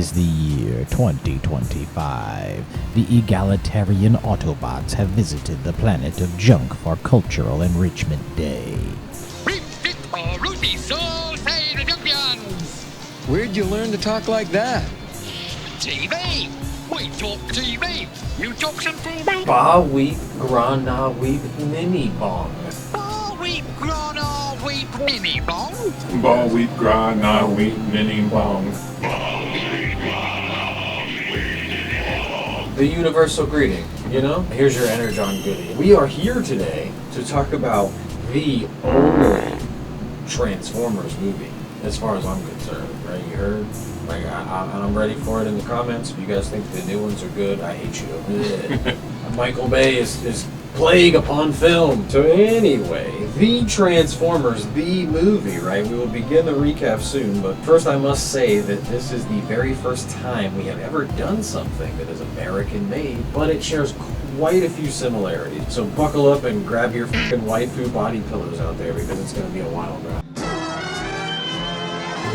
is the year 2025. The egalitarian Autobots have visited the planet of junk for Cultural Enrichment Day. Where'd you learn to talk like that? TV! We talk TV! You talk some food? Ba weep, Grah na weep, Ninny Bong. Ba weep, Grah na weep, Ninny Bong. Ball weep, Grah, na weep, Ninny, Bong. The universal greeting, you know? Here's your Energon goodie. We are here today to talk about the only Transformers movie, as far as I'm concerned, right? You heard? Like, I'm ready for it in the comments. If you guys think the new ones are good, I hate you. Michael Bay is plague upon film. So anyway, the Transformers, the movie, right? We will begin the recap soon, but first I must say that this is the very first time we have ever done something that is American-made, but it shares quite a few similarities. So buckle up and grab your fucking waifu body pillows out there, because it's going to be a wild ride.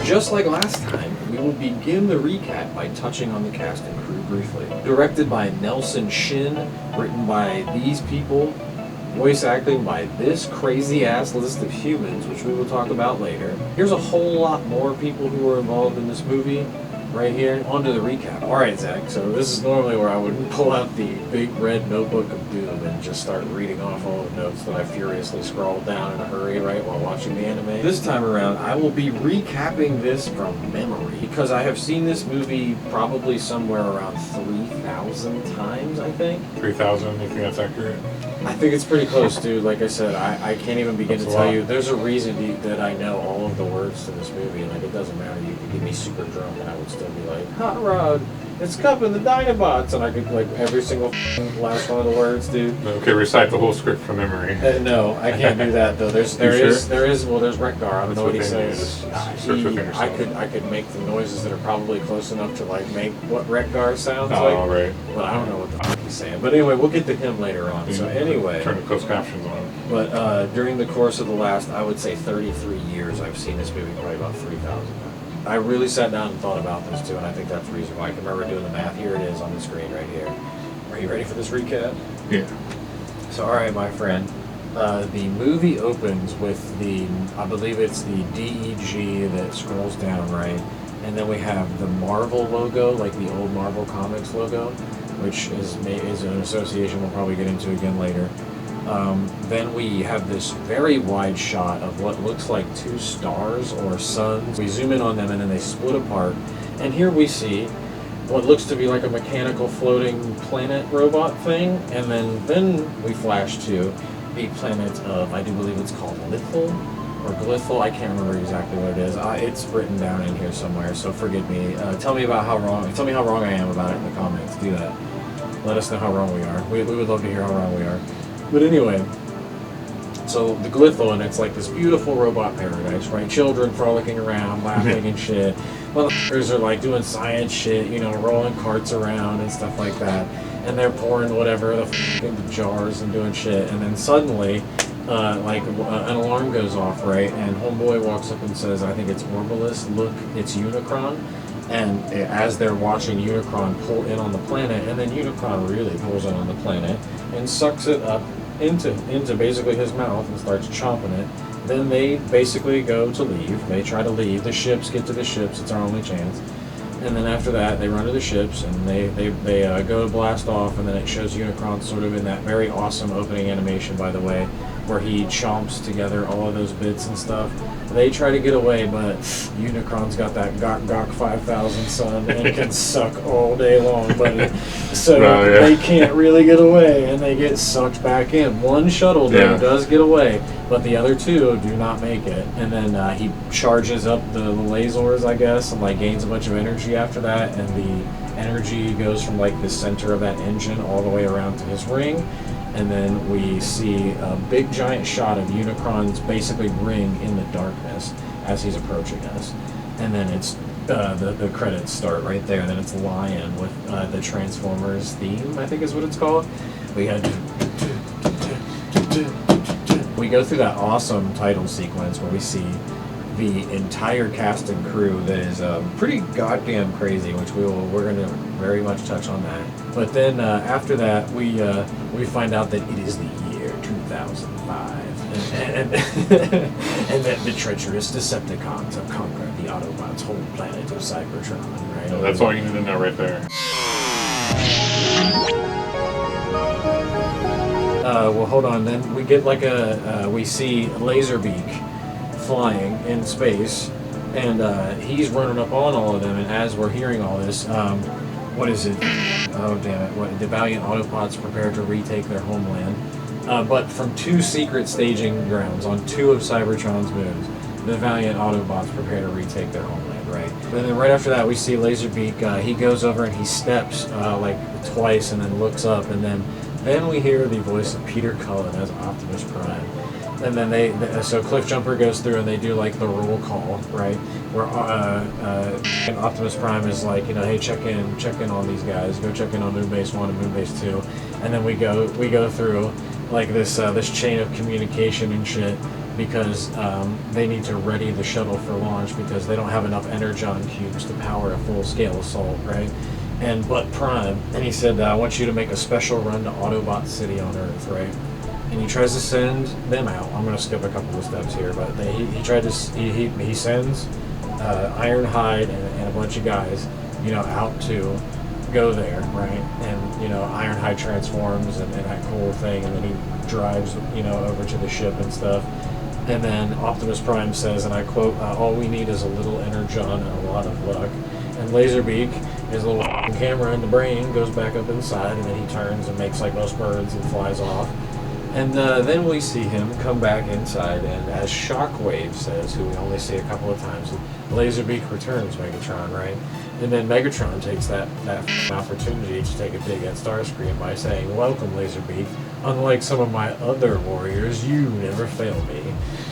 Just like last time, we will begin the recap by touching on the cast and crew briefly. Directed by Nelson Shin, written by these people, voice acting by this crazy-ass list of humans, which we will talk about later. Here's a whole lot more people who were involved in this movie, right here. On to the recap. Alright, Zach, so this is normally where I would pull out the big red notebook of doom and just start reading off all the notes that I furiously scrawled down in a hurry, right, while watching the anime. This time around, I will be recapping this from memory, because I have seen this movie probably somewhere around 3,000 times, I think. 3,000, you think that's accurate? I think it's pretty close, dude. Like I said, I can't even begin to tell you. There's a reason that I know all of the words to this movie. Like, it doesn't matter. You could get me super drunk and I would still be like, Hot Rod, it's Cup and the Dinobots. And I could, like, every single last one of the words, dude. Okay, recite the whole script from memory. No, I can't do that, though. There's Rekgar. I don't know what he says. I could make the noises that are probably close enough to, like, make what Rekgar sounds like. Oh, right. But I don't know what the fuck he's saying. But anyway, we'll get to him later on. So anyway. Turn the closed captions on. But during the course of the last, I would say 33 years, I've seen this movie probably about 3,000 times. I really sat down and thought about this too, and I think that's the reason why. I can remember doing the math. Here it is on the screen right here. Are you ready for this recap? Yeah. So, alright, my friend. The movie opens with I believe it's the DEG that scrolls down, right? And then we have the Marvel logo, like the old Marvel Comics logo, which is an association we'll probably get into again later. Then we have this very wide shot of what looks like two stars or suns. We zoom in on them and then they split apart. And here we see what looks to be like a mechanical floating planet robot thing. And then we flash to the planet of, I do believe it's called Lithal or Glyphal. I can't remember exactly what it is. It's written down in here somewhere, so forgive me. Tell me how wrong I am about it in the comments. Do that. Let us know how wrong we are. We would love to hear how wrong we are. But anyway, so the Glyphal, and it's like this beautiful robot paradise, right? Children frolicking around, laughing and shit. Motherfuckers are like doing science shit, you know, rolling carts around and stuff like that. And they're pouring whatever the f into jars and doing shit. And then suddenly, an alarm goes off, right? And homeboy walks up and says, I think it's Obsolescence, look, it's Unicron. And as they're watching Unicron pull in on the planet, and then Unicron really pulls in on the planet and sucks it up into basically his mouth and starts chomping it. Then they basically go to leave. They try to leave. The ships get to the ships. It's our only chance. And then after that, they run to the ships and they go to blast off. And then it shows Unicron sort of in that very awesome opening animation, by the way, where he chomps together all of those bits and stuff. They try to get away, but Unicron's got that Gok 5000 sun and can suck all day long, buddy. So they can't really get away, and they get sucked back in. One shuttle does get away, but the other two do not make it. And then he charges up the lasers, I guess, and like gains a bunch of energy after that, and the energy goes from like the center of that engine all the way around to his ring. And then we see a big giant shot of Unicron's basically ring in the darkness as he's approaching us. And then it's the credits start right there. And then it's Lion with the Transformers theme, I think is what it's called. We go through that awesome title sequence where we see the entire cast and crew that is pretty goddamn crazy, which we're going to very much touch on that. But then after that, we find out that it is the year 2005. And that the treacherous Decepticons have conquered the Autobots' whole planet of Cybertron, right? So that's all you need to know right there. Well, hold on. Then we get like we see Laserbeak flying in space, and he's running up on all of them. And as we're hearing all this, what is it? Oh, damn it! What the valiant Autobots prepare to retake their homeland, but from 2 secret staging grounds on 2 of Cybertron's moons. The valiant Autobots prepare to retake their homeland, right? And then right after that, we see Laserbeak. He goes over and he steps like twice, and then looks up, and then we hear the voice of Peter Cullen as Optimus Prime. And then so Cliffjumper goes through and they do like the roll call, right? Where and Optimus Prime is like, hey, check in on these guys. Go check in on Moonbase 1 and Moonbase 2. And then we go through like this chain of communication and shit, because they need to ready the shuttle for launch because they don't have enough energon cubes to power a full-scale assault, right? But Prime, and he said, I want you to make a special run to Autobot City on Earth, right? And he tries to send them out. I'm going to skip a couple of steps here, but he sends Ironhide and a bunch of guys, out to go there, right? And Ironhide transforms and that cool thing, and then he drives, over to the ship and stuff. And then Optimus Prime says, and I quote, all we need is a little energon and a lot of luck. And Laserbeak, his little camera in the brain, goes back up inside, and then he turns and makes like most birds and flies off. And then we see him come back inside, and as Shockwave says, who we only see a couple of times, Laserbeak returns Megatron, right? And then Megatron takes that opportunity to take a dig at Starscream by saying, welcome, Laserbeak. Unlike some of my other warriors, you never fail me.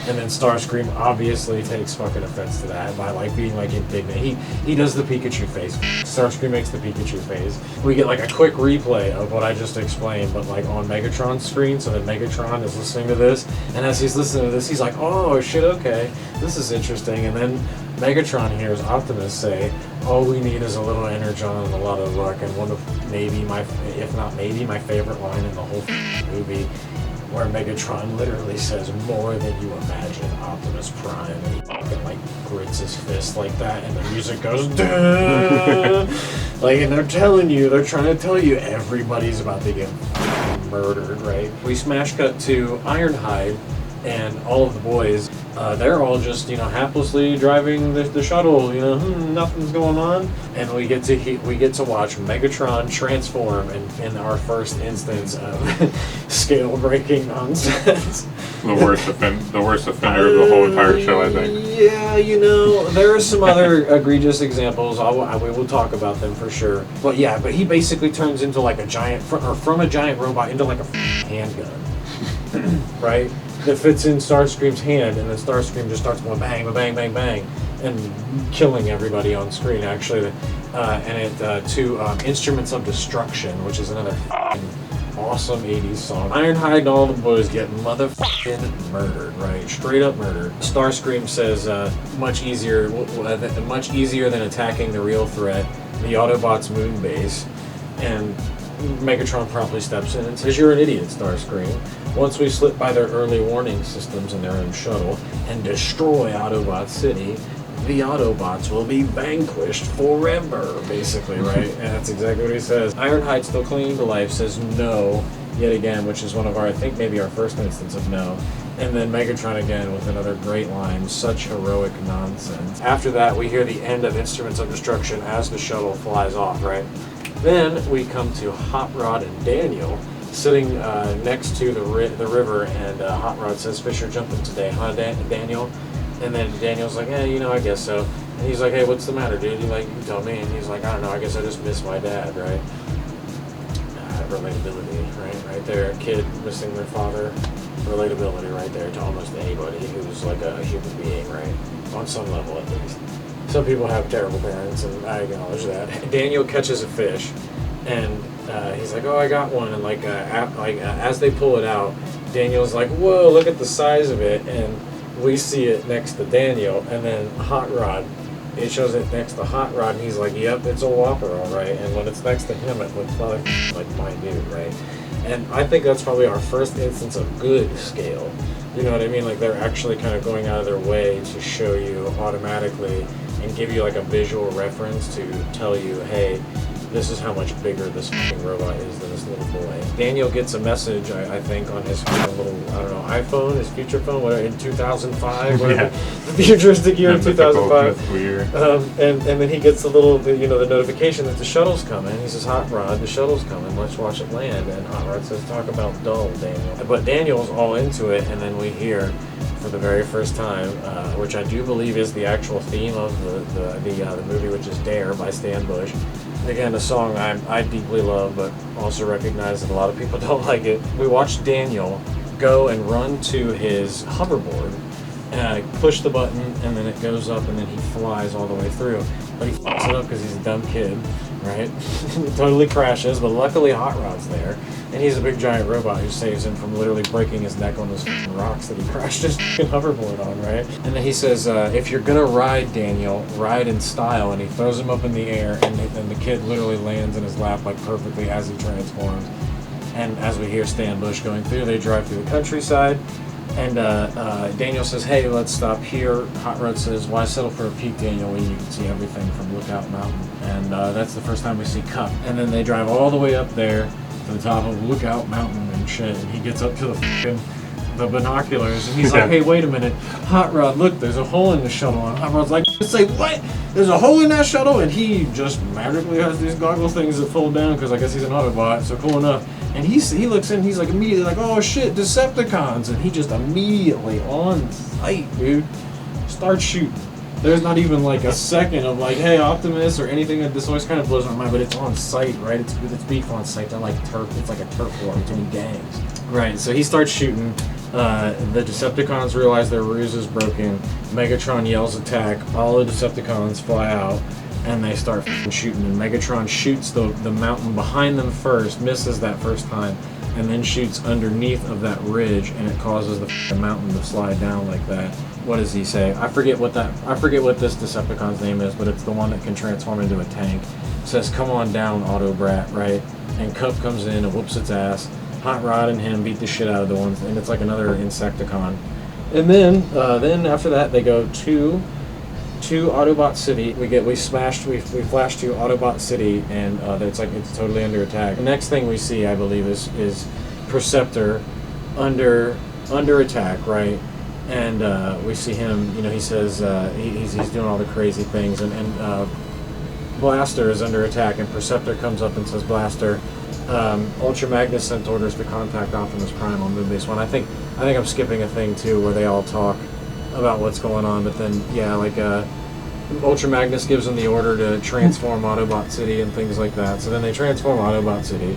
And then Starscream obviously takes fucking offense to that by like being like indignant. He does the Pikachu face. Starscream makes the Pikachu face. We get like a quick replay of what I just explained, but like on Megatron's screen, so that Megatron is listening to this. And as he's listening to this, he's like, oh shit, okay, this is interesting. And then Megatron hears Optimus say, all we need is a little energon and a lot of luck. And one of maybe if not maybe my favorite line in the whole movie, where Megatron literally says, more than you imagine, Optimus Prime, and he fucking like grits his fist like that, and the music goes, duh! Like, and they're trying to tell you everybody's about to get murdered, right? We smash cut to Ironhide and all of the boys. They're all just, haplessly driving the shuttle, nothing's going on. And we get to watch Megatron transform in our first instance of scale-breaking nonsense. The worst offender of the whole entire show, I think. Yeah, there are some other egregious examples. We will talk about them for sure. But he basically turns into like a giant, from a giant robot into like a handgun, right? That fits in Starscream's hand, and then Starscream just starts going bang, bang, bang, bang, and killing everybody on screen, actually. To Instruments of Destruction, which is another awesome 80s song. Ironhide and all the boys get motherfucking murdered, right? Straight up murdered. Starscream says, much easier than attacking the real threat, the Autobots' moon base. And Megatron promptly steps in and says, you're an idiot, Starscream. Once we slip by their early warning systems in their own shuttle and destroy Autobot City, the Autobots will be vanquished forever, basically, right? And that's exactly what he says. Ironhide, still clinging to life, says no, yet again, which is one of our, I think maybe our first instance of no. And then Megatron again with another great line, such heroic nonsense. After that, we hear the end of Instruments of Destruction as the shuttle flies off, right? Then we come to Hot Rod and Daniel sitting next to the river, and Hot Rod says, Fisher jumping today, huh, Daniel? And then Daniel's like, I guess so. And he's like, hey, what's the matter, dude? You tell me. And he's like, I don't know, I guess I just miss my dad, right? Relatability, right there. A kid missing their father. Relatability right there to almost anybody who's like a human being, right? On some level, at least. Some people have terrible parents, and I acknowledge that. Daniel catches a fish, and he's like, oh, I got one. And as they pull it out, Daniel's like, whoa, look at the size of it. And we see it next to Daniel, and then Hot Rod, it shows it next to Hot Rod, and he's like, yep, it's a Whopper, all right. And when it's next to him, it looks like my dude, right? And I think that's probably our first instance of good scale. You know what I mean? Like, they're actually kind of going out of their way to show you automatically and give you like a visual reference to tell you, hey, this is how much bigger this fucking robot is than this little boy. Daniel gets a message, I think, on his little, I don't know, iPhone, his future phone, whatever, in 2005, whatever, Yeah. the futuristic year of 2005. That's weird. And then he gets the notification that the shuttle's coming. He says, Hot Rod, the shuttle's coming, let's watch it land. And Hot Rod says, talk about dull, Daniel. But Daniel's all into it, and then we hear, for the very first time, which I do believe is the actual theme of the movie, which is Dare by Stan Bush. Again, a song I deeply love, but also recognize that a lot of people don't like it. We watched Daniel go and run to his hoverboard, push the button, and then it goes up, and then he flies all the way through. But he fucks it up because he's a dumb kid, right? He totally crashes, but luckily Hot Rod's there, and he's a big giant robot who saves him from literally breaking his neck on those rocks that he crashed his hoverboard on, right? And then he says, if you're gonna ride, Daniel, ride in style, and he throws him up in the air, and the kid literally lands in his lap like perfectly as he transforms. And as we hear Stan Bush going through, they drive through the countryside. And Daniel says, hey, let's stop here. Hot Rod says, why settle for a peak, Daniel, when you can see everything from Lookout Mountain? And that's the first time we see Cup. And then they drive all the way up there to the top of Lookout Mountain and shit. And he gets up to the binoculars, and he's like, hey, wait a minute. Hot Rod, look, there's a hole in the shuttle. And Hot Rod's like, say, what? There's a hole in that shuttle? And he just magically has these goggle things that fold down, because I guess he's an Autobot, so cool enough. And he looks in, he's like immediately like, oh shit, Decepticons. And he just immediately on sight, dude, starts shooting. There's not even like a second of like, hey, Optimus or anything. This always kind of blows my mind, but it's on sight, right? It's beef on sight. They're like turf. It's like a turf war between gangs. Right, so he starts shooting. The Decepticons realize their ruse is broken. Megatron yells attack. All the Decepticons fly out, and they start shooting. And Megatron shoots the mountain behind them first, misses that first time, and then shoots underneath of that ridge, and it causes the mountain to slide down like that. What does he say? I forget what this Decepticon's name is, but it's the one that can transform into a tank. It says, come on down, Auto Brat, right? And Cup comes in and whoops its ass. Hot Rod and him beat the shit out of the ones, and it's like another Insecticon. And then after that, they go to Autobot City. We flash to Autobot City, and it's totally under attack. The next thing we see, I believe, is Perceptor under attack, right? And we see him. He says he's doing all the crazy things, and Blaster is under attack, and Perceptor comes up and says, Blaster, Ultra Magnus sent orders to contact Optimus Prime on Moonbase 1. I think I'm skipping a thing too where they all talk about what's going on, but then Ultra Magnus gives them the order to transform Autobot City and things like that. So then they transform Autobot City,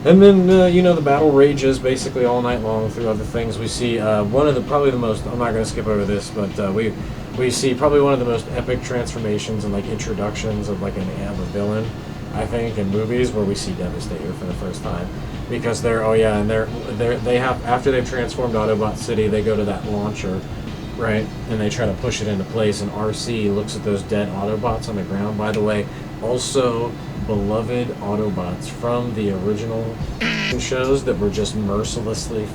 and then the battle rages basically all night long through other things. We see probably the most. I'm not going to skip over this, but we see probably one of the most epic transformations and like introductions of like a villain, I think, in movies, where we see Devastator for the first time, because they have, after they've transformed Autobot City, they go to that launcher, right, and they try to push it into place, and RC looks at those dead Autobots on the ground. By the way, also beloved Autobots from the original shows that were just mercilessly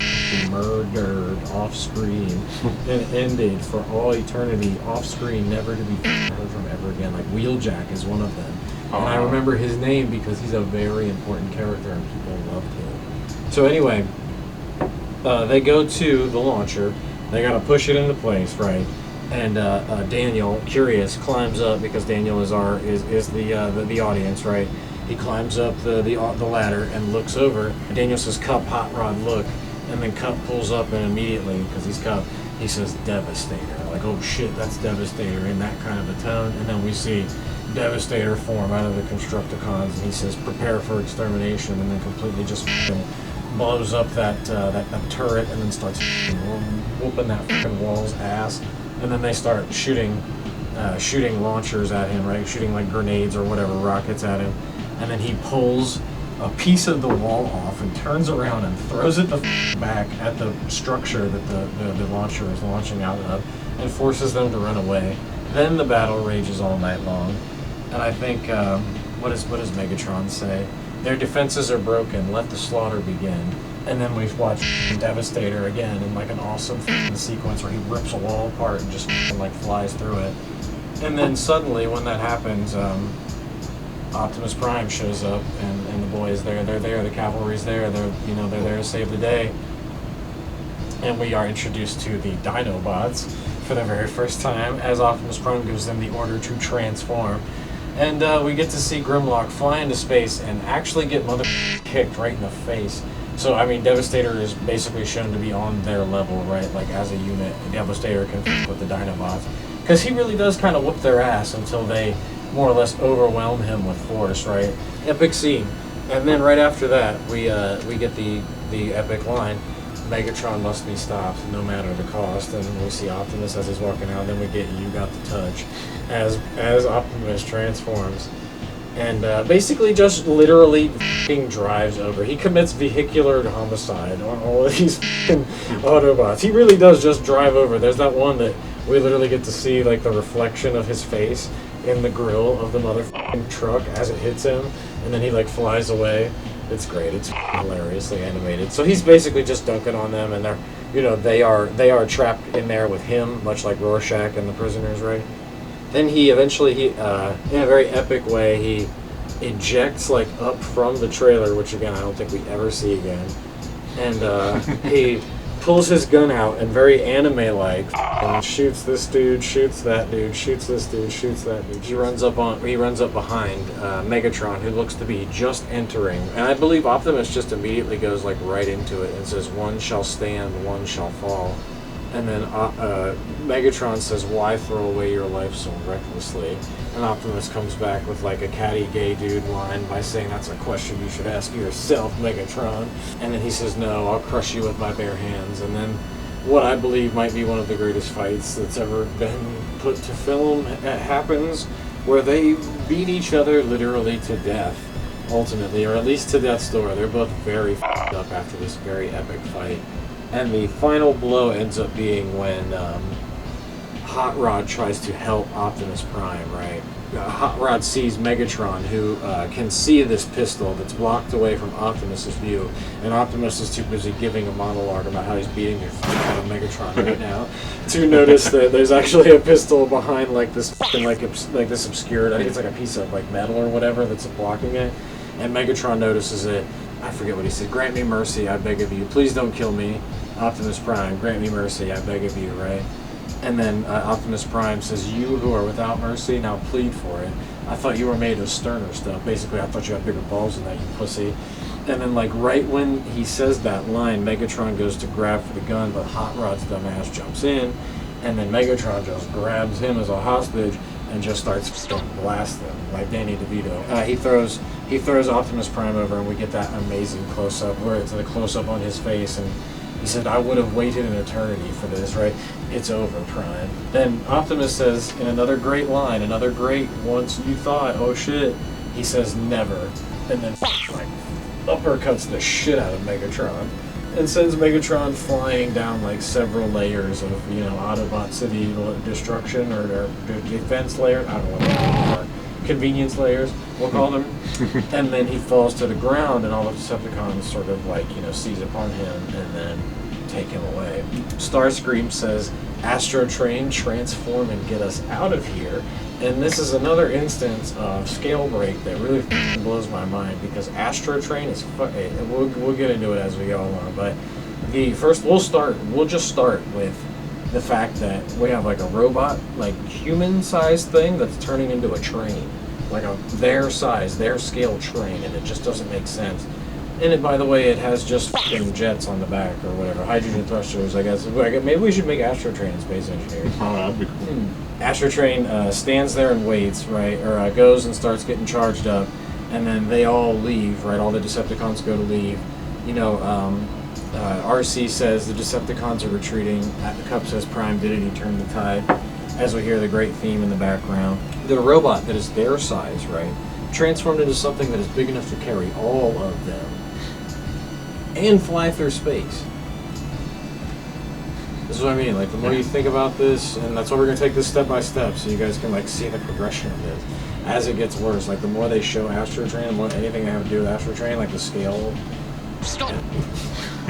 murdered off screen and ended for all eternity off screen, never to be heard from ever again. Like Wheeljack is one of them. And I remember his name because he's a very important character and people loved him. So anyway, they go to the launcher. They gotta push it into place, right? And Daniel, curious, climbs up, because Daniel is the audience, right? He climbs up the ladder and looks over. Daniel says, Cup, Hot Rod, look. And then Cup pulls up, and immediately, because he's Cup, he says, Devastator. Like, oh shit, that's Devastator, in that kind of a tone. And then we see Devastator form out of the Constructicons, and he says, prepare for extermination, and then completely just blows up that turret, and then starts whooping that fucking wall's ass. And then they start shooting launchers at him, right? Shooting like grenades or whatever, rockets at him. And then he pulls a piece of the wall off and turns around and throws it the back at the structure that the launcher is launching out of and forces them to run away. Then the battle rages all night long. And I think, what does Megatron say? Their defenses are broken, let the slaughter begin. And then we watch Devastator again in like an awesome sequence where he rips a wall apart and just like flies through it. And then suddenly when that happens, Optimus Prime shows up and the boys there. They're there, the cavalry's there, they're there to save the day. And we are introduced to the Dinobots for the very first time as Optimus Prime gives them the order to transform. And we get to see Grimlock fly into space and actually get mother kicked right in the face. So, I mean, Devastator is basically shown to be on their level, right? Like, as a unit, Devastator can with the Dinobots. Because he really does kind of whoop their ass until they more or less overwhelm him with force, right? Epic scene. And then right after that, we get the epic line, Megatron must be stopped, no matter the cost. And we see Optimus as he's walking out, and then we get You Got the Touch as Optimus transforms. And basically just literally f***ing drives over. He commits vehicular homicide on all of these f***ing Autobots. He really does just drive over. There's that one that we literally get to see like the reflection of his face in the grill of the motherfucking truck as it hits him, and then he like flies away. It's great. It's hilariously animated. So he's basically just dunking on them, and they are trapped in there with him, much like Rorschach and the prisoners, right? Then he eventually, in a very epic way, he ejects like up from the trailer, which again I don't think we ever see again, and he pulls his gun out and very anime-like and shoots this dude, shoots that dude, shoots this dude, shoots that dude. He runs up behind Megatron, who looks to be just entering, and I believe Optimus just immediately goes like right into it and says, "One shall stand, one shall fall." And then Megatron says, "Why throw away your life so recklessly?" And Optimus comes back with like a catty gay dude line by saying, "That's a question you should ask yourself, Megatron." And then he says, "No, I'll crush you with my bare hands." And then what I believe might be one of the greatest fights that's ever been put to film happens, where they beat each other literally to death, ultimately, or at least to death's door. They're both very f***ed up after this very epic fight. And the final blow ends up being when Hot Rod tries to help Optimus Prime, right? Hot Rod sees Megatron, who can see this pistol that's blocked away from Optimus's view, and Optimus is too busy giving a monologue about how he's beating the out of Megatron right now to notice that there's actually a pistol behind like this like this obscured, I think it's like a piece of like metal or whatever that's blocking it, and Megatron notices it. I forget what he said. "Grant me mercy, I beg of you. Please don't kill me. Optimus Prime, grant me mercy, I beg of you," right? And then Optimus Prime says, "You who are without mercy, now plead for it. I thought you were made of sterner stuff. Basically, I thought you had bigger balls than that, you pussy." And then, like, right when he says that line, Megatron goes to grab for the gun, but Hot Rod's dumbass jumps in, and then Megatron just grabs him as a hostage and just starts blasting like Danny DeVito. He throws Optimus Prime over, and we get that amazing close-up where it's the close-up on his face, and he said, "I would have waited an eternity for this," right? "It's over, Prime." Then Optimus says, in another great line, another great "once you thought, oh shit," he says, "Never," and then like uppercuts the shit out of Megatron and sends Megatron flying down like several layers of, Autobot City destruction or defense layers. I don't know what they are. Convenience layers, we'll call them. And then he falls to the ground, and all the Decepticons sort of like, seize upon him and then take him away. Starscream says, "Astro Train, transform and get us out of here." And this is another instance of scale break that really blows my mind, because Astro Train is and we'll get into it as we go along, but we'll just start with the fact that we have like a robot, like human-sized thing that's turning into a train, like their size, their scale train, and it just doesn't make sense. And it, by the way, it has just f***ing jets on the back or whatever, hydrogen thrusters, I guess. Maybe we should make Astro Train in Space Engineering. Oh, that'd be cool. Astro Train stands there and waits, right, or goes and starts getting charged up, and then they all leave, right? All the Decepticons go to leave. RC says the Decepticons are retreating. Cup says, "Prime did it, he turned the tide," as we hear the great theme in the background. The robot that is their size, right, transformed into something that is big enough to carry all of them and fly through space. This is what I mean. Like, the more you think about this, and that's why we're going to take this step by step so you guys can, like, see the progression of this. As it gets worse, like, the more they show Astro Train, the more anything they have to do with Astro Train, like the scale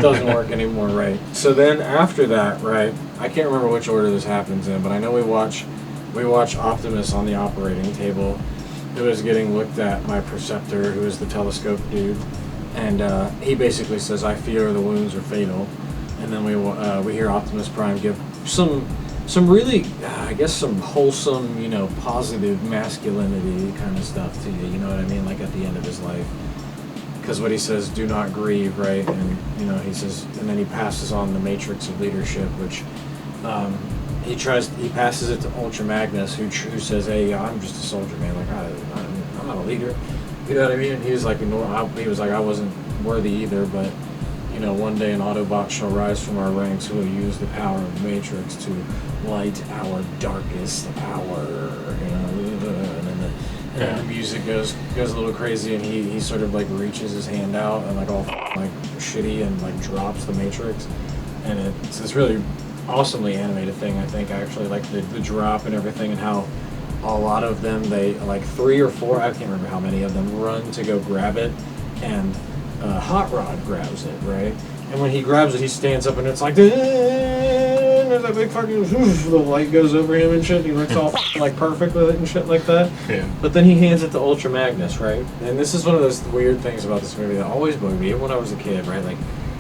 doesn't work anymore, right? So then after that, right, I can't remember which order this happens in, but I know we watch Optimus on the operating table, who is getting looked at by Perceptor, who is the telescope dude, and he basically says, "I fear the wounds are fatal." And then we hear Optimus Prime give some really, I guess, some wholesome, you know, positive masculinity kind of stuff to you. You know what I mean? Like at the end of his life, because what he says, "Do not grieve," right? And you know, he says, and then he passes on the matrix of leadership, which he passes it to Ultra Magnus, who says, "Hey, I'm just a soldier, man. Like I'm not a leader." You know what I mean? And he was like, "I wasn't worthy either, but." You know, one day an Autobot shall rise from our ranks who will use the power of the Matrix to light our darkest hour. You know, and then the music goes a little crazy, and he sort of like reaches his hand out and like all like shitty and like drops the Matrix, and it's this really awesomely animated thing. I think I actually like the drop and everything, and how a lot of them, they like 3 or 4, I can't remember how many of them, run to go grab it, and Hot Rod grabs it, right? And when he grabs it, he stands up, and it's like, there's that big fucking, the light goes over him and shit, and he looks all like perfect with it and shit like that. Yeah. But then he hands it to Ultra Magnus, right? And this is one of those weird things about this movie that always bugged me, even when I was a kid, right? Like,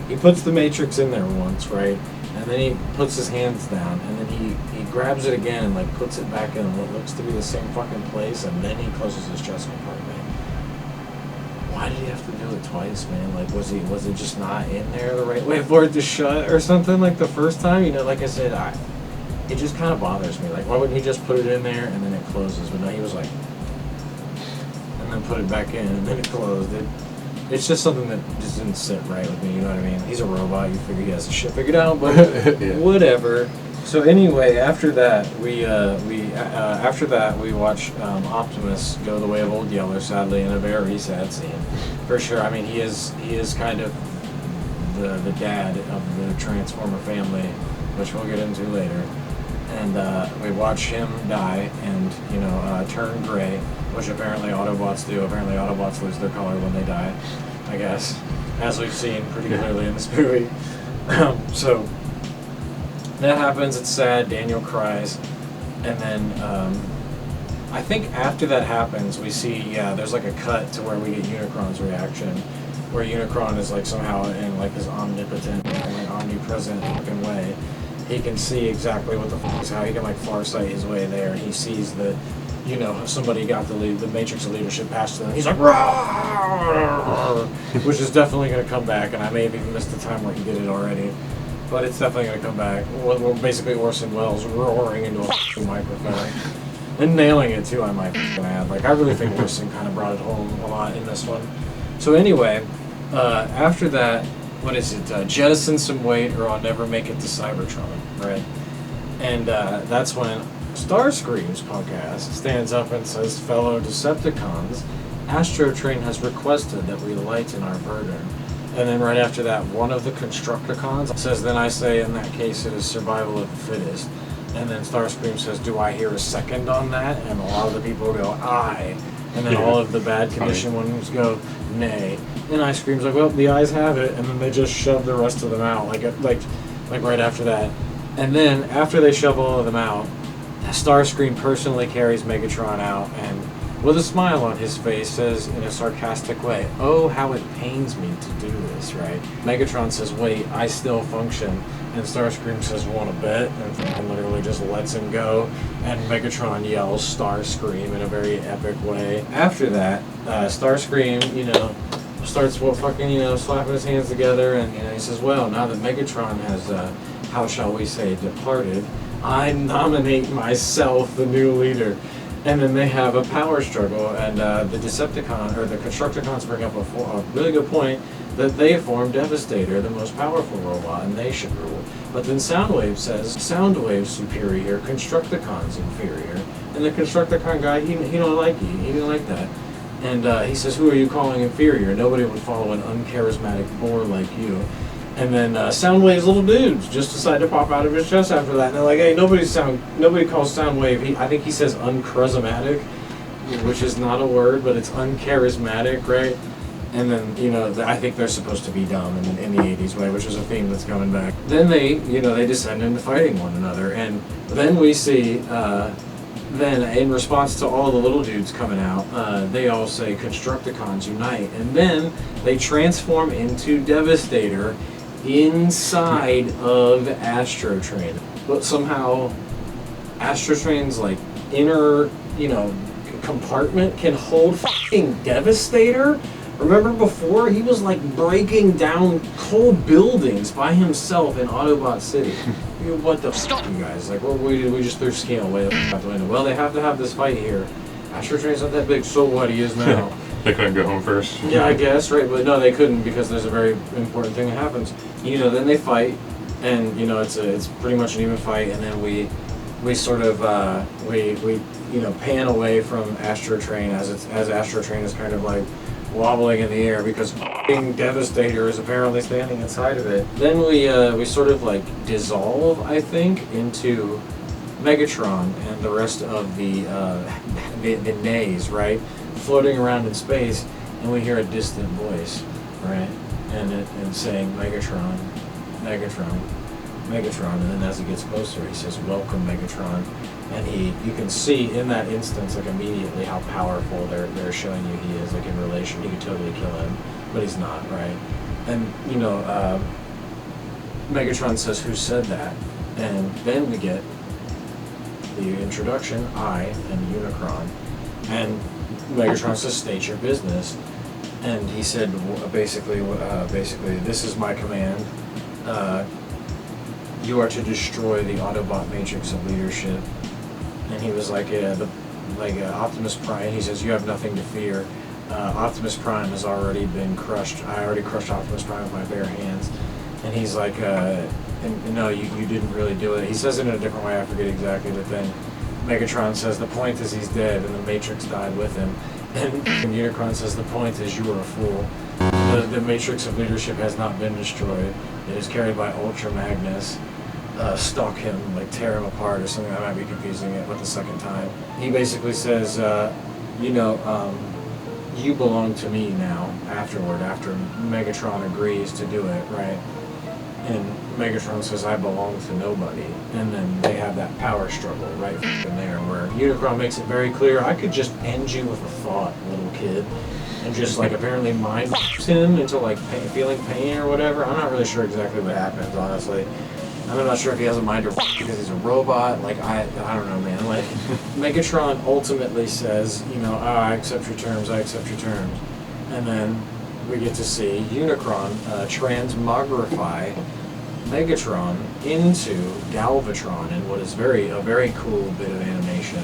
he puts the Matrix in there once, right? And then he puts his hands down, and then he grabs it again and like puts it back in what looks to be the same fucking place, and then he closes his chest compartment. Why did he have to do it twice, man? Like, was it just not in there the right way for it to shut or something like the first time? You know, like I said, it just kind of bothers me. Like, why wouldn't he just put it in there and then it closes? But no, he was like, and then put it back in and then it closed. It's just something that just didn't sit right with me. You know what I mean? He's a robot. You figure he has his shit figured out, but yeah. Whatever. So anyway, after that we watch Optimus go the way of Old Yeller, sadly, in a very sad scene, for sure. I mean, he is kind of the dad of the Transformer family, which we'll get into later. And we watch him die and turn gray, which apparently Autobots do. Apparently Autobots lose their color when they die, I guess, as we've seen pretty clearly in this movie. So. That happens, it's sad, Daniel cries, and then I think after that happens, we see, there's like a cut to where we get Unicron's reaction, where Unicron is like somehow in like this omnipotent and like omnipresent fucking way. He can see exactly what the fuck is how he can like farsight his way there, and he sees that, somebody got the Matrix of leadership passed to them. He's like, "Rawr!" Which is definitely going to come back, and I may have even missed the time where he did it already. But it's definitely going to come back. We're basically Orson Welles roaring into a microphone. And nailing it, too, I might add. Like, I really think Orson kind of brought it home a lot in this one. So anyway, after that, what is it? Jettison some weight or I'll never make it to Cybertron, right? And that's when Starscream's podcast stands up and says, "Fellow Decepticons, Astro Train has requested that we lighten our burden." And then right after that, one of the Constructicons says, "Then I say, in that case, it is survival of the fittest." And then Starscream says, "Do I hear a second on that?" And a lot of the people go, "Aye." And then all of the bad condition ones go, "Nay." And I Scream's like, "Well, the eyes have it." And then they just shove the rest of them out, like right after that. And then after they shove all of them out, Starscream personally carries Megatron out and, with a smile on his face, says in a sarcastic way, "Oh, how it pains me to do this," right? Megatron says, "Wait, I still function." And Starscream says, "Want to bet?" And literally just lets him go. And Megatron yells Starscream in a very epic way. After that, Starscream, starts slapping his hands together, and he says, "Well, now that Megatron has, how shall we say, departed, I nominate myself the new leader." And then they have a power struggle, and the Constructicons bring up a really good point that they form Devastator, the most powerful robot, and they should rule. But then Soundwave says, Soundwave's superior, Constructicon's inferior. And the Constructicon guy, he don't like you. He didn't like that. And he says, who are you calling inferior? Nobody would follow an uncharismatic bore like you. And then Soundwave's little dudes just decide to pop out of his chest after that. And they're like, hey, nobody calls Soundwave. I think he says uncharismatic, which is not a word, but it's uncharismatic, right? And then, I think they're supposed to be dumb in the 80s way, which is a theme that's coming back. Then they descend into fighting one another. And then we see, then in response to all the little dudes coming out, they all say, Constructicons unite. And then they transform into Devastator inside of Astrotrain. But somehow Astrotrain's like inner, compartment can hold fucking Devastator? Remember before, he was like breaking down whole buildings by himself in Autobot City. What the fuck, you guys? Like, we just threw scale way out the window. Well, they have to have this fight here. Astrotrain's not that big, so what? He is now. They couldn't go home first. Yeah, I guess, right? But no, they couldn't because there's a very important thing that happens. Then they fight, and it's pretty much an even fight, and then we sort of we pan away from Astrotrain as Astrotrain is kind of like wobbling in the air because f***ing Devastator is apparently standing inside of it. Then we sort of like dissolve, I think, into Megatron and the rest of the Nays, right, floating around in space, and we hear a distant voice, right, and saying Megatron, Megatron, Megatron, and then as it gets closer, he says, "Welcome, Megatron." And you can see in that instance, like immediately how powerful they're showing you he is, like in relation. You could totally kill him, but he's not, right? And Megatron says, "Who said that?" And then we get the introduction, I and Unicron, and Megatron says, "State your business." And he said, basically, this is my command. You are to destroy the Autobot matrix of leadership. And he was like, Optimus Prime. He says, you have nothing to fear. Optimus Prime has already been crushed. I already crushed Optimus Prime with my bare hands. And he's like, no, you didn't really do it. He says it in a different way. I forget exactly. But then Megatron says, the point is he's dead, and the Matrix died with him. And Unicron says, the point is you are a fool. The matrix of leadership has not been destroyed. It is carried by Ultra Magnus. Stalk him, like tear him apart or something. I might be confusing it with the second time. He basically says, you belong to me now, after Megatron agrees to do it, right? And Megatron says, I belong to nobody. And then they have that power struggle right in there where Unicron makes it very clear, I could just end you with a thought, little kid. And just like apparently mind him into like feeling pain or whatever. I'm not really sure exactly what happens, honestly. I'm not sure if he has a mind or because he's a robot. Like, I don't know, man. Like, Megatron ultimately says, I accept your terms, I accept your terms. And then we get to see Unicron transmogrify Megatron into Galvatron in what is a very cool bit of animation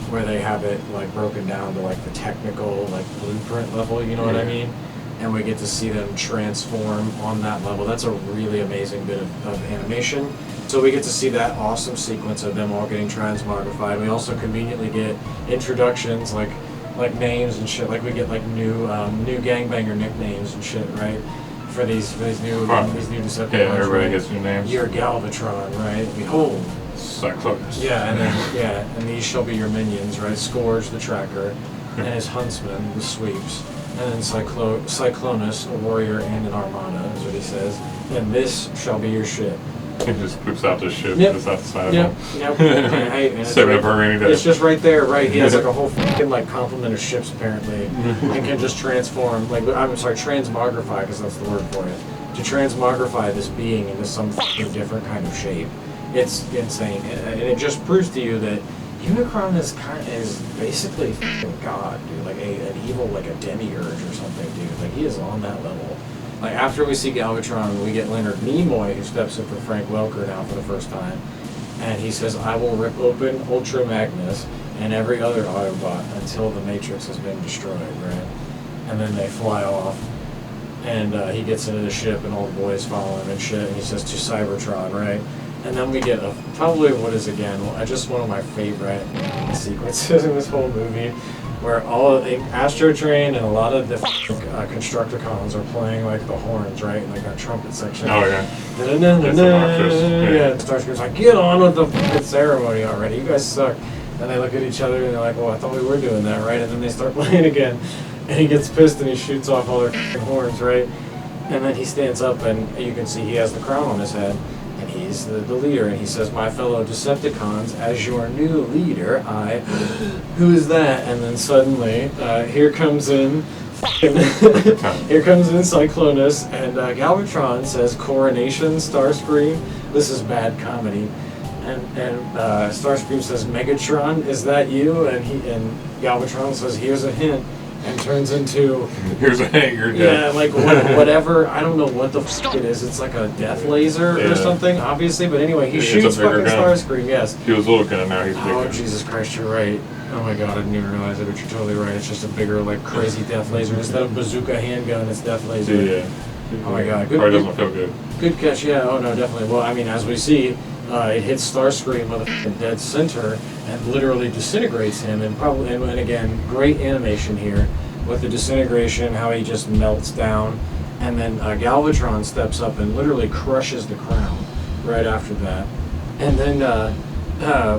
where they have it, like, broken down to, like, the technical, like, blueprint level, you know what I mean? And we get to see them transform on that level. That's a really amazing bit of animation. So we get to see that awesome sequence of them all getting transmogrified. We also conveniently get introductions, like names and shit. Like we get like new gangbanger nicknames and shit, right? For these new Decepticons. Yeah, everybody right? gets new names. You're Galvatron, right? Behold. Cyclonus. Yeah, and these shall be your minions, right? Scourge the Tracker, and his huntsman, the Sweeps. And then Cyclonus, a warrior and an armada, is what he says. And this shall be your ship. He just whips out the ship Yep. that's outside of Yep. him. Yep. And Save it for a rainy day. It's just right there, right? He has like a whole fucking like complement of ships apparently, and can just transform. Like transmogrify, because that's the word for it. To transmogrify this being into some fucking different kind of shape. It's insane, and it just proves to you that Unicron is basically fucking God, dude. Like an evil, like a demiurge or something, dude. Like he is on that level. Like after we see Galvatron, we get Leonard Nimoy, who steps in for Frank Welker now for the first time, and he says, "I will rip open Ultra Magnus and every other Autobot until the Matrix has been destroyed." Right? And then they fly off, and he gets into the ship, and all the boys follow him and shit. And he says, "To Cybertron," right? And then we get probably what is again just one of my favorite sequences in this whole movie, where all of the Astro Train and a lot of the Constructicons are playing like the horns, right? Like that trumpet section. Oh yeah. Yeah, Starscream's like, get on with the fucking ceremony already. You guys suck. And they look at each other and they're like, well, I thought we were doing that, right? And then they start playing again. And he gets pissed and he shoots off all their fucking horns, right? And then he stands up and you can see he has the crown on his head. And he's the leader. And he says, my fellow Decepticons, as your new leader, who is that? And then suddenly, here comes in Cyclonus, and Galvatron says, Coronation, Starscream. This is bad comedy. And Starscream says, Megatron, is that you? And Galvatron says, here's a hint, and turns into... Here's a hint, you're dead. Yeah, like whatever, I don't know what the f*** it is. It's like a death laser or something, obviously. But anyway, he shoots fucking Starscream, yes. He was a little gun, now he's bigger. Oh, Jesus Christ, you're right. Oh my God, I didn't even realize it, but you're totally right. It's just a bigger, like, crazy death laser. Instead of bazooka handgun, it's death laser. Yeah. Oh my God. Probably doesn't feel good. Good catch, yeah. Oh no, definitely. Well, I mean, as we see, it hits Starscream with a dead center and literally disintegrates him. And again, great animation here with the disintegration, how he just melts down. And then Galvatron steps up and literally crushes the crown right after that. And then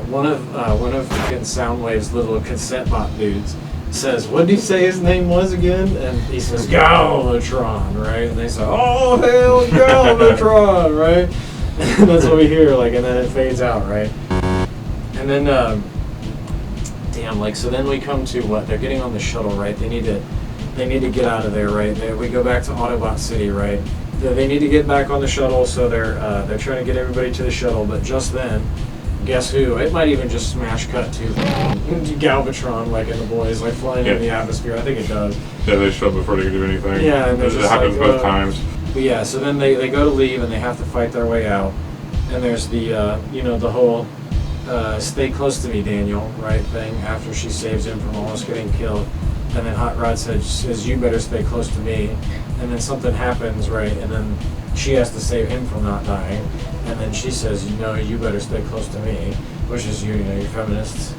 one of fucking Soundwave's little cassette bot dudes says, what did he say his name was again? And he says, Galvatron, right? And they say, oh, hell, Galvatron, right? And that's what we hear, like, and then it fades out, right? And then, damn, like, so then we come to what? They're getting on the shuttle, right? They need to get out of there, right? We go back to Autobot City, right? They need to get back on the shuttle, so they're trying to get everybody to the shuttle, but just then, guess who? It might even just smash cut to Galvatron, like in the boys, like flying in the atmosphere. I think it does. Yeah, they show up before they can do anything. Yeah, and it happens both times. But yeah, so then they go to leave and they have to fight their way out. And there's the the whole stay close to me, Daniel, right thing after she saves him from almost getting killed. And then Hot Rod says you better stay close to me. And then something happens, right? And then she has to save him from not dying. And then she says, you better stay close to me, which is your feminist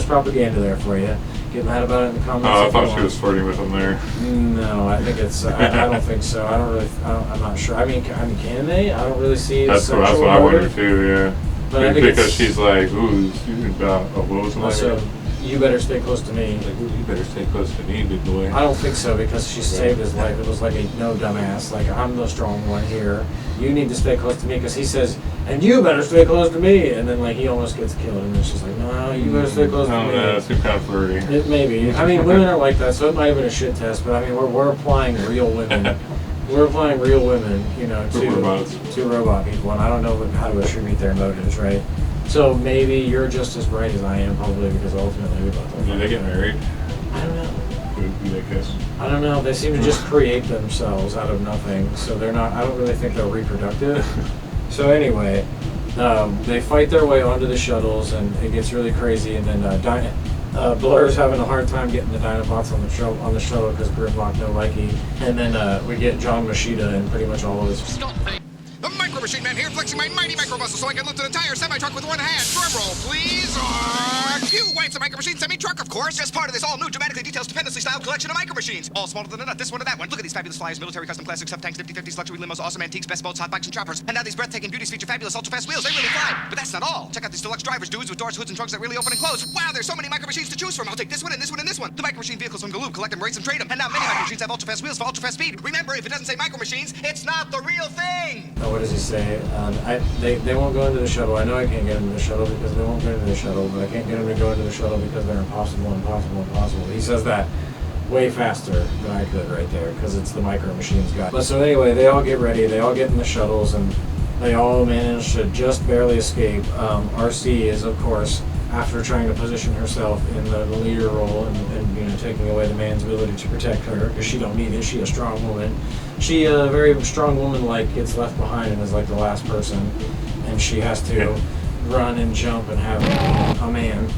propaganda there for you. Get mad about it in the comments. Oh, I thought she was flirting with him there. No, I think it's. I don't think so. I'm not sure. I mean, can they? I don't really see. That's what I wonder too. Yeah. But I think because she's like, ooh, you got a woes like so, you better stay close to me. Like, ooh, you better stay close to me, big boy. I don't think so because she saved his life. It was like no dumbass. Like I'm the strong one here. You need to stay close to me because he says, and you better stay close to me. And then like he almost gets killed, and then she's like, no, you better stay close to me. No, it's too kind of flirty. It may be. I mean, women are like that, so it might have been a shit test. But I mean, we're applying real women. We're applying real women, to robot people, and I don't know how to attribute their motives, right? So maybe you're just as right as I am, probably, because ultimately we both are. Do they get married? I don't know. Do they kiss? I don't know. They seem to just create themselves out of nothing, so they're not. I don't really think they're reproductive. So anyway, they fight their way onto the shuttles, and it gets really crazy. And then Blur's having a hard time getting the Dinobots on the shuttle because Grimlock no likey. And then we get John Machida and pretty much all of his. Stop me. The Micro Machine Man here, flexing my mighty micro muscle so I can lift an entire semi-truck with one hand. Drum roll, please. It's a Micro Machine semi-truck, of course. Just part of this all-new, dramatically detailed, stupendously styled collection of micro machines. All smaller than a nut, this one or that one. Look at these fabulous flyers, military custom classics, sub-tanks, nifty-50s, luxury limos, awesome antiques, best boats, hot bikes, and choppers. And now these breathtaking beauties feature fabulous ultra-fast wheels. They really fly. But that's not all. Check out these deluxe drivers, dudes with doors, hoods, and trunks that really open and close. Wow, there's so many micro machines to choose from. I'll take this one and this one and this one. The Micro Machine vehicles from Galoob, collect them, race them, trade them. And now many micro machines have ultra-fast wheels for ultra-fast speed. Remember, if it doesn't say micro machines, it's not the real thing. Oh, what does he say? They won't go into the shuttle. I know I can't get them into the shuttle because they won't go into the shuttle, but I can't get them to go into the shuttle because they're impossible. He says that way faster than I could right there because it's the Micro Machines guy. But so anyway, they all get ready. They all get in the shuttles, and they all manage to just barely escape. RC is, of course, after trying to position herself in the leader role and taking away the man's ability to protect her because she don't need it. She a strong woman. She a very strong woman, like gets left behind and is like the last person, and she has to run and jump and have a man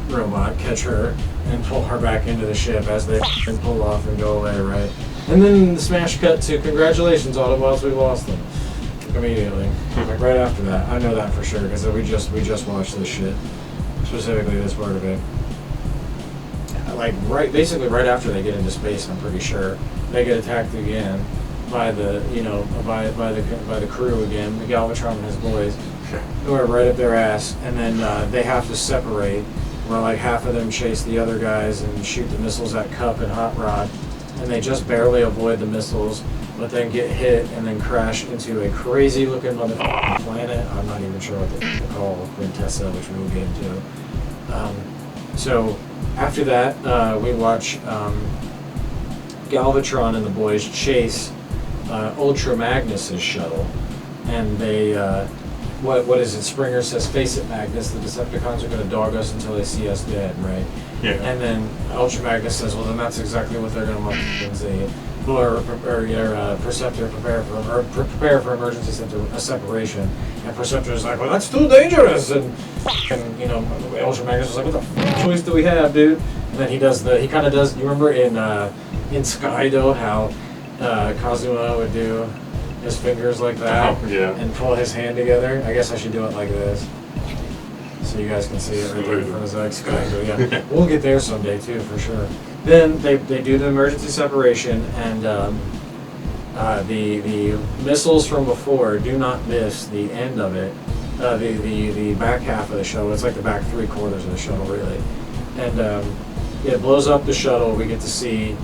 robot catch her and pull her back into the ship as they pull off and go away, right? And then the smash cut to congratulations Autobots, we lost them immediately, like right after that. I know that for sure because we just watched this shit, specifically this part of it. basically right after they get into space, I'm pretty sure they get attacked again by the by the crew again, the Galvatron and his boys, who are right up their ass, and then they have to separate. Where like half of them chase the other guys and shoot the missiles at Cup and Hot Rod, and they just barely avoid the missiles, but then get hit and then crash into a crazy looking motherfucking planet. I'm not even sure what they call Quintessence, which we'll get into. So after that, we watch Galvatron and the boys chase Ultra Magnus's shuttle, and they what is it? Springer says, "Face it, Magnus. The Decepticons are going to dog us until they see us dead, right?" Yeah. And then Ultra Magnus says, "Well, then that's exactly what they're going to motherfucking say." Or Perceptor prepare for emergency separation, and Perceptor is like, "Well, that's too dangerous," and Ultra Magnus was like, "What the choice do we have, dude?" And then he kind of does. You remember in Skydo how Kazuma would do his fingers like that, and pull his hand together? I guess I should do it like this, so you guys can see it right there in front of Zach. Skydo, yeah. We'll get there someday too, for sure. Then they do the emergency separation, and the missiles from before do not miss the end of it, the back half of the shuttle. It's like the back 3/4 of the shuttle, really. And it blows up the shuttle. We get to see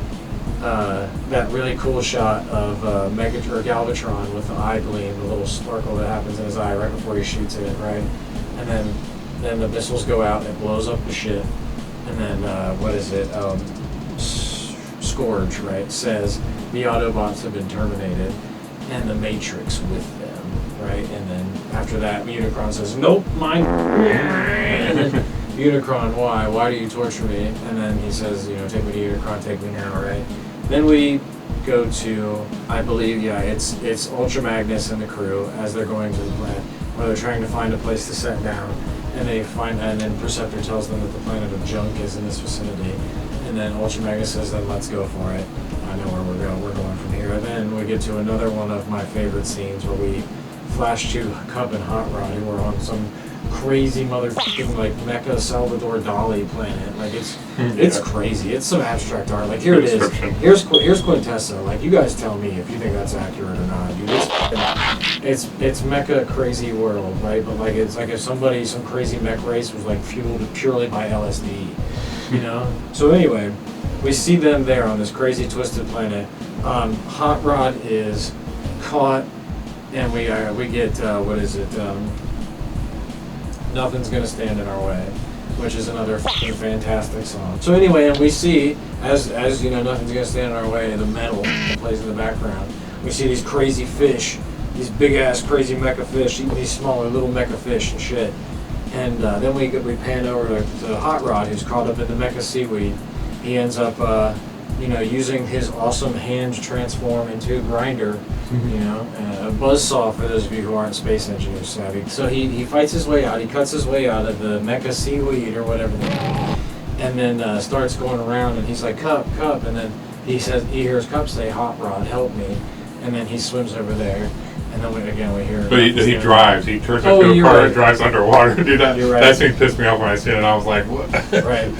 that really cool shot of Galvatron with the eye gleam, the little sparkle that happens in his eye right before he shoots it, right? And then the missiles go out, and it blows up the ship. And then, what is it? Scourge, right, says the Autobots have been terminated, and the Matrix with them, right? And then after that, Unicron says, "Nope, mine." And then Unicron, why? Why do you torture me? And then he says, "Take me to Unicron, take me now," right? Then we go to, I believe, it's Ultra Magnus and the crew as they're going to the planet, where they're trying to find a place to set down. And then Perceptor tells them that the planet of junk is in this vicinity. And then Ultra Magnus says, "Then let's go for it. I know where we're going. We're going from here." And then we get to another one of my favorite scenes where we flash to Cup and Hot Rod, who are on some crazy motherfucking like Mecha Salvador Dali planet. Like it's crazy. It's some abstract art. Like here it is. Here's Quintessence. Like you guys tell me if you think that's accurate or not, dude. It's Mecha crazy world, right? But like it's like if some crazy mech race was like fueled purely by LSD, So anyway, we see them there on this crazy twisted planet. Hot Rod is caught, and we get what is it? Nothing's Gonna Stand in Our Way, which is another fucking fantastic song. So anyway, and we see, as Nothing's Gonna Stand in Our Way, the metal that plays in the background. We see these crazy fish, these big-ass crazy mecha fish, eating these smaller little mecha fish and shit. And then we pan over to Hot Rod, who's caught up in the mecha seaweed. He ends up, using his awesome hand to transform into a grinder, a buzzsaw for those of you who aren't space engineers savvy. So he fights his way out. He cuts his way out of the mecha seaweed or whatever, and then starts going around. And he's like, "Cup, Cup," and then he hears Cup say, "Hot Rod, help me," and then he swims over there. And then we hear. But he drives. He turns into a car and drives underwater. Dude, that scene pissed me off when I seen it. I was like, "What?" Right.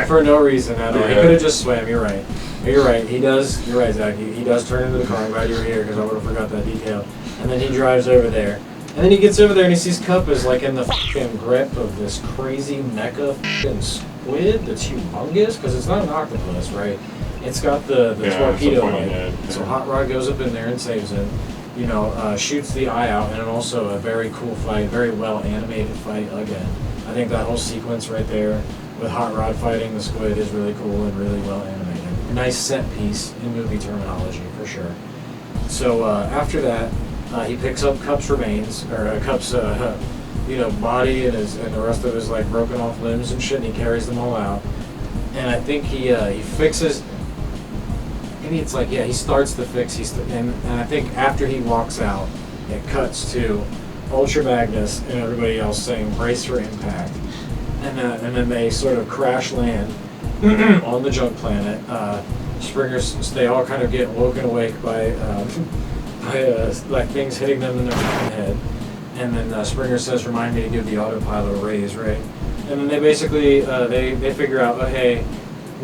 For no reason at all. He could have just swam. You're right. You're right. He does. You're right, Zach. He does turn into the car. I'm glad you were here because I would have forgot that detail. And then he drives over there. And then he gets over there and he sees Cup is like in the fucking grip of this crazy mecha fucking squid that's humongous because it's not an octopus, right? It's got the torpedo head. So Hot Rod goes up in there and saves him. Shoots the eye out, and also a very cool fight, very well animated fight again. I think that whole sequence right there with Hot Rod fighting the squid is really cool and really well animated. Nice set piece in movie terminology, for sure. So after that, he picks up Cup's remains, or Cup's body and the rest of his like broken off limbs and shit, and he carries them all out. And I think he fixes. Maybe it's like, he starts the fix. And I think after he walks out, it cuts to Ultra Magnus and everybody else saying "brace for impact," and then they sort of crash land on the junk planet. They all kind of get woken awake by like things hitting them in their head, and then Springer says, "Remind me to give the autopilot a raise," right? And then they basically they figure out, "Oh, hey,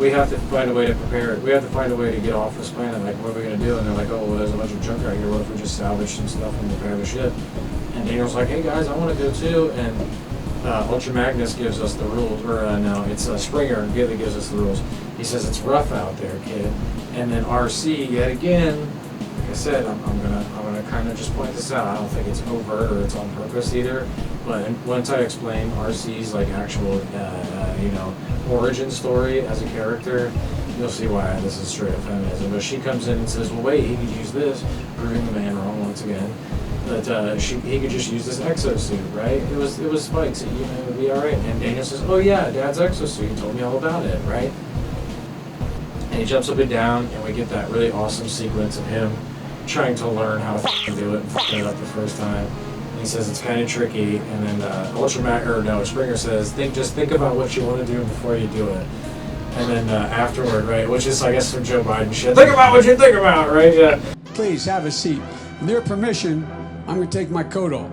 we have to find a way to prepare it. We have to find a way to get off this planet. Like, what are we going to do? And they're like, oh, well, there's a bunch of junk out here. What if we just salvage some stuff and repair the ship? And Daniel's like, hey, guys, I want to go too. And Ultra Magnus gives us the rules. Or, no, it's Springer that gives us the rules. He says, it's rough out there, kid. And then RC, yet again, like I said, I'm gonna kind of just point this out. I don't think it's overt or it's on purpose either. But once I explain RC's like actual, origin story as a character, you'll see why this is straight up feminism. But she comes in and says, well, wait, he could use this, proving the man wrong once again. But he could just use this exosuit, right? It was Spike's, it would be all right. And Daniel says, oh yeah, Dad's exosuit. He told me all about it, right? And he jumps up and down, and we get that really awesome sequence of him trying to learn how to do it and f*** it up the first time. And he says it's kind of tricky, and then Springer says, just think about what you want to do before you do it. And then afterward, right, which is, I guess, some Joe Biden shit. Think about what you think about, right? Yeah. Please have a seat. With your permission, I'm going to take my coat off.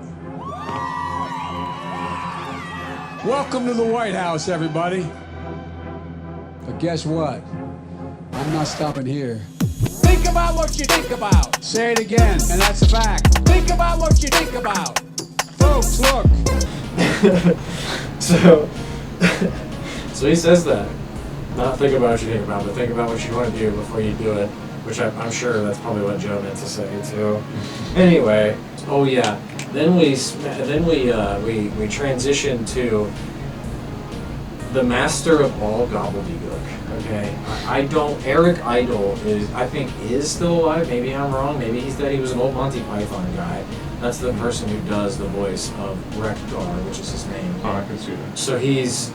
Welcome to the White House, everybody. But guess what? I'm not stopping here. Think about what you think about. Say it again, and that's a fact. Think about what you think about. Folks, look. So he says that. Not think about what you think about, but think about what you want to do before you do it. Which I'm sure that's probably what Joe meant to say too. Anyway, oh yeah. Then we transition to the master of all gobbledygook. Okay, Eric Idle is still alive. Maybe I'm wrong. Maybe he's dead. He was an old Monty Python guy. That's the person who does the voice of Grah, which is his name. Oh, I can see that. So he's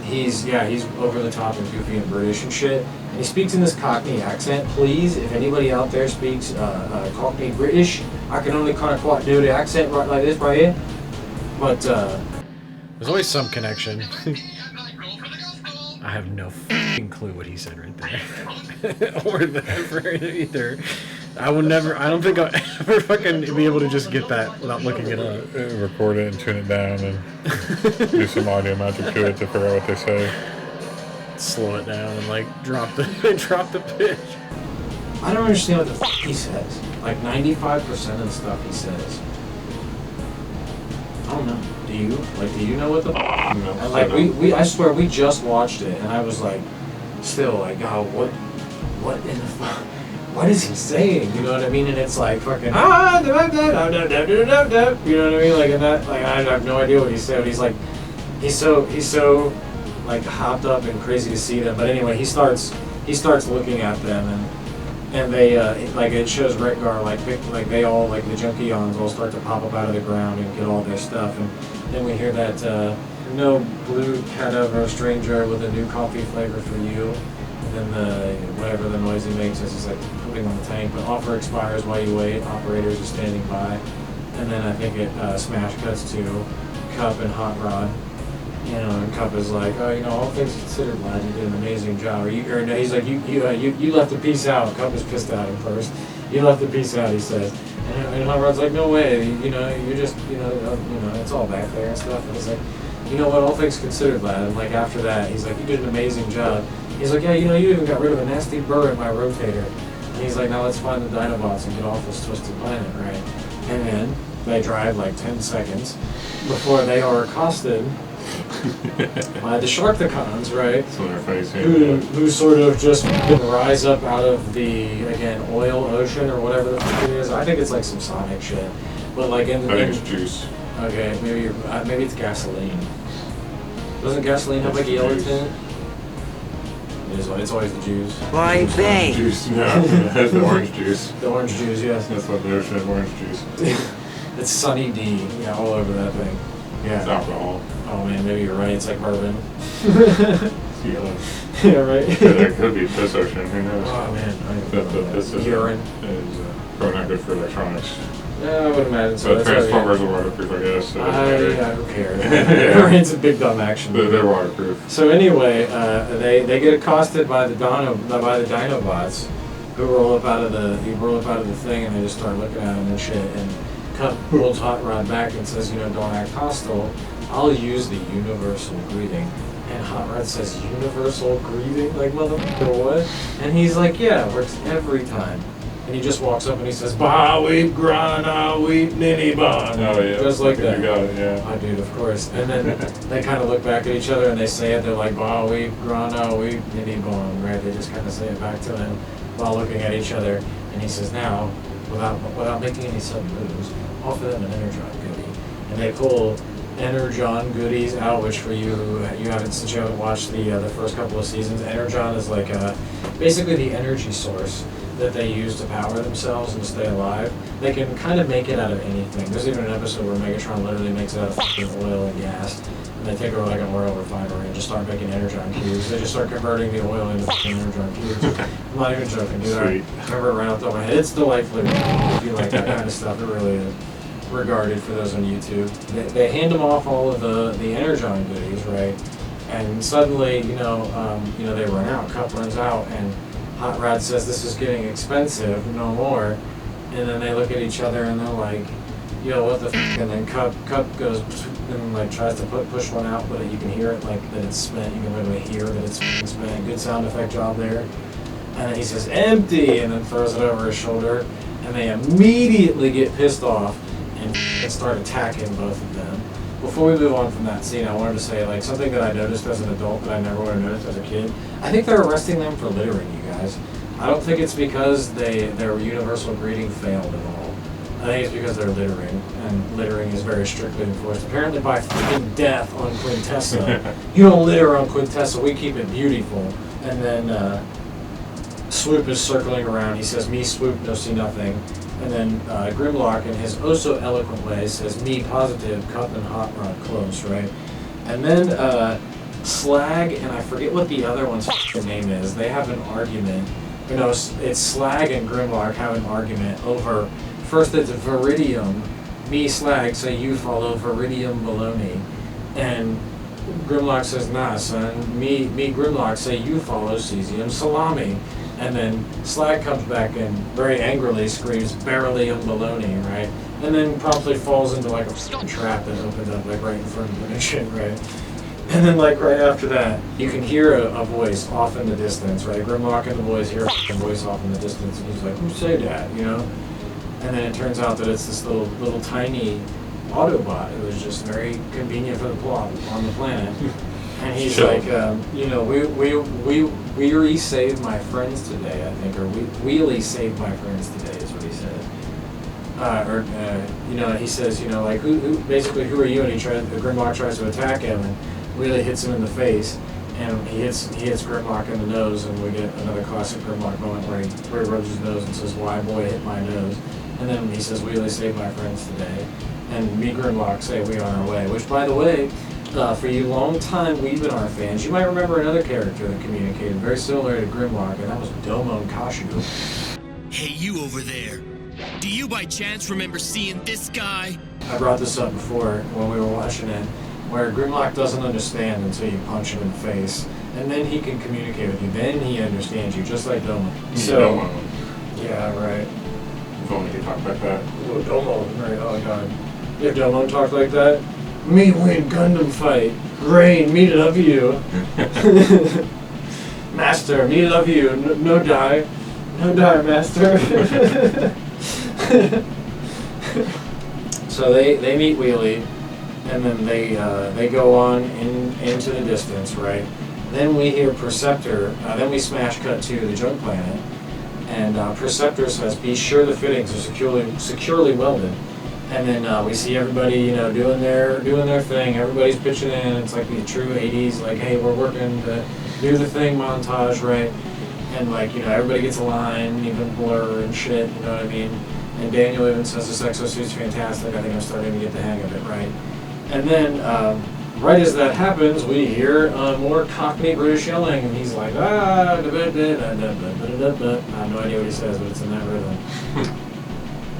over the top and goofy and British and shit. And he speaks in this Cockney accent. Please, if anybody out there speaks Cockney British, I can only kind of quite do the accent right like this right here. But there's always some connection. I have no f***ing clue what he said right there. Or that either. I don't think I'll ever fucking be able to just get that without looking it up. Record it and tune it down and do some audio magic to it to figure out what they say. Slow it down and like drop the pitch. I don't understand what the f*** he says. Like 95% of the stuff he says. I don't know. Do you? Like, do you know what the f***? No, and like I swear we just watched it and I was like, still like, oh, what in the fuck? What is he saying? You know what I mean? And it's like fucking you know what I mean? Like and that, like I have no idea what he said. He's like, he's so like hopped up and crazy to see them. But anyway, he starts looking at them and they like it shows Redgar like they all like the Junkions all start to pop up out of the ground and get all their stuff. And then we hear that no blue cat over a stranger with a new coffee flavor for you. And then whatever the noise he makes is like putting on the tank. But offer expires while you wait. Operators are standing by. And then I think it smash cuts to Cup and Hot Rod. You know, and Cup is like, oh, you know, all things considered, lad, you did an amazing job. He's like, you left the piece out. Cup is pissed at him first. You left the piece out, he says. And Hot Rod's like, no way. You know, you're just, it's all back there and stuff. And he's like, you know what, all things considered, lad. And like after that, he's like, you did an amazing job. He's like, yeah, you know, you even got rid of a nasty burr in my rotator. And he's like, now let's find the Dinobots and get off this twisted planet, right? And then they drive like 10 seconds before they are accosted by the Sharkticons, right? So they're facing who sort of just rise up out of the, again, oil ocean or whatever the fuck it is. I think it's like some Sonic shit. But like I think it's juice. Okay, maybe it's gasoline. Doesn't gasoline have like a yellow tint? It's always the juice. Why they? Juice, yeah. It has the orange juice. The orange juice, yes. That's what the ocean has, orange juice. It's Sunny D, yeah, all over that thing. Yeah. It's alcohol. Oh man, maybe you're right. It's like bourbon. It's yellow. Yeah, right. Yeah, that could be piss ocean. Who knows? Oh man, The piss urine is probably not good for electronics. Yeah, I would imagine so. But Transformers are waterproof, I guess. So I don't care. It's a big dumb action. They're waterproof. So anyway, they get accosted by the Dinobots, who roll up out of the thing, and they just start looking at them and shit. And Cup pulls Hot Rod back and says, don't act hostile. I'll use the universal greeting. And Hot Rod says, universal greeting? Like, motherfucker, what? And he's like, yeah, it works every time. And he just walks up and he says, Bah, weep, Grah, nah, weep, Ninny, Bong. Oh, yeah. Just like that. You got it, yeah. Oh, dude, of course. And then they kind of look back at each other and they say it. They're like, Bah, weep, Grah, nah, weep, Ninny, Bong, right? They just kind of say it back to him while looking at each other. And he says, now, without making any sudden moves, offer them an Energon goodie. And they pull Energon goodies out, which for you since you haven't watched the first couple of seasons, Energon is like basically the energy source that they use to power themselves and to stay alive. They can kind of make it out of anything. There's even an episode where Megatron literally makes it out of fucking oil and gas. And they take over like an oil refinery and just start making Energon cubes. They just start converting the oil into fucking Energon cubes. I'm not even joking, dude. I remember it right off the top of my head. It's delightfully if you like that kind of stuff. It really is. Regarded for those on YouTube. They hand them off all of the Energon goodies, right? And suddenly, they run out. Cup runs out, and Hot Rod says, this is getting expensive, no more. And then they look at each other and they're like, yo, what the f? And then Cup goes and like tries to push one out, but you can hear it, like that it's spent. You can literally hear that it's spent. Good sound effect job there. And then he says, empty, and then throws it over his shoulder. And they immediately get pissed off and start attacking both of them. Before we move on from that scene, I wanted to say like something that I noticed as an adult that I never would have noticed as a kid. I think they're arresting them for littering, you guys. I don't think it's because their universal greeting failed at all. I think it's because they're littering, and littering is very strictly enforced. Apparently by fucking death on Quintessa. You don't litter on Quintessa, we keep it beautiful. And then Swoop is circling around. He says, me, Swoop, no see nothing. And then Grimlock, in his oh-so-eloquent way, says, me, positive, Cup and Hot Rod close, right? And then Slag, and I forget what the other one's name is, they have an argument. It's Slag and Grimlock have an argument over, first it's Viridium, me, Slag, say you follow Viridium baloney. And Grimlock says, nah, son, me, Grimlock, say you follow Cesium salami. And then Slag comes back and very angrily screams, Beryllium baloney, right? And then promptly falls into like a trap that opens up like right in front of the mission, right? And then like right after that, you can hear a voice off in the distance, right? Grimlock and the boys hear a voice off in the distance, and he's like, who say that, And then it turns out that it's this little tiny Autobot. It was just very convenient for the plot on the planet. And he's like, we really saved my friends today, I think, or we really saved my friends today is what he said. He says, like, who are you? And Grimlock tries to attack him and really hits him in the face. And he hits Grimlock in the nose, and we get another classic Grimlock moment where he rubs his nose and says, why, boy, hit my nose. And then he says, we really saved my friends today. And me, Grimlock, say, we on our way. Which, by the way, for you long-time Weebinar fans, you might remember another character that communicated very similar to Grimlock, and that was Domon Kashu. Hey, you over there. Do you by chance remember seeing this guy? I brought this up before when we were watching it, where Grimlock doesn't understand until you punch him in the face, and then he can communicate with you. Then he understands you, just like Domon. So, yeah, right. If only he talked like that. Oh, Domon, right? Oh god. If Domon talked like that, me win Gundam fight. Rain, me love you. Master, me love you. No die. No die, master. So they meet Wheelie, and then they go on into the distance, right? Then we hear Perceptor. Then we smash cut to the junk planet, and Perceptor says, "Be sure the fittings are securely welded." And then we see everybody, doing their thing. Everybody's pitching in. It's like the true '80s, like, hey, we're working to do the thing montage, right? And like, everybody gets a line, even Blur and shit. You know what I mean? And Daniel even says this exosuit's fantastic. I think I'm starting to get the hang of it, right? And then, right as that happens, we hear more Cockney British yelling, and he's like, I have no idea what he says, but it's in that rhythm.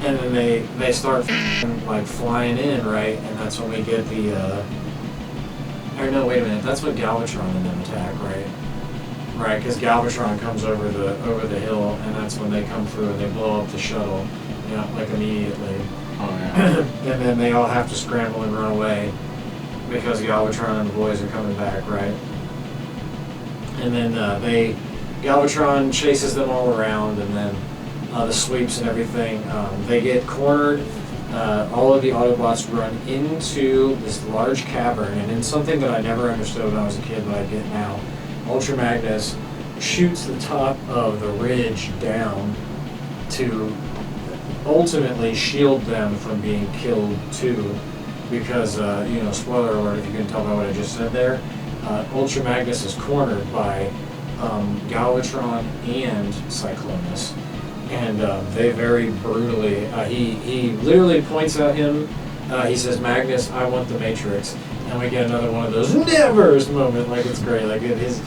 And then they start like flying in, right? And that's when we get the or no, wait a minute, that's when Galvatron and them attack, right? Right, because Galvatron comes over the hill, and that's when they come through and they blow up the shuttle, like immediately. Oh yeah. And then they all have to scramble and run away because Galvatron and the boys are coming back, right? And then Galvatron chases them all around, and then the sweeps and everything. They get cornered. All of the Autobots run into this large cavern, and in something that I never understood when I was a kid, but I get now, Ultra Magnus shoots the top of the ridge down to ultimately shield them from being killed too, because, spoiler alert if you can tell by what I just said there, Ultra Magnus is cornered by Galvatron and Cyclonus. And they very brutally, he literally points at him, he says, Magnus, I want the Matrix. And we get another one of those nevers moment, like it's great, like his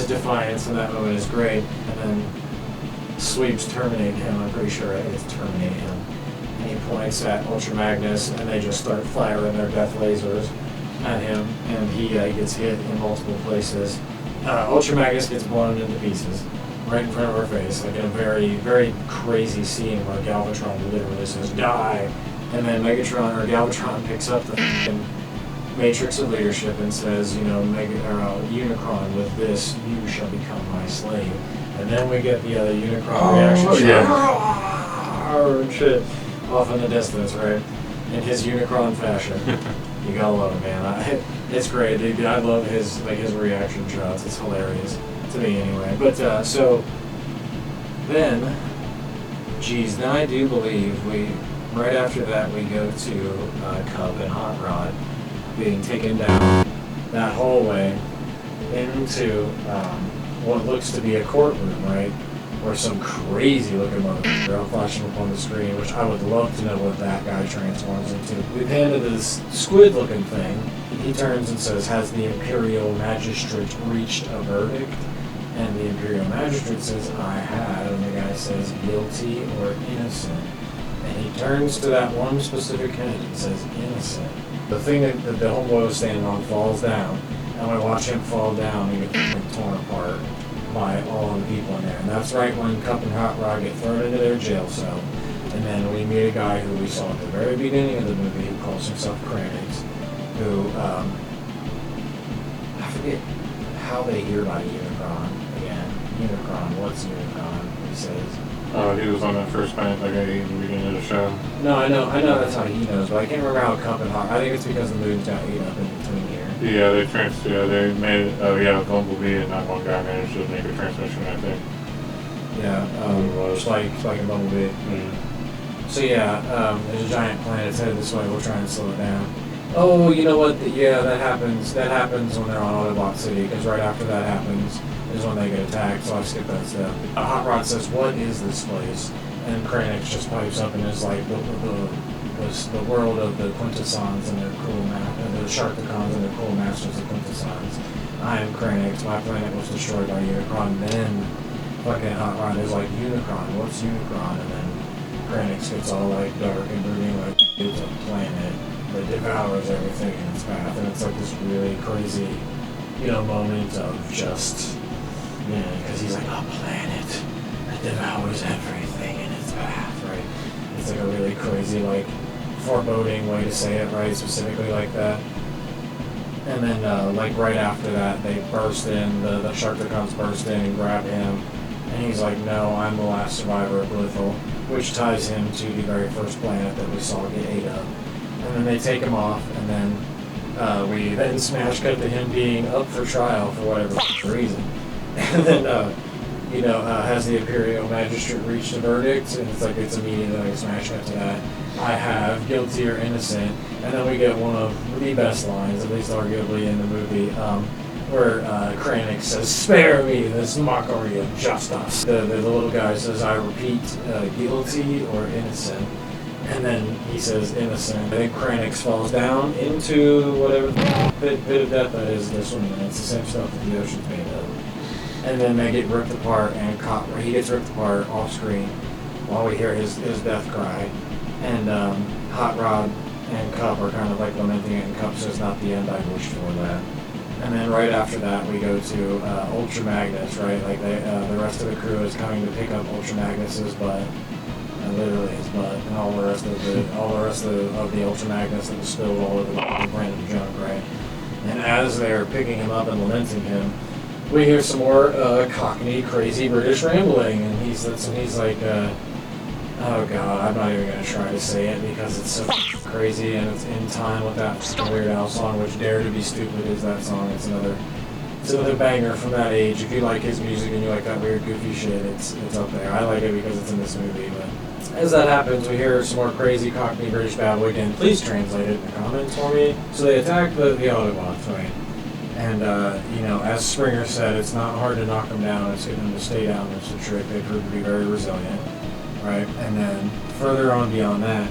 defiance in that moment is great. And then sweeps terminate him, I'm pretty sure it's terminate him. And he points at Ultra Magnus, and they just start firing their death lasers at him, and he gets hit in multiple places. Ultra Magnus gets blown into pieces. Right in front of our face, like in a very, very crazy scene where Galvatron literally says, die! And then Galvatron picks up the Matrix of Leadership and says, Unicron, with this, you shall become my slave. And then we get the other Unicron reaction shit off in the distance, right? In his Unicron fashion. You gotta love it, man. It's great, dude. I love his reaction shots. It's hilarious. To me anyway. But so then I do believe right after that we go to Cub and Hot Rod being taken down that hallway into what looks to be a courtroom, right? Where some crazy looking motherfucker flashing up on the screen, which I would love to know what that guy transforms into. We pan to this squid looking thing. He turns and says, has the Imperial Magistrate reached a verdict? And the Imperial Magistrate says, I have, and the guy says, guilty or innocent. And he turns to that one specific head and says, innocent. The thing that the homeboy was standing on falls down, and we watch him fall down and get torn apart by all of the people in there. And that's right when Cup and Hot Rod get thrown into their jail cell. And then we meet a guy who we saw at the very beginning of the movie who calls himself Kranix, who, I forget how they hear about Unicron. Unicron, what's Unicron? He says. Oh, he was on that first planet like at the beginning of the show. No, I know that's how he knows, but I can't remember how Cup and Hot. I think it's because the moons got ate up in between here. Yeah, they made it. Oh yeah, Bumblebee and that one guy managed to make a transmission, I think. Yeah, just like in Bumblebee. Mm-hmm. So yeah, there's a giant planet. It's headed this way. We'll try and slow it down. Oh, you know what? That happens. That happens when they're on Autobot City, because right after that happens is when they get attacked, so I skipped that step. Hot Rod says, what is this place? And Kranix just pipes up and is like, the world of the Quintessence and their cool the Sharkticons and their cool masters of Quintessence. I am Kranix, my planet was destroyed by Unicron. Then fucking Hot Rod is like, Unicron, what's Unicron? And then Kranix gets all like dark and brooding, like, it's a planet that devours everything in its path. And it's like this really crazy, moment of just, because he's like, a planet that devours everything in its path, right? It's like a really crazy, like, foreboding way to say it, right? Specifically like that. And then, like, right after that, they burst in, the Sharkticons burst in and grab him. And he's like, no, I'm the last survivor of Blithel, which ties him to the very first planet that we saw get ate up. And then they take him off, and then we then smash cut to him being up for trial for whatever reason. And then, has the Imperial Magistrate reached a verdict? And it's like, it's immediately like smash cut to that. I have, guilty or innocent. And then we get one of the best lines, at least arguably in the movie, where Kranix says, spare me this mockery of justice. The little guy says, I repeat, guilty or innocent. And then he says innocent. I think Kranix falls down into whatever pit of death that is this one. It's the same stuff that the ocean's made of. And then they get ripped apart, and he gets ripped apart off screen while we hear his death cry. And Hot Rod and Cup are kind of like lamenting it, and Cup says, not the end, I wished for that. And then right after that, we go to Ultra Magnus, right? Like the rest of the crew is coming to pick up Ultra Magnus's butt. Literally his butt, and all the rest of the Ultra Magnus that was spilled all over the planet of junk, right? And as they're picking him up and lamenting him, we hear some more Cockney, crazy British rambling, and he's like, oh god, I'm not even gonna try to say it because it's so crazy and it's in time with that Weird Al song, which Dare to Be Stupid is that song. It's another banger from that age. If you like his music and you like that weird, goofy shit, it's up there. I like it because it's in this movie, but as that happens, we hear some more crazy Cockney British babble again. Please translate it in the comments for me. So they attack the Autobots, right? And, as Springer said, it's not hard to knock them down. It's getting them to stay down. That's the trick. They prove to be very resilient, right? And then further on beyond that,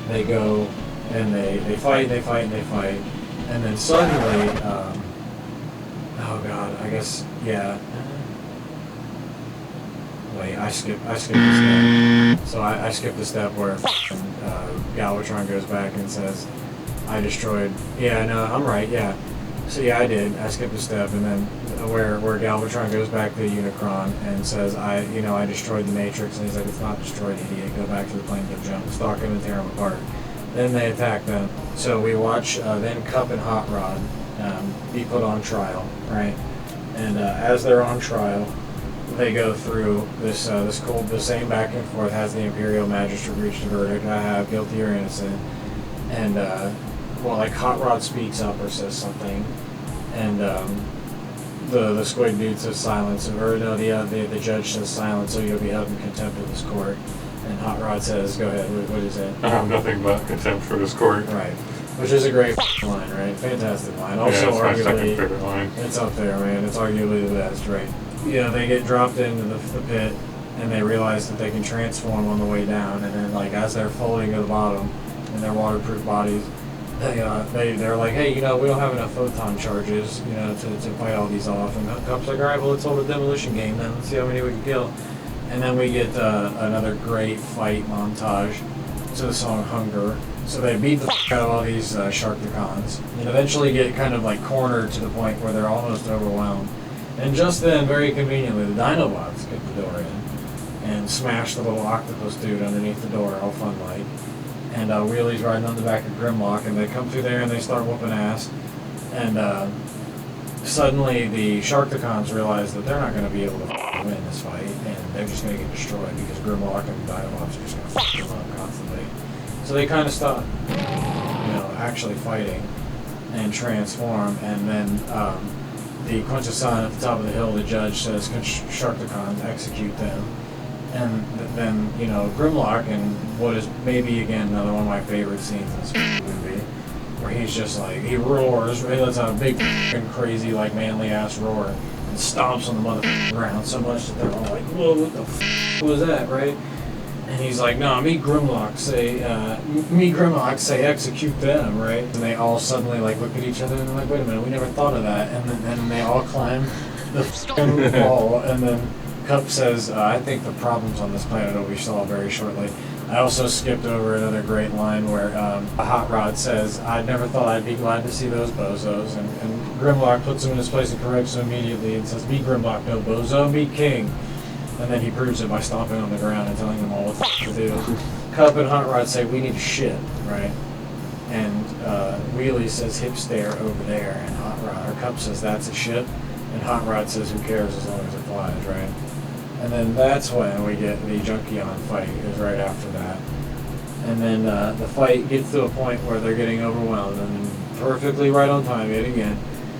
they go and they fight. And then suddenly, oh god, I guess, yeah. Wait, I skipped this step. So I skipped the step where Galvatron goes back and says, I destroyed. Yeah, no, I'm right, yeah. So yeah, I did. I skipped a step, and then where Galvatron goes back to Unicron and says, I destroyed the Matrix, and he's like, it's not destroyed, idiot. Go back to the planet of junk, stalk him and tear him apart. Then they attack them. So we watch then Cup and Hot Rod be put on trial, right? And as they're on trial, they go through this same back and forth. Has the Imperial Magistrate reached a verdict? I have guilty or innocent. And like Hot Rod speaks up or says something, and the squid dude says silence, or no, the judge says silence, so you'll be held in contempt of this court. And Hot Rod says, "Go ahead. What is it?" I have nothing but contempt for this court. Right. Which is a great line, right? Fantastic line. Also, yeah, it's my second arguably, favorite line. It's up there, man. It's arguably the best, right? They get dropped into the pit, and they realize that they can transform on the way down, and then, like, as they're falling to the bottom in their waterproof bodies, they're like, hey, we don't have enough photon charges, to fight all these off. And Cup's like, all right, well, let's hold a demolition game then. Let's see how many we can kill. And then we get another great fight montage to the song Hunger. So they beat the out of all these Sharkticons, and eventually get kind of like cornered to the point where they're almost overwhelmed. And just then, very conveniently, the Dinobots get the door in and smash the little octopus dude underneath the door, all fun-like. And Wheelie's riding on the back of Grimlock, and they come through there and they start whooping ass. And suddenly the Sharkticons realize that they're not going to be able to win this fight, and they're just going to get destroyed because Grimlock and the Dinobots are just going to fuck them up constantly. So they kind of stop, actually fighting and transform, and then the Quintessence at the top of the hill, the judge says, Sharkticons, execute them. And then, Grimlock, and what is maybe, again, another one of my favorite scenes in this movie, where he's just like, he roars, he lets out a big crazy, like, manly-ass roar, and stomps on the motherfucking ground so much that they're all like, whoa, what the f*** was that, right? And he's like, no, me Grimlock say execute them, right? And they all suddenly, like, look at each other and they're like, wait a minute, we never thought of that. And then they all climb the f***ing wall, and then Cup says, I think the problems on this planet will be solved very shortly. I also skipped over another great line where Hot Rod says, I never thought I'd be glad to see those bozos. And Grimlock puts him in his place and corrects him immediately and says, be Grimlock, no bozo, be king. And then he proves it by stomping on the ground and telling them all what to do. Cup and Hot Rod say, we need a ship, right? And Wheelie says, hip stare over there. And Cup says, that's a ship. And Hot Rod says, who cares as long as it flies, right? And then that's when we get the Junkion fight, is right after that. And then the fight gets to a point where they're getting overwhelmed, and perfectly right on time yet again.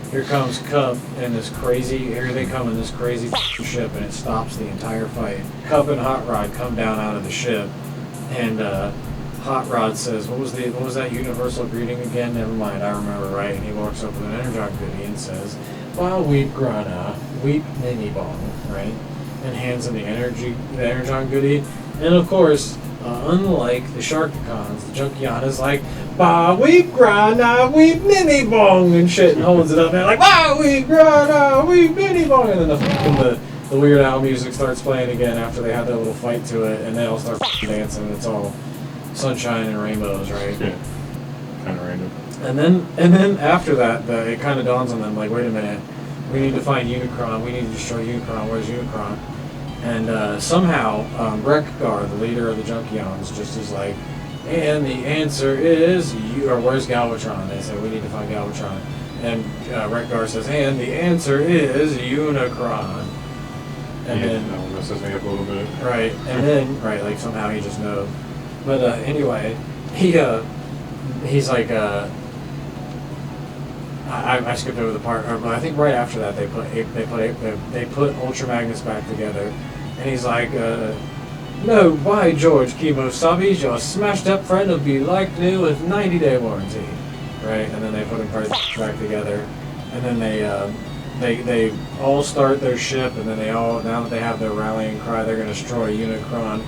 Here comes Cup and here they come in this crazy ship, and it stops the entire fight. Cup and Hot Rod come down out of the ship, and Hot Rod says, what was that universal greeting again? Never mind, I remember, right? And he walks up with an Energon goodie and says, well, weep Grah, weep Ninny Bong, right? And hands him the Energon goodie. And of course, unlike the Sharkticons, the Junkion is like, bah, weep Grah, weep Ninny Bong, and shit, and holds it up, and they're like, bah, weep Grah, weep Ninny Bong, and then the Weird Al music starts playing again after they have that little fight to it, and they all start dancing, and it's all sunshine and rainbows, right? Yeah, kind of random. And then after that, it kind of dawns on them, like, wait a minute, we need to find Unicron, we need to destroy Unicron, where's Unicron? And somehow, Wreck-Gar, the leader of the Junkions, just is like, and the answer is, where's Galvatron? They say, we need to find Galvatron. And Rekgar says, and the answer is Unicron. And then that one messes me up a little bit. Right, and then like somehow he just knows. But anyway, he's like I skipped over the part, but I think right after that they put Ultra Magnus back together, and he's like, no, by George, Kimosabi, your smashed up friend will be like new with 90-day warranty, right? And then they put him back together, and then they all start their ship, and then now that they have their rallying cry, they're going to destroy Unicron,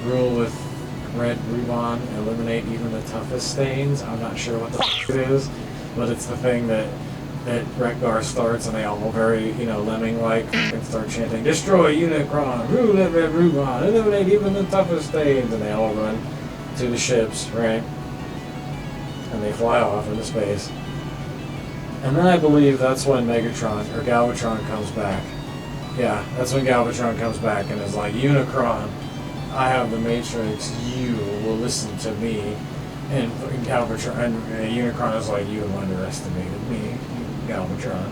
rule with red Rubon, eliminate even the toughest stains. I'm not sure what the it is, but it's the thing that Rekgar starts, and they all very, lemming-like, and start chanting, destroy Unicron, rule with red Rubon, eliminate even the toughest stains, and they all run to the ships, right? And they fly off into space. And then I believe that's when Galvatron comes back. Yeah, that's when Galvatron comes back and is like, Unicron, I have the Matrix, you will listen to me. And Unicron is like, you have underestimated me, Galvatron.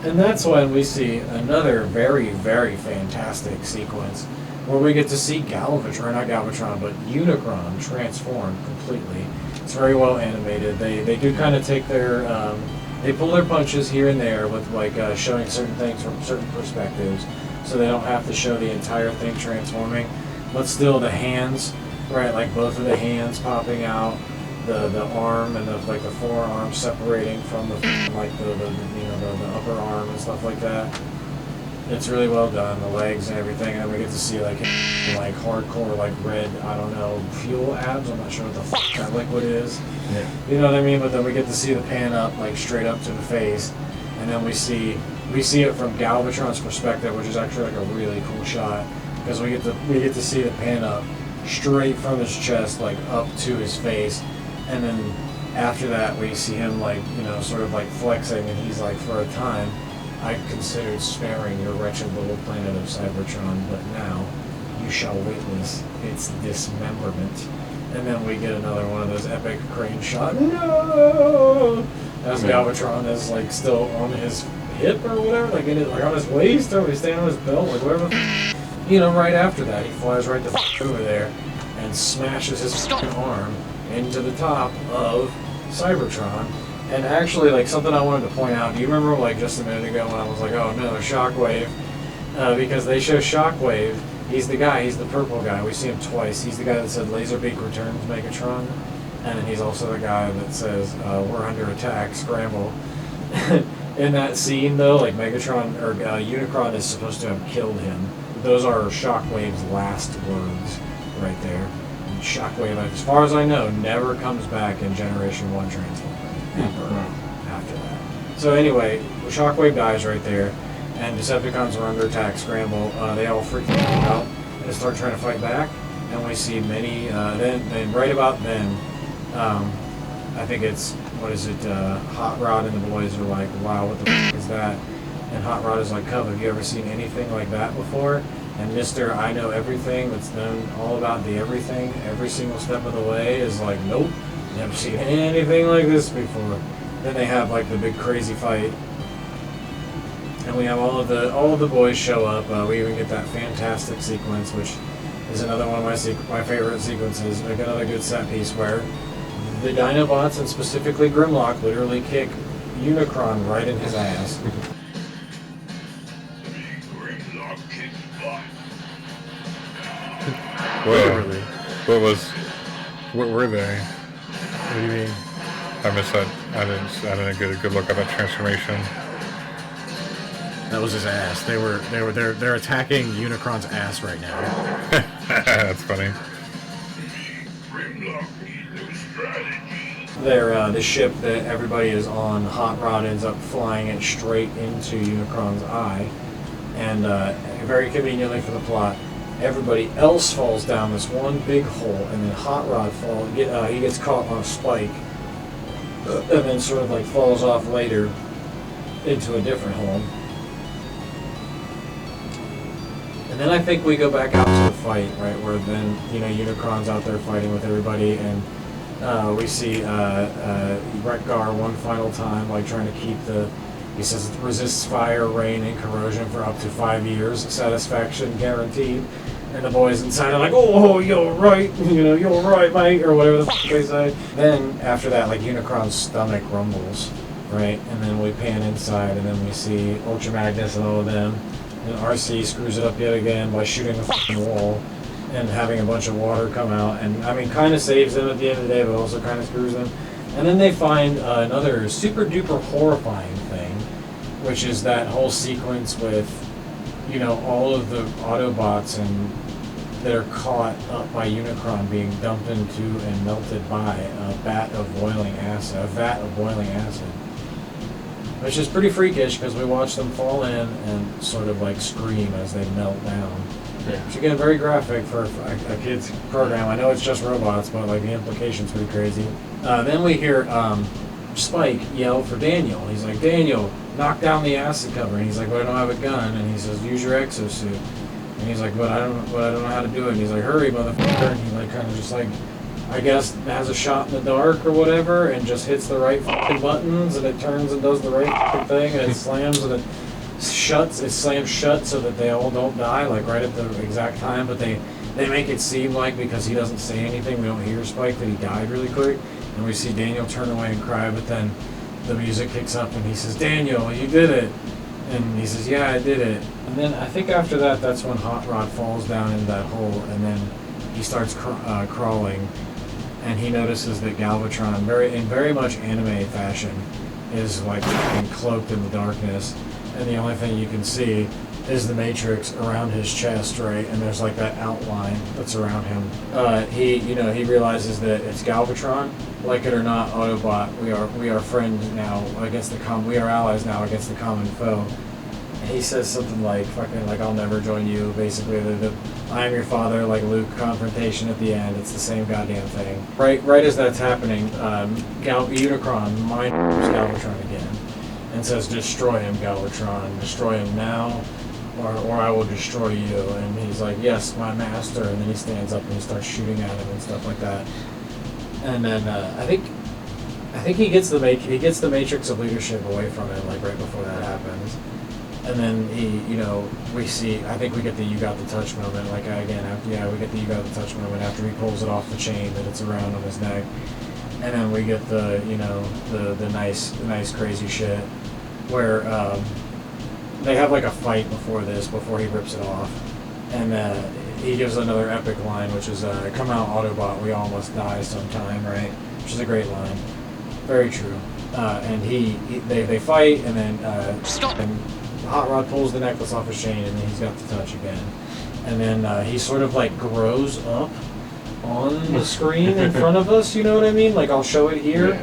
And that's when we see another very, very fantastic sequence where we get to see Unicron transform completely. It's very well animated. They do kind of take their... they pull their punches here and there with showing certain things from certain perspectives, so they don't have to show the entire thing transforming. But still, the hands, right? Like both of the hands popping out, the arm and the forearm separating from the upper arm and stuff like that. It's really well done. The legs and everything, and we get to see hardcore red, I don't know, fuel abs. I'm not sure what the that liquid is. Yeah. You know what I mean? But then we get to see the pan up straight up to the face, and then we see it from Galvatron's perspective, which is actually a really cool shot, because we get to see the pan up straight from his chest up to his face, and then after that we see him sort of flexing, and he's for a time I considered sparing your wretched little planet of Cybertron, but now you shall witness its dismemberment. And then we get another one of those epic crane shots. No! As Galvatron is still on his hip or whatever, on his waist, or he's standing on his belt, whatever. Right after that, he flies right over there and smashes his arm into the top of Cybertron. And actually, something I wanted to point out, do you remember, just a minute ago when I was like, oh no, Shockwave? Because they show Shockwave, he's the guy, he's the purple guy, we see him twice. He's the guy that said Laserbeak returns Megatron, and then he's also the guy that says, we're under attack, scramble. In that scene, though, Megatron, or Unicron is supposed to have killed him. Those are Shockwave's last words, right there. And Shockwave, as far as I know, never comes back in Generation 1 Transformers. After that. So anyway, Shockwave dies right there, and Decepticons are under attack, scramble. They all freak out and start trying to fight back. And we see many. Then right about then, I think it's Hot Rod and the boys are like, "Wow, what the f is that?" And Hot Rod is like, "Cub, have you ever seen anything like that before?" And Mr. I know everything that's known all about the everything every single step of the way is like, "Nope. Never seen anything like this before." Then they have the big crazy fight, and we have all of the boys show up. We even get that fantastic sequence, which is another one of my favorite sequences. Like another good set piece where the Dinobots, and specifically Grimlock, literally kick Unicron right in his ass. Grimlock kick butt. Literally. What were they? What do you mean? I missed that. I didn't get a good look at that transformation. That was his ass. They're attacking Unicron's ass right now. That's funny. They're the ship that everybody is on. Hot Rod ends up flying it straight into Unicron's eye, and very conveniently for the plot, everybody else falls down this one big hole, and then Hot Rod he gets caught on a spike, and then sort of falls off later into a different hole. And then I think we go back out to the fight, right, where then Unicron's out there fighting with everybody, and We see Grah one final time, like trying to keep the. He says it resists fire, rain, and corrosion for up to 5 years. Satisfaction guaranteed. And the boys inside are like, oh, you're right, you're right, mate, or whatever the f they say. Then after that, like Unicron's stomach rumbles, right? And then we pan inside, and then we see Ultra Magnus and all of them. And RC screws it up yet again by shooting the f***ing wall and having a bunch of water come out. And I mean, kind of saves them at the end of the day, but also kind of screws them. And then they find another super duper horrifying thing, which is that whole sequence with, all of the Autobots and that are caught up by Unicron being dumped into and melted by a vat of boiling acid, which is pretty freakish because we watch them fall in and sort of like scream as they melt down. Yeah. Which again, very graphic for a kid's program. I know it's just robots, but like the implication's pretty crazy. Then we hear Spike yell for Daniel. He's like, Daniel, knock down the acid cover. And he's like, well, I don't have a gun. And he says, use your exosuit. And he's like, but I don't know how to do it. And he's like, hurry, motherfucker. And he like kind of just like, I guess has a shot in the dark or whatever, and just hits the right fucking buttons, and it turns and does the right fucking thing, and it slams and it shuts. It slams shut so that they all don't die, like right at the exact time. But they make it seem like because he doesn't say anything, we don't hear Spike, that he died really quick. And we see Daniel turn away and cry, but then the music kicks up and he says, Daniel, you did it. And he says, yeah, I did it. And then I think after that, that's when Hot Rod falls down in that hole, and then he starts crawling, and he notices that Galvatron, in very much anime fashion, is like cloaked in the darkness, and the only thing you can see is the Matrix around his chest, right? And there's like that outline that's around him. He realizes that it's Galvatron. Like it or not, Autobot, we are friends now against we are allies now against the common foe. And he says something like, fucking, like, I'll never join you. Basically, the I am your father, like Luke confrontation at the end. It's the same goddamn thing. Right as that's happening, Unicron mind-f***s Galvatron again and says, destroy him, Galvatron. Destroy him now, or I will destroy you. And he's like, yes, my master. And then he stands up and he starts shooting at him and stuff like that. And then I think he gets the Matrix of leadership away from him, like right before that happens. And then we see, I think we get the you got the touch moment, like we get the you got the touch moment after he pulls it off the chain that it's around on his neck. And then we get the nice crazy shit where they have like a fight before he rips it off. And he gives another epic line, which is, come out, Autobot, we all must die sometime, right? Which is a great line. Very true. And they fight, and then and Hot Rod pulls the necklace off his chain, and then he's got the touch again. And then he sort of like grows up on the screen in front of us, you know what I mean? Like, I'll show it here.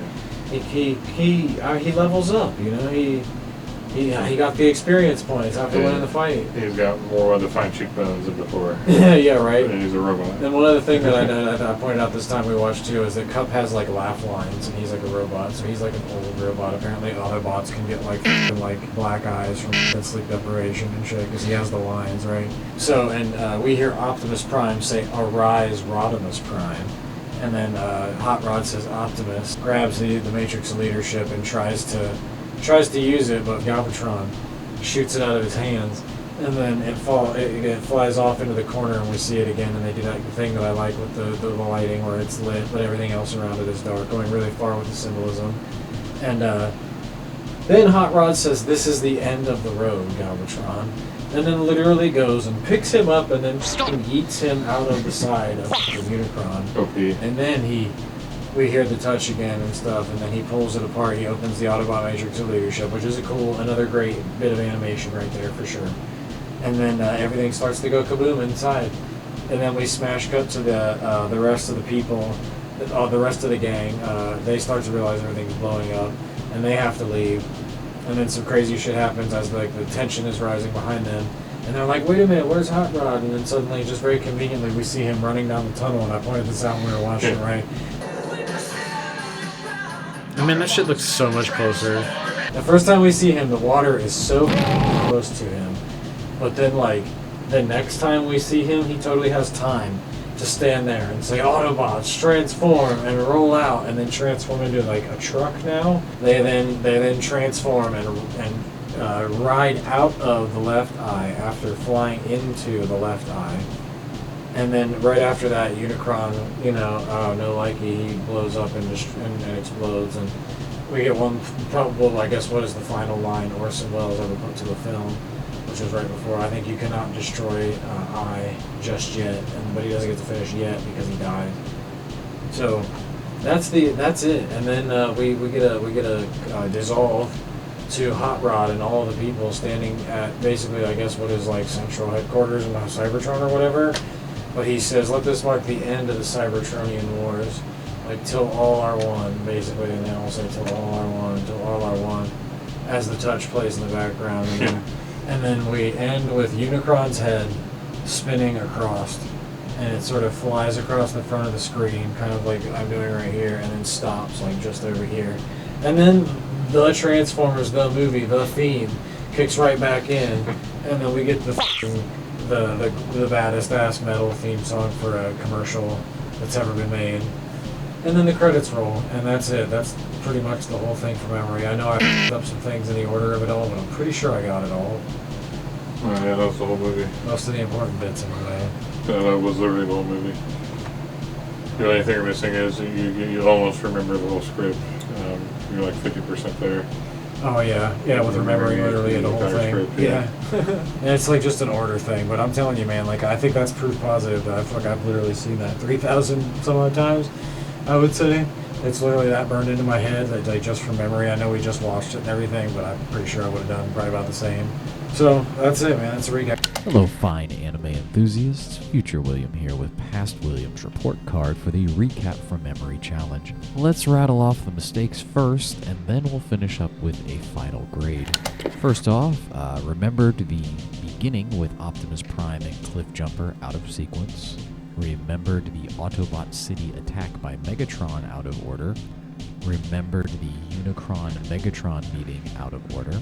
Yeah. He levels up, He got the experience points after winning the fight. He's got more well-defined cheekbones than before. Yeah, right. And he's a robot. And one other thing that I pointed out this time we watched too is that Cup has like laugh lines, and he's like a robot, so he's like an old robot. Apparently, Autobots can get like black eyes from sleep deprivation and shit because he has the lines, right? So, and we hear Optimus Prime say, "Arise, Rodimus Prime." And then Hot Rod says Optimus, grabs the Matrix leadership and tries to use it, but Galvatron shoots it out of his hands, and then it flies off into the corner, and we see it again, and they do that thing that I like with the lighting where it's lit, but everything else around it is dark, going really far with the symbolism. And then Hot Rod says, this is the end of the road, Galvatron, and then literally goes and picks him up and then yeets him out of the side of Unicron. Okay. And then we hear the touch again and stuff, and then he pulls it apart. He opens the Autobot Matrix of leadership, which is another great bit of animation right there for sure. And then everything starts to go kaboom inside. And then we smash cut to the rest of the people, the rest of the gang. They start to realize everything's blowing up, and they have to leave. And then some crazy shit happens as the tension is rising behind them. And they're like, wait a minute, where's Hot Rod? And then suddenly, just very conveniently, we see him running down the tunnel, and I pointed this out when we were watching it, right? I mean, that shit looks so much closer. The first time we see him, the water is so close to him. But then, like, the next time we see him, he totally has time to stand there and say, Autobots, transform, and roll out, and then transform into like a truck now. They then transform and ride out of the left eye after flying into the left eye. And then right after that, Unicron, no likey, he blows up and explodes, and we get one probable, I guess, what is the final line Orson Welles ever put to the film, which was right before, I think you cannot destroy I just yet, but he doesn't get to finish yet because he died. So that's it, and then we get a dissolve to Hot Rod and all the people standing at basically, I guess, what is like central headquarters in Cybertron or whatever. But he says, let this mark the end of the Cybertronian wars, like till all are one, basically, and they all say till all are one, as the touch plays in the background, and then we end with Unicron's head spinning across, and it sort of flies across the front of the screen, kind of like I'm doing right here, and then stops like just over here, and then the Transformers, the movie, the theme kicks right back in, and then we get the baddest ass metal theme song for a commercial that's ever been made. And then the credits roll, and that's it. That's pretty much the whole thing from memory. I know I f***ed up some things in the order of it all, but I'm pretty sure I got it all. Oh, yeah, that was the whole movie. Most of the important bits, anyway. Yeah, that was literally the whole movie. The only thing you're missing is you almost remember the whole script. You're like 50% there. Oh, yeah. Yeah, with remembering literally the whole thing. Script, yeah. And it's like just an order thing, but I'm telling you, man, like, I think that's proof positive that I've literally seen that 3,000 some odd times. I would say it's literally that burned into my head that, like, just from memory. I know we just watched it and everything, but I'm pretty sure I would have done probably about the same. So that's it, man. That's a recap. Hello, fine anime enthusiasts. Future William here with Past William's report card for the Recap from Memory Challenge. Let's rattle off the mistakes first, and then we'll finish up with a final grade. First off, remembered the beginning with Optimus Prime and Cliffjumper out of sequence. Remembered the Autobot City attack by Megatron out of order. Remembered the Unicron-Megatron meeting out of order.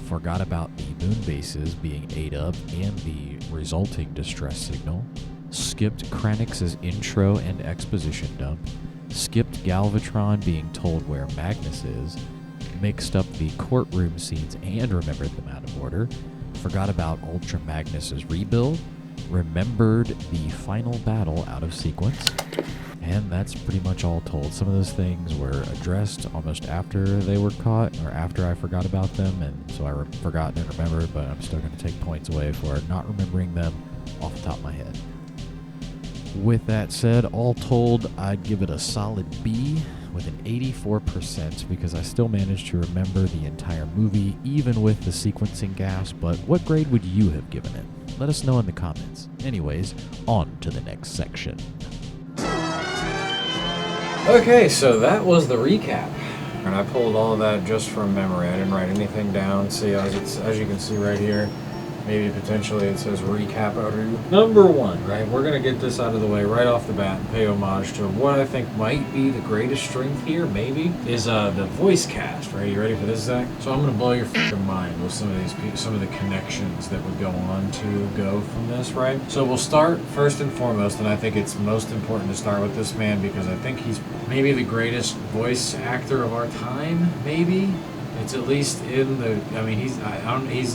Forgot about the moon bases being ate up and the resulting distress signal. Skipped Kranix's intro and exposition dump. Skipped Galvatron being told where Magnus is. Mixed up the courtroom scenes and remembered them out of order. Forgot about Ultra Magnus's rebuild. Remembered the final battle out of sequence. And that's pretty much all told. Some of those things were addressed almost after they were caught, or after I forgot about them, and so I forgot and remembered, but I'm still going to take points away for not remembering them off the top of my head. With that said, all told, I'd give it a solid B with an 84% because I still managed to remember the entire movie, even with the sequencing gas, but what grade would you have given it? Let us know in the comments. Anyways, on to the next section. Okay, so that was the recap. And I pulled all of that just from memory. I didn't write anything down. See, as you can see right here, maybe potentially it says recap number 1, right? We're going to get this out of the way right off the bat and pay homage to what I think might be the greatest strength here, maybe, is the voice cast, right? You ready for this, Zach? So I'm going to blow your fucking mind with some of the connections that would go on to go from this, right? So we'll start first and foremost, and I think it's most important to start with this man because I think he's maybe the greatest voice actor of our time, maybe? It's at least in the, I mean, he's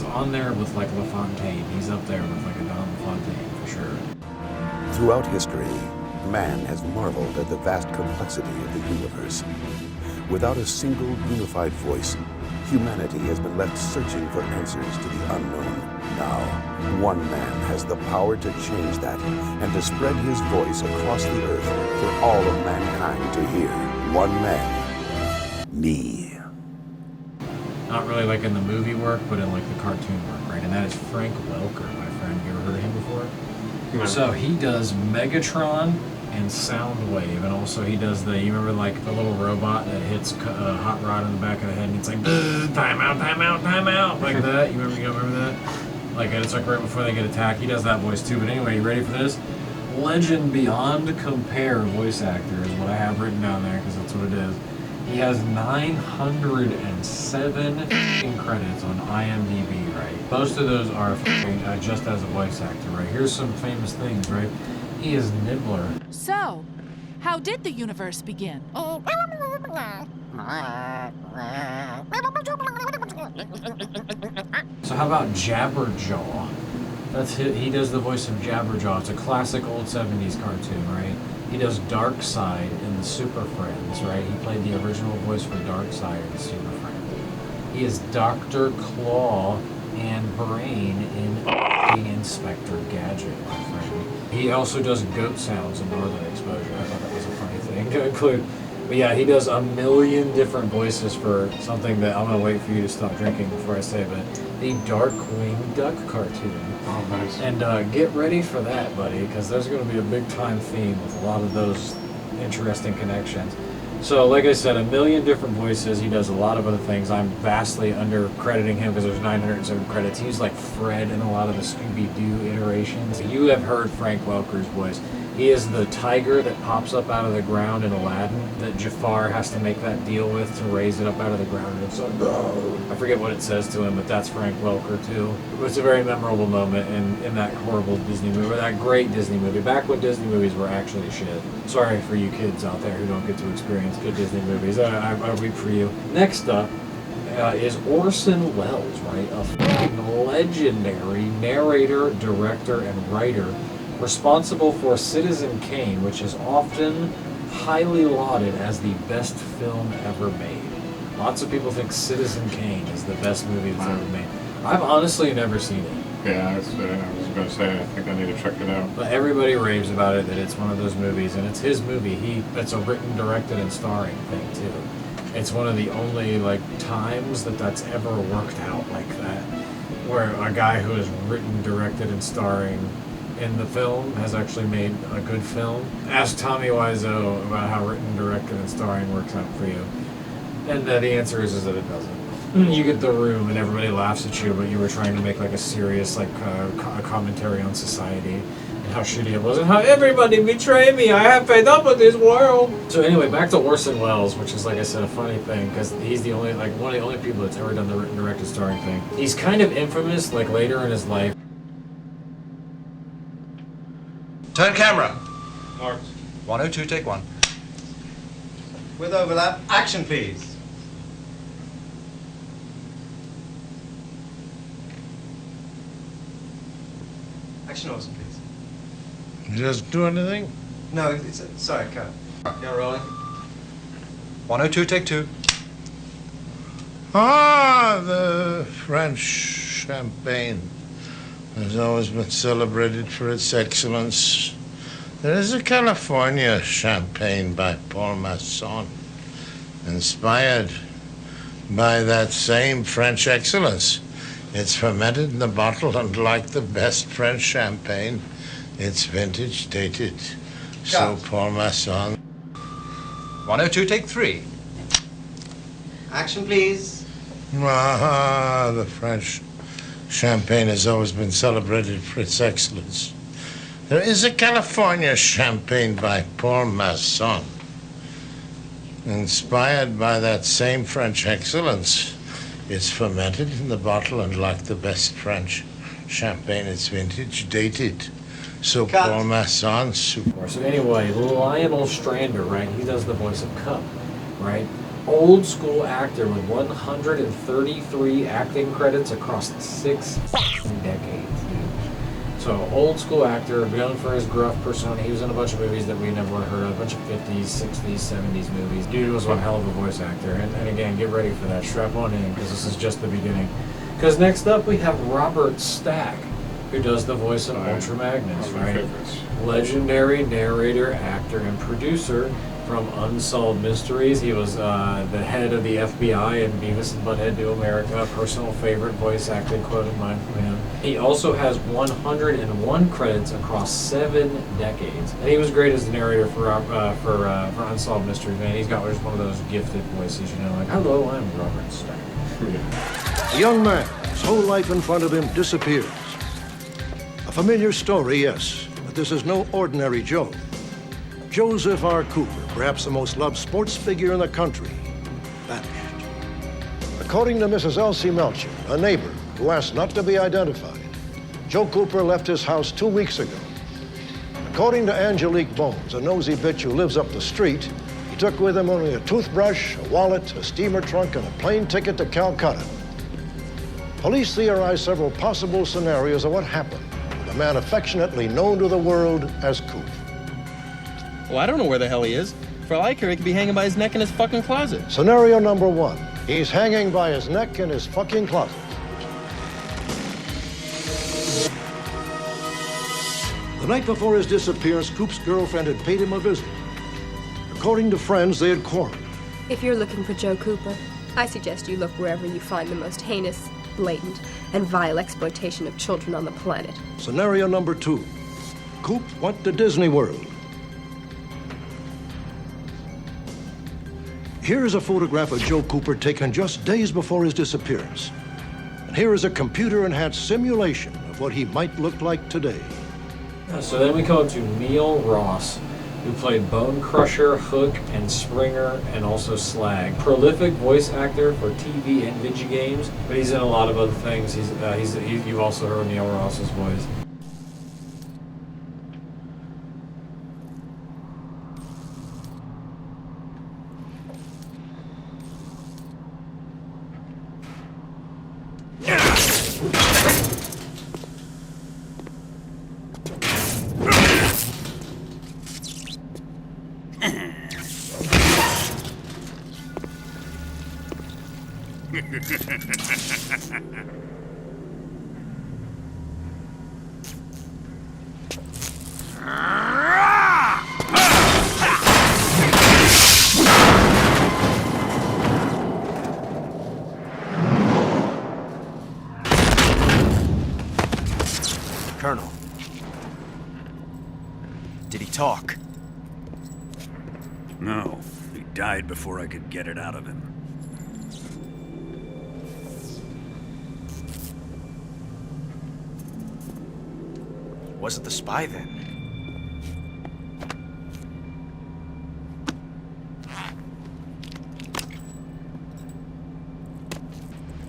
on there with like LaFontaine. He's up there with like a Don LaFontaine for sure. Throughout history, man has marveled at the vast complexity of the universe. Without a single unified voice, humanity has been left searching for answers to the unknown. Now, one man has the power to change that and to spread his voice across the earth for all of mankind to hear. One man, me. Not really like in the movie work, but in like the cartoon work, right? And that is Frank Welker, my friend. You ever heard of him before? No. So he does Megatron and Soundwave, and also he does you remember like the little robot that hits Hot Rod in the back of the head, and it's like, time out, time out, time out, like that. You remember that? Like, it's like right before they get attacked. He does that voice too. But anyway, you ready for this? Legend beyond compare voice actor is what I have written down there, because that's what it is. He has 907 credits on IMDb, right? Most of those are just as a voice actor, right? Here's some famous things, right? He is Nibbler. So, how did the universe begin? So how about Jabberjaw? He does the voice of Jabberjaw. It's a classic old 70s cartoon, right? He does Darkseid in the Super Friends, right? He played the original voice for Darkseid in the Super Friends. He is Dr. Claw and Brain in Inspector Gadget, my friend. He also does goat sounds in Northern Exposure. I thought that was a funny thing to include. But yeah, he does a million different voices for something that I'm going to wait for you to stop drinking before I say, but the Darkwing Duck cartoon. Oh, nice. And get ready for that, buddy, because there's going to be a big time theme with a lot of those interesting connections. So, like I said, a million different voices. He does a lot of other things. I'm vastly under-crediting him because there's 907 credits. He's like Fred in a lot of the Scooby-Doo iterations. You have heard Frank Welker's voice. He is the tiger that pops up out of the ground in Aladdin that Jafar has to make that deal with to raise it up out of the ground. And it's like, I forget what it says to him, but that's Frank Welker too. It was a very memorable moment in that horrible Disney movie, or that great Disney movie, back when Disney movies were actually shit. Sorry for you kids out there who don't get to experience good Disney movies. I weep for you. Next up is Orson Welles, right? A fucking legendary narrator, director, and writer responsible for Citizen Kane, which is often highly lauded as the best film ever made. Lots of people think Citizen Kane is the best movie that's ever made. I've honestly never seen it. Yeah, I was going to say, I think I need to check it out. But everybody raves about it, that it's one of those movies, and it's his movie. It's a written, directed, and starring thing, too. It's one of the only, times that's ever worked out like that, where a guy who has written, directed, and starring in the film has actually made a good film. Ask Tommy Wiseau about how written, directed, and starring works out for you. And the answer is that it doesn't. You get The Room and everybody laughs at you, but you were trying to make a serious commentary on society and how shitty it was and how everybody betrayed me. I have fed up with this world. So anyway, back to Orson Welles, which is, like I said, a funny thing because he's the only one of the only people that's ever done the written, directed, starring thing. He's kind of infamous later in his life. Turn camera. Marked. 102, take one. With overlap, action please. Action Orson, please. Just do anything? No, sorry, cut. Yeah, rolling. 102, take two. The French champagne has always been celebrated for its excellence. There is a California champagne by Paul Masson, inspired by that same French excellence. It's fermented in the bottle, and like the best French champagne, it's vintage dated. So Paul Masson. 102, take three. Action, please. The French champagne has always been celebrated for its excellence. There is a California champagne by Paul Masson, inspired by that same French excellence. It's fermented in the bottle, and like the best French champagne, it's vintage dated. So Paul Masson. So anyway, Lionel Strander, right? He does the voice of Cup, right? Old school actor with 133 acting credits across 6 decades. So old school actor, known for his gruff persona. He was in a bunch of movies that we never would have heard of, a bunch of 50s, 60s, 70s movies. Dude was one hell of a voice actor. And again, get ready for that. Strap on in, because this is just the beginning. Because next up we have Robert Stack, who does the voice of Ultra Magnus, right? Legendary narrator, actor, and producer from Unsolved Mysteries. He was the head of the FBI in Beavis and Butthead Do America, a personal favorite voice acting quote of mine from him. He also has 101 credits across 7 decades. And he was great as the narrator for Unsolved Mysteries, man. He's got just one of those gifted voices, hello, I'm Robert Stack. A young man, his whole life in front of him disappears. A familiar story, yes, but this is no ordinary Joe. Joseph R. Cooper, perhaps the most loved sports figure in the country, vanished. According to Mrs. Elsie Melcher, a neighbor who asked not to be identified, Joe Cooper left his house 2 weeks ago. According to Angelique Bones, a nosy bitch who lives up the street, he took with him only a toothbrush, a wallet, a steamer trunk, and a plane ticket to Calcutta. Police theorize several possible scenarios of what happened with a man affectionately known to the world as Coop. Well, I don't know where the hell he is. For all I care, he could be hanging by his neck in his fucking closet. Scenario number 1. He's hanging by his neck in his fucking closet. The night before his disappearance, Coop's girlfriend had paid him a visit. According to friends, they had quarreled. If you're looking for Joe Cooper, I suggest you look wherever you find the most heinous, blatant, and vile exploitation of children on the planet. Scenario number 2. Coop went to Disney World. Here is a photograph of Joe Cooper taken just days before his disappearance. And here is a computer-enhanced simulation of what he might look like today. So then we come up to Neil Ross, who played Bone Crusher, Hook, and Springer, and also Slag. Prolific voice actor for TV and video games, but he's in a lot of other things. You've also heard Neil Ross's voice. Colonel, did he talk? No, he died before I could get it out of him. Was it the spy then?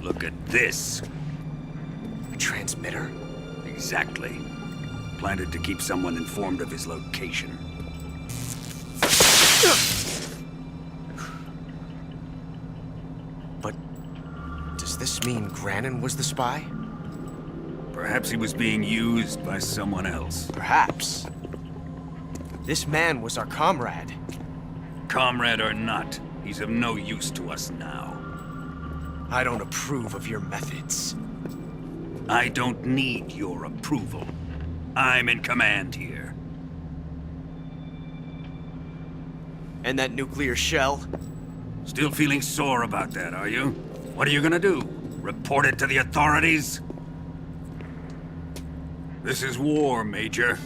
Look at this. A transmitter? Exactly. Planted to keep someone informed of his location. But does this mean Grannon was the spy? Perhaps he was being used by someone else. Perhaps. This man was our comrade. Comrade or not, he's of no use to us now. I don't approve of your methods. I don't need your approval. I'm in command here. And that nuclear shell? Still feeling sore about that, are you? What are you gonna do? Report it to the authorities? This is war, Major.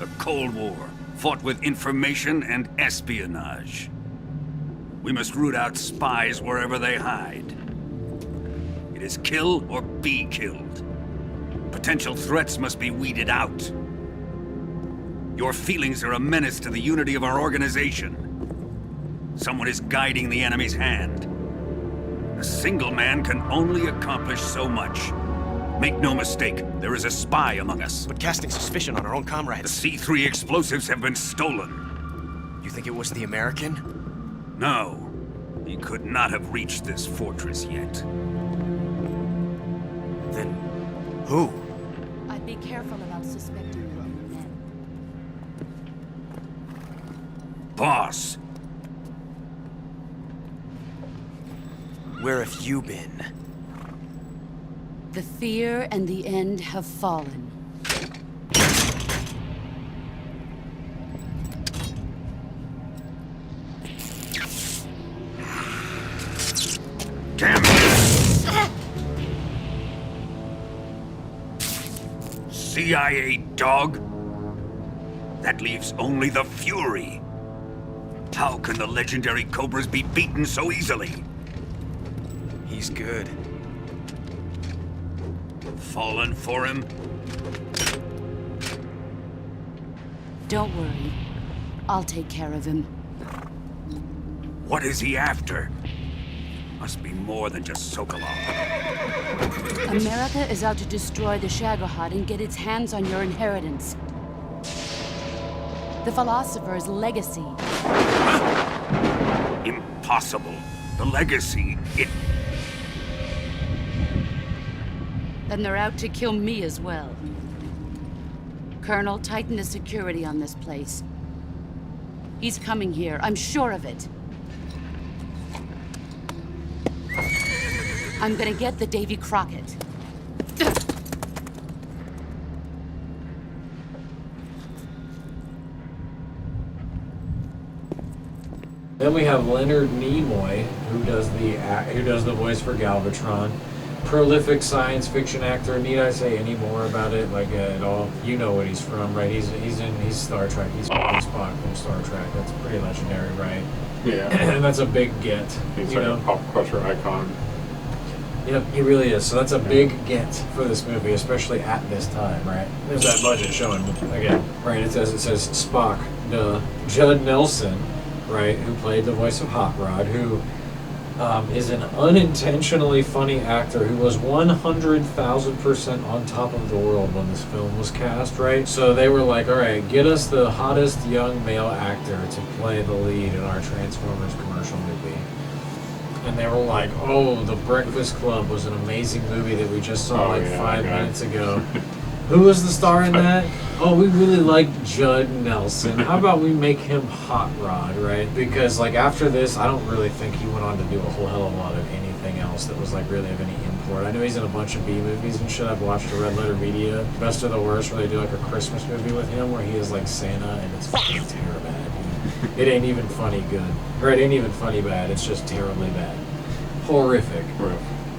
A Cold War, fought with information and espionage. We must root out spies wherever they hide. It is kill or be killed. Potential threats must be weeded out. Your feelings are a menace to the unity of our organization. Someone is guiding the enemy's hand. A single man can only accomplish so much. Make no mistake, there is a spy among us. But casting suspicion on our own comrades. The C3 explosives have been stolen. You think it was the American? No. He could not have reached this fortress yet. Then who? I'd be careful about suspecting young men. Boss! Where have you been? The fear and the end have fallen. Damn it! CIA dog? That leaves only the Fury. How can the legendary Cobras be beaten so easily? He's good. Fallen for him? Don't worry. I'll take care of him. What is he after? Must be more than just Sokolov. America is out to destroy the Shagohod and get its hands on your inheritance. The philosopher's legacy. Impossible. The legacy, Then they're out to kill me as well. Colonel, tighten the security on this place. He's coming here, I'm sure of it. I'm gonna get the Davy Crockett. Then we have Leonard Nimoy, who does the voice for Galvatron. Prolific science fiction actor. Need I say any more about it? Like at all? You know what he's from, right? He's Star Trek. He's Spock from Star Trek. That's pretty legendary, right? Yeah. And that's a big get. He's like a pop culture icon. Yep, he really is. So that's a big get for this movie, especially at this time, right? There's that budget showing again, right? It says Spock. Judd Nelson, right, who played the voice of Hot Rod, who is an unintentionally funny actor who was 100,000% on top of the world when this film was cast, right? So they were like, all right, get us the hottest young male actor to play the lead in our Transformers commercial movie. And they were like, oh, The Breakfast Club was an amazing movie that we just saw 5 minutes ago. Who was the star in that? Oh, we really like Judd Nelson. How about we make him Hot Rod, right? Because like after this, I don't really think he went on to do a whole hell of a lot of anything else that was like really of any import. I know he's in a bunch of B movies and shit. I've watched the Red Letter Media, Best of the Worst, where they do like a Christmas movie with him where he is like Santa, and it's fucking terrible bad. It ain't even funny good. Or it ain't even funny bad. It's just terribly bad. Horrific.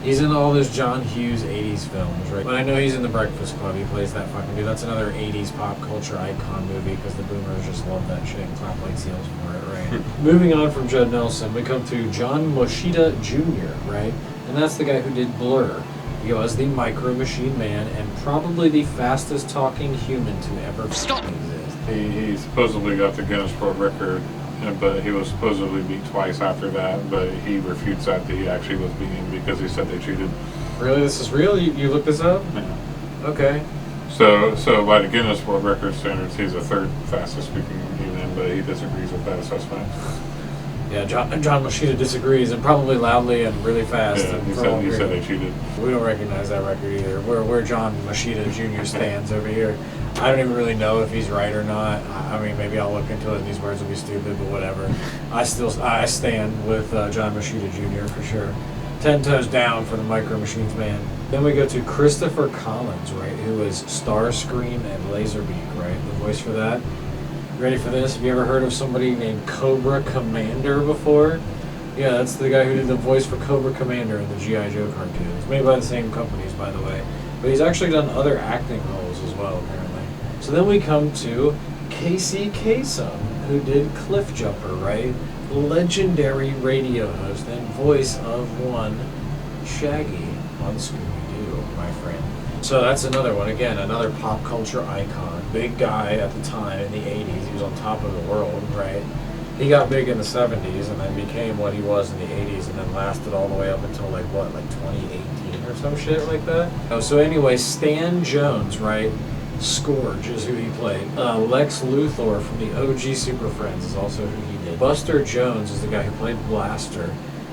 He's in all those John Hughes 80s films, right? But I know he's in The Breakfast Club. He plays that fucking dude. That's another 80s pop culture icon movie because the boomers just love that shit and clap like seals for it, right? Moving on from Judd Nelson, we come to John Moshida Jr., right? And that's the guy who did Blur. He was the Micro Machine Man and probably the fastest talking human to ever exist. He supposedly got the Guinness World Record, but he was supposedly beat twice after that, but he refutes that he actually was beaten because he said they cheated. Really? This is real? You looked this up? Yeah. Okay. So by the Guinness World Record standards, he's the third fastest speaking human, but he disagrees with that assessment. Yeah, John Moshida disagrees, and probably loudly and really fast. Yeah, and he said they cheated. We don't recognize that record either. Where John Moshida Jr. stands over here. I don't even really know if he's right or not. I mean, maybe I'll look into it and these words will be stupid, but whatever. I stand with John Moshida Jr. for sure. 10 toes down for the Micro Machines man. Then we go to Christopher Collins, right, who is Starscream and Laserbeak, right? The voice for that. Ready for this? Have you ever heard of somebody named Cobra Commander before? Yeah, that's the guy who did the voice for Cobra Commander in the G.I. Joe cartoons. Made by the same companies, by the way. But he's actually done other acting roles as well, apparently. So then we come to Casey Kasem, who did Cliff Jumper, right? Legendary radio host and voice of one Shaggy on Scooby-Doo, my friend. So that's another one. Again, another pop culture icon. Big guy at the time in the 80s. He was on top of the world, right? He got big in the 70s and then became what he was in the 80s and then lasted all the way up until like 2018 or some shit like that. Oh, so anyway, Stan Jones, right? Scourge is who he played. Lex Luthor from the OG Super Friends is also who he did. Buster Jones is the guy who played Blaster.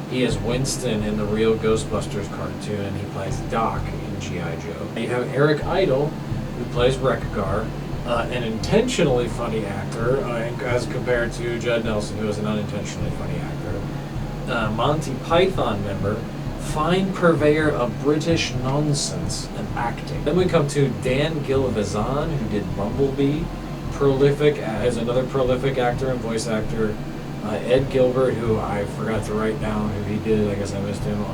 He is Winston in the real Ghostbusters cartoon, and he plays Doc in G.I. Joe. You have Eric Idle, who plays Wreck-Gar, an intentionally funny actor, as compared to Judd Nelson, who is an unintentionally funny actor. Monty Python member, fine purveyor of British nonsense and acting. Then we come to Dan Gilvezan, who did Bumblebee. Prolific, as another prolific actor and voice actor. Ed Gilbert, who I forgot to write down who he did, I guess I missed him.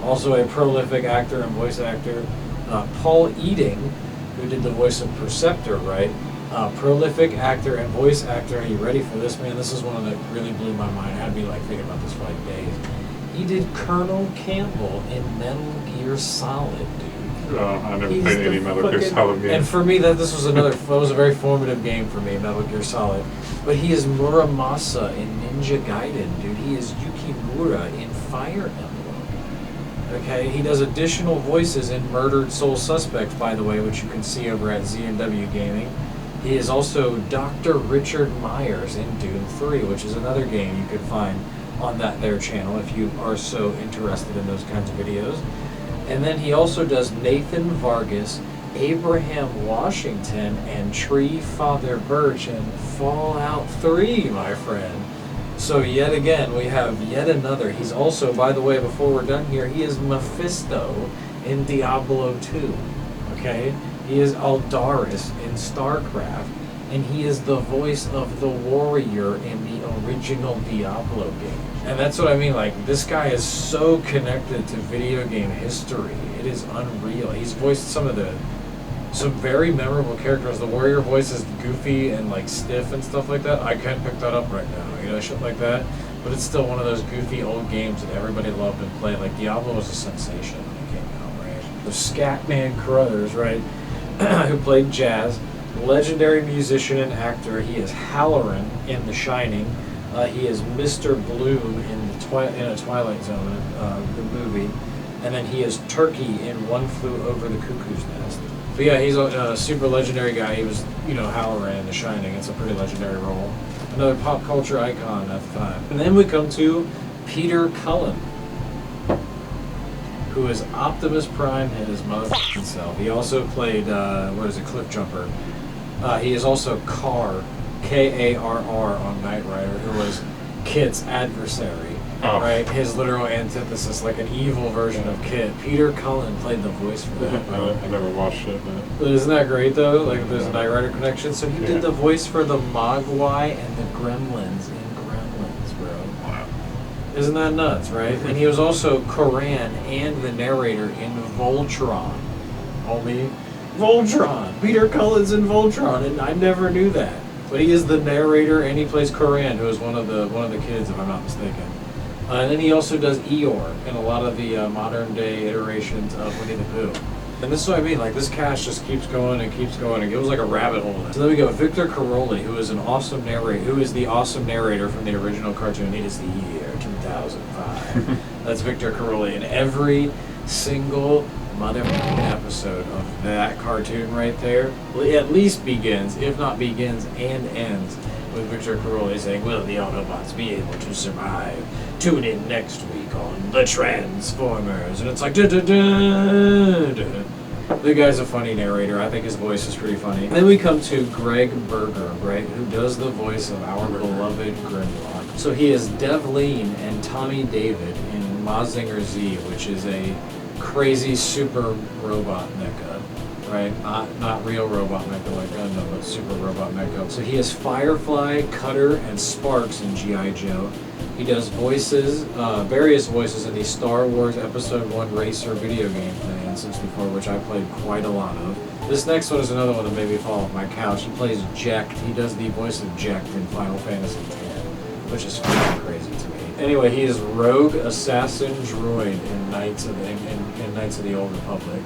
Also a prolific actor and voice actor. Paul Eating, who did the voice of Perceptor, right? Prolific actor and voice actor. Are you ready for this, man? This is one that really blew my mind. I had to be like thinking about this for like days. He did Colonel Campbell in Metal Gear Solid, dude. I never played any Metal Gear Solid game. And for me, that was a very formative game for me, Metal Gear Solid. But he is Muramasa in Ninja Gaiden, dude. He is Yukimura in Fire Emblem. Okay, he does additional voices in Murdered Soul Suspect, by the way, which you can see over at Z&W Gaming. He is also Dr. Richard Myers in Doom 3, which is another game you could find on that their channel if you are so interested in those kinds of videos. And then he also does Nathan Vargas, Abraham Washington, and Tree Father Birch in Fallout 3, my friend. So yet again, we have yet another. He's also, by the way, before we're done here, he is Mephisto in Diablo 2. Okay? He is Aldaris in StarCraft, and he is the voice of the warrior in the original Diablo game. And that's what I mean, like, this guy is so connected to video game history. It is unreal. He's voiced some very memorable characters. The warrior voice is goofy and like stiff and stuff like that. I can't pick that up right now, you know, shit like that. But it's still one of those goofy old games that everybody loved and played. Like, Diablo was a sensation when it came out, right? The Scatman Crothers, right? Who played Jazz, legendary musician and actor. He is Halloran in The Shining. He is Mr. Blue in a Twilight Zone, the movie, and then he is Turkey in One Flew Over the Cuckoo's Nest. But yeah, he's a super legendary guy. He was, you know, Halloran in The Shining. It's a pretty legendary role. Another pop culture icon at the time. And then we come to Peter Cullen, who is Optimus Prime and his motherfucking self. He also played, Cliff Jumper. He is also Carr, K-A-R-R on Knight Rider, who was Kit's adversary, right? His literal antithesis, like an evil version of Kit. Peter Cullen played the voice for that. I never watched it, but Isn't that great, though? Like, there's a Knight Rider connection. So he did the voice for the Mogwai and the Gremlins in Gremlins, bro. Wow. Isn't that nuts, right? And he was also Koran and the narrator in Voltron. Only Voltron. Peter Cullen's in Voltron, and I never knew that. But he is the narrator, and he plays Koran, who is one of the kids, if I'm not mistaken. And then he also does Eeyore in a lot of the modern day iterations of Winnie the Pooh. And this is what I mean, like, this cast just keeps going and keeps going. It goes like a rabbit hole. So then we go Victor Caroli, who is the awesome narrator from the original cartoon. It is the year 2005. That's Victor Caroli. And every single motherfucking episode of that cartoon right there at least begins, if not begins and ends, with Victor Caroli saying, "Will the Autobots be able to survive? Tune in next week on The Transformers." And it's like, duh, duh, duh, duh. The guy's a funny narrator. I think his voice is pretty funny. And then we come to Greg Berger, right, who does the voice of our beloved Grimlock. So he is Devlin and Tommy David in Mazinger Z, which is a crazy super robot mecha, right? Not real robot mecha like Gundam, but super robot mecha. So he is Firefly, Cutter, and Sparks in G.I. Joe. He does voices, various voices in the Star Wars Episode 1 Racer video game thing in 64, which I played quite a lot of. This next one is another one that made me fall off my couch. He plays Jekt. He does the voice of Jekt in Final Fantasy X, which is fucking crazy to me. Anyway, he is Rogue Assassin Droid in Knights of the Old Republic.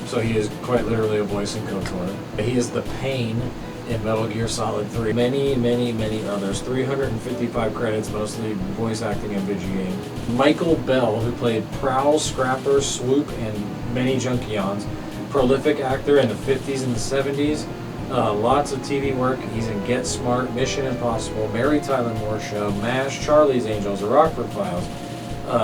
So he is quite literally a voice in KOTOR. He is the Pain in Metal Gear Solid 3. Many, many, many others. 355 credits, mostly voice acting and video game. Michael Bell, who played Prowl, Scrapper, Swoop, and many Junkions. Prolific actor in the 50s and the 70s. Lots of TV work. He's in Get Smart, Mission Impossible, Mary Tyler Moore Show, MASH, Charlie's Angels, The Rockford Files,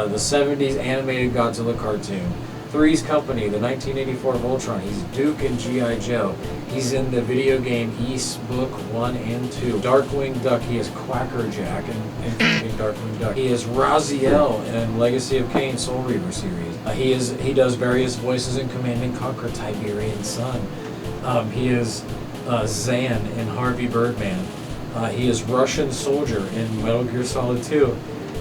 the 70s animated Godzilla cartoon, Three's Company, the 1984 Voltron. He's Duke in G.I. Joe. He's in the video game East Book 1 and 2. Darkwing Duck. He is Quackerjack in Darkwing Duck. He is Raziel in Legacy of Kain Soul Reaver series. He does various voices in Command and Conquer Tiberian Sun. He is Zan in Harvey Birdman. He is Russian Soldier in Metal Gear Solid 2.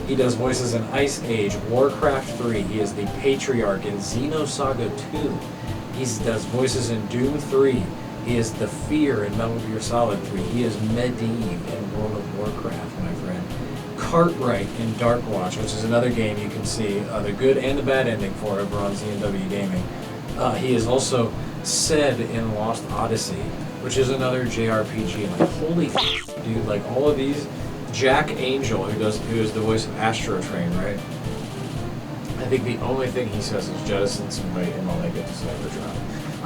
He does voices in Ice Age, Warcraft 3. He is the Patriarch in Xenosaga 2. He does voices in Doom 3. He is the Fear in Metal Gear Solid 3. He is Medivh in World of Warcraft, my friend. Cartwright in Darkwatch, which is another game you can see the good and the bad ending for over on ZNW Gaming. He is also Ced in Lost Odyssey, which is another JRPG. Like, holy dude, like all of these. Jack Angel, who is the voice of Astro Train, right? I think the only thing he says is jettison some weight and I'll make it to Cybertron.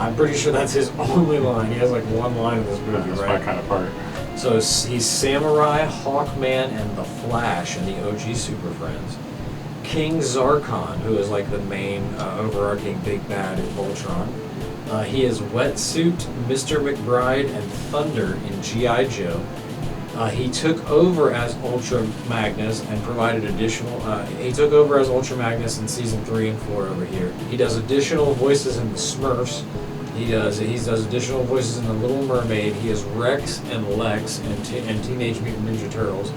I'm pretty sure that's his only line. He has like one line in this movie, That's right? my kind of part. So he's Samurai, Hawkman, and the Flash in the OG Super Friends. King Zarkon, who is like the main overarching big bad in Voltron. He is Wetsuit, Mr. McBride, and Thunder in G.I. Joe. He took over as Ultra Magnus and provided additional. He took over as Ultra Magnus in season 3 and 4 over here. He does additional voices in the Smurfs. He does additional voices in the Little Mermaid. He is Rex and Lex in Teenage Mutant Ninja Turtles.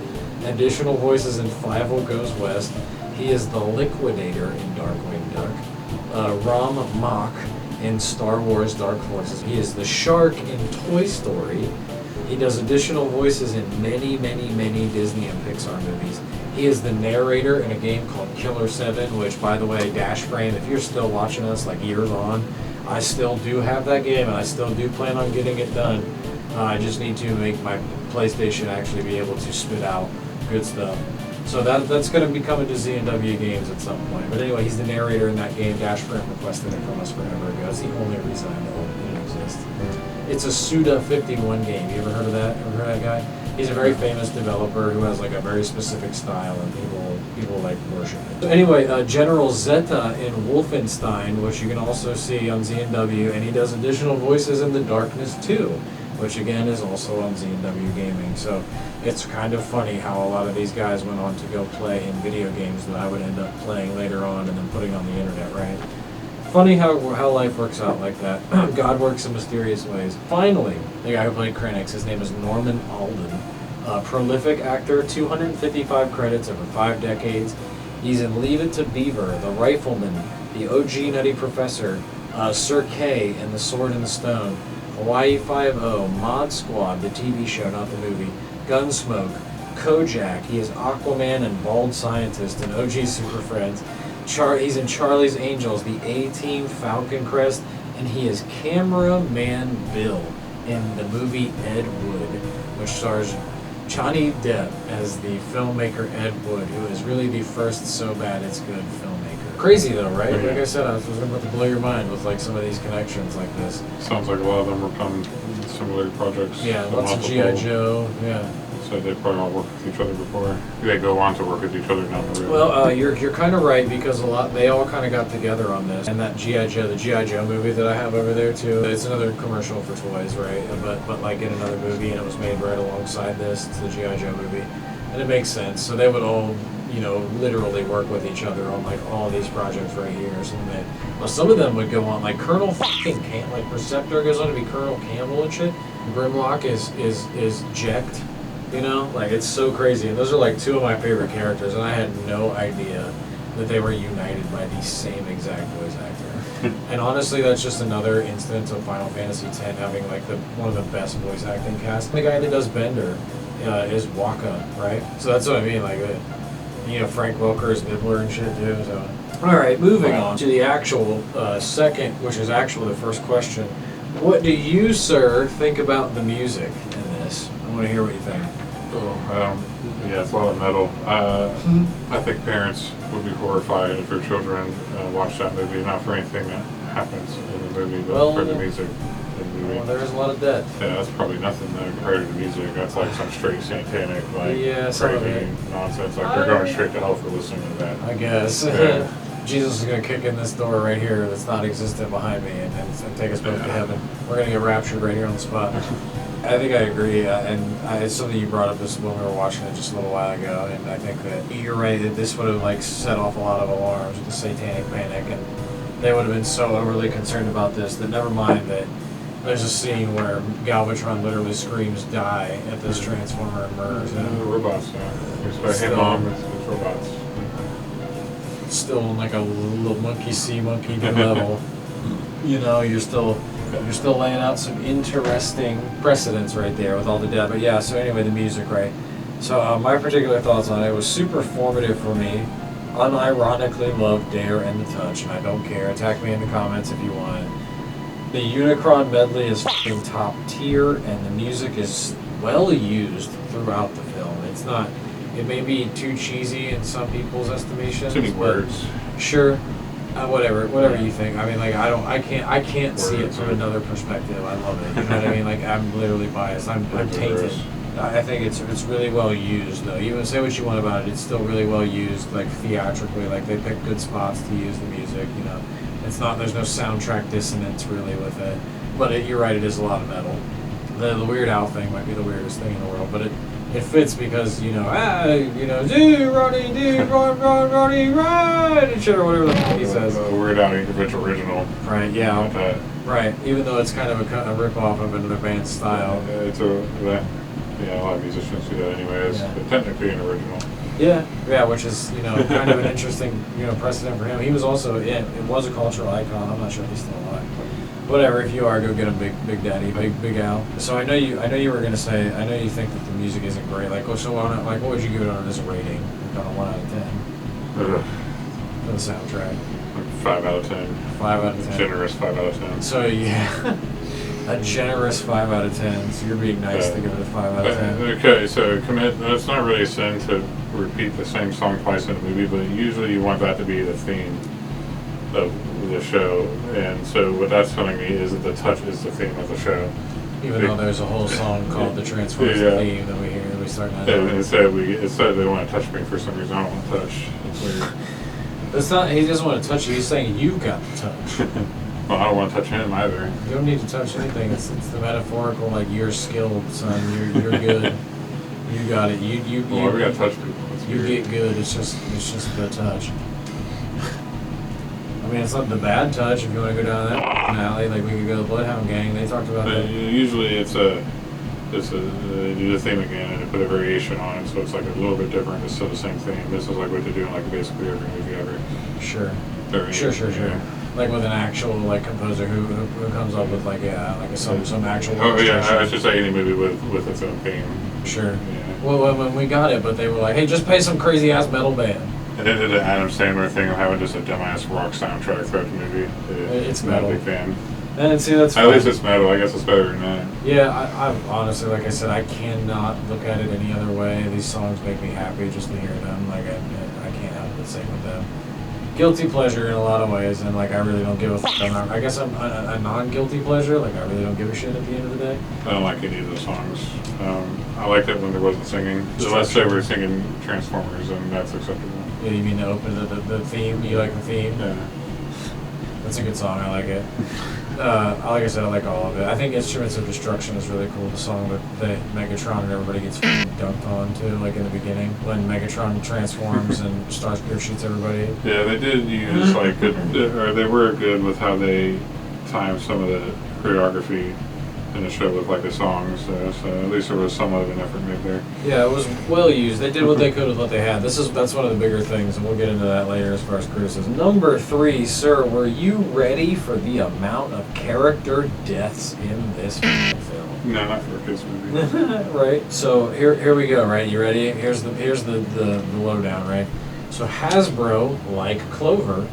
Additional voices in 5 Goes West. He is the Liquidator in Darkwing Duck. Ram Mak in Star Wars Dark Forces. He is the Shark in Toy Story. He does additional voices in many, many, many Disney and Pixar movies. He is the narrator in a game called Killer 7, which, by the way, Dash Frame, if you're still watching us like years on, I still do have that game and I still do plan on getting it done. I just need to make my PlayStation actually be able to spit out good stuff. So that's going to be coming to Z&W Games at some point. But anyway, he's the narrator in that game. Dash Frame requested it from us forever ago. That's the only reason I know it exists. It's a Suda51 game. You ever heard of that? Ever heard of that guy? He's a very famous developer who has like a very specific style, and people like worship it. So anyway, General Zeta in Wolfenstein, which you can also see on Z&W, and he does additional voices in The Darkness 2, which again is also on Z&W Gaming. So it's kind of funny how a lot of these guys went on to go play in video games that I would end up playing later on and then putting on the internet, right? Funny how life works out like that. God works in mysterious ways. Finally, the guy who played Krennic, his name is Norman Alden. Prolific actor, 255 credits over 5 decades. He's in Leave It to Beaver, The Rifleman, The OG Nutty Professor, Sir Kay and The Sword in the Stone, Hawaii Five-0, Mod Squad, the TV show, not the movie, Gunsmoke, Kojak. He is Aquaman and Bald Scientist in OG Super Friends. He's in Charlie's Angels, the A-Team, Falcon Crest, and he is Cameraman Bill in the movie Ed Wood, which stars Johnny Depp as the filmmaker Ed Wood, who is really the first so bad it's good filmmaker. Crazy though, right? Yeah. Like I said, I was about to blow your mind with like some of these connections like this. Sounds like a lot of them worked on similar projects. Yeah, lots of G.I. Joe, yeah. So they probably all worked with each other before. They go on to work with each other down the road. Well, you're kind of right, because they all kind of got together on this. And that G.I. Joe, the G.I. Joe movie that I have over there too, it's another commercial for toys, right? But like in another movie, and it was made right alongside this. It's the G.I. Joe movie. And it makes sense. So they would all, literally work with each other on like all these projects right here. Some of them would go on, like Colonel like Perceptor goes on to be Colonel Campbell and shit. Grimlock is Jecht. Like it's so crazy. And those are like 2 of my favorite characters, and I had no idea that they were united by the same exact voice actor. And honestly, that's just another instance of Final Fantasy X having like one of the best voice acting casts. The guy that does Bender is Waka, right? So that's what I mean, like, Frank Welker is Nibbler and shit too, so. Alright, moving on to the actual second, which is actually the first question. What do you, sir, think about the music in this? I want to hear what you think. Yeah, it's a lot of metal. I think parents would be horrified if their children watch that movie, not for anything that happens in the movie, but for the music in the movie. Well, there's a lot of death. Yeah, that's probably nothing compared to the music. That's like some straight satanic, like crazy nonsense. Like they're going straight to hell for listening to that. I guess. Yeah. Jesus is going to kick in this door right here that's not existent behind me and take us both to heaven. We're going to get raptured right here on the spot. I think I agree, and it's something you brought up this when we were watching it just a little while ago, and I think that you're right that this would have like set off a lot of alarms with the satanic panic, and they would have been so overly concerned about this that never mind that there's a scene where Galvatron literally screams "die" at this Transformer and murders him. The robots, yeah. Hey mom, it's robots. It's still like a little monkey see, monkey do level. You're still laying out some interesting precedents right there with all the death. But yeah, so anyway, the music, right? So my particular thoughts on it was super formative for me. Unironically loved Dare and the Touch, and I don't care. Attack me in the comments if you want. The Unicron medley is f***ing top tier, and the music is well used throughout the film. It's not, it may be too cheesy in some people's estimations. Too many words. Sure. Whatever you think. I mean, like, I can't see it from another perspective. I love it. You know what I mean? Like, I'm literally biased. I'm tainted. I think it's really well used, though. You can say what you want about it. It's still really well used, like, theatrically. Like, they pick good spots to use the music, you know. It's not, there's no soundtrack dissonance, really, with it. But you're right, it is a lot of metal. The Weird Al thing might be the weirdest thing in the world, but it fits because, do Ronnie, ride, and shit, or whatever the fuck he says. Weird Al Yankovic original. Right, yeah. Right, even though it's kind of a rip-off of another band's style. A lot of musicians do that anyways, but technically an original. Yeah, which is, kind of an interesting, precedent for him. He was also, it was a cultural icon. I'm not sure if he's still alive. Whatever, if you are, go get him, Big Daddy, Big Al. So I know you were gonna say, I know you think that the music isn't great. Like, what would you give it on as a rating? Like on a 1 out of 10 for the soundtrack. Like 5 out of 10. 5 out of 10. Generous 5 out of 10. So yeah, a generous 5 out of 10. So you're being nice to give it a 5 out of 10. Okay, so it's not really a sin to repeat the same song twice in a movie, but usually you want that to be the theme of the show, and so what that's telling me is that the touch is the theme of the show. Even though there's a whole song called "The Transformers" theme that we hear, that we start now. It said they want to touch me for some reason. I don't want to touch. It's weird. It's not. He doesn't want to touch you. He's saying you got the touch. Well, I don't want to touch him either. You don't need to touch anything. It's the metaphorical. Like, you're skilled, son. You're good. You got it. You we got to touch people. You get good. It's just the touch. I mean, it's not the bad touch. If you want to go down that alley, like we could go to the Bloodhound Gang. They talked about that. Usually they do the theme again and they put a variation on it, so it's like a little bit different. It's still the same theme. This is like what they do in like basically every movie ever. Sure. Like with an actual like composer who comes up with some actual. Oh yeah, I should say any movie with its own theme. Sure. Yeah. Well, when we got it, but they were like, hey, just pay some crazy ass metal band. And they did the Adam Sandler thing of having just a dumbass rock soundtrack throughout the movie. It's metal. I'm not a big fan. And see, that's at least it's metal. I guess it's better than that. Yeah, I honestly, like I said, I cannot look at it any other way. These songs make me happy just to hear them. Like I can't help but sing with them. Guilty pleasure in a lot of ways, and like I really don't give a fuck. I guess I'm a non-guilty pleasure. Like I really don't give a shit at the end of the day. I don't like any of the songs. I liked it when there wasn't singing. Unless they were singing Transformers, and that's acceptable. Yeah, you mean the theme? You like the theme? Yeah. That's a good song. I like it. Like I said, I like all of it. I think Instruments of Destruction is really cool. The song that Megatron and everybody gets dunked on to, like in the beginning, when Megatron transforms and Starscream shoots everybody. Yeah, they did use like they were good with how they timed some of the choreography in the show with like the songs, so at least there was somewhat of an effort made there. Yeah, it was well used. They did what they could with what they had. That's one of the bigger things, and we'll get into that later as far as criticism. Number 3, sir, were you ready for the amount of character deaths in this film? No, not for a kids movie. Right. So here we go. Right, you ready? Here's the lowdown. Right. So Hasbro, like Clover,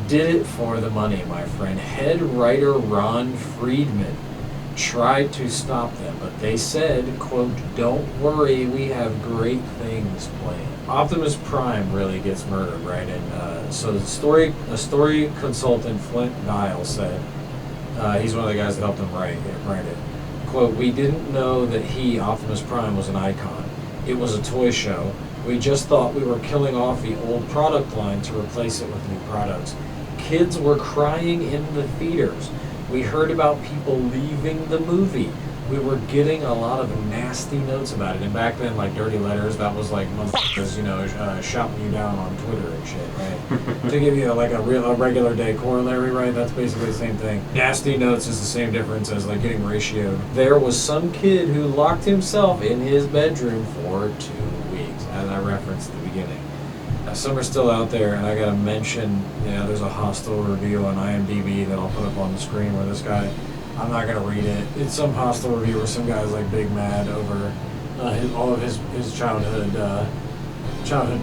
did it for the money, my friend. Head writer Ron Friedman tried to stop them, but they said, quote, "Don't worry, we have great things planned." Optimus Prime really gets murdered, right? And so a story consultant, Flint Dial, said, he's one of the guys that helped him write it. Quote, "We didn't know that Optimus Prime, was an icon. It was a toy show. We just thought we were killing off the old product line to replace it with new products. Kids were crying in the theaters. We heard about people leaving the movie. We were getting a lot of nasty notes about it." And back then, like dirty letters, that was like motherfuckers, shouting you down on Twitter and shit, right? To give you like a regular day corollary, right? That's basically the same thing. Nasty notes is the same difference as like getting ratioed. There was some kid who locked himself in his bedroom for 2 weeks, as I referenced at the beginning. Some are still out there, and I gotta mention, there's a Hostel review on IMDb that I'll put up on the screen where this guy, I'm not gonna read it. It's some Hostel review where some guy's like big mad over all of his childhood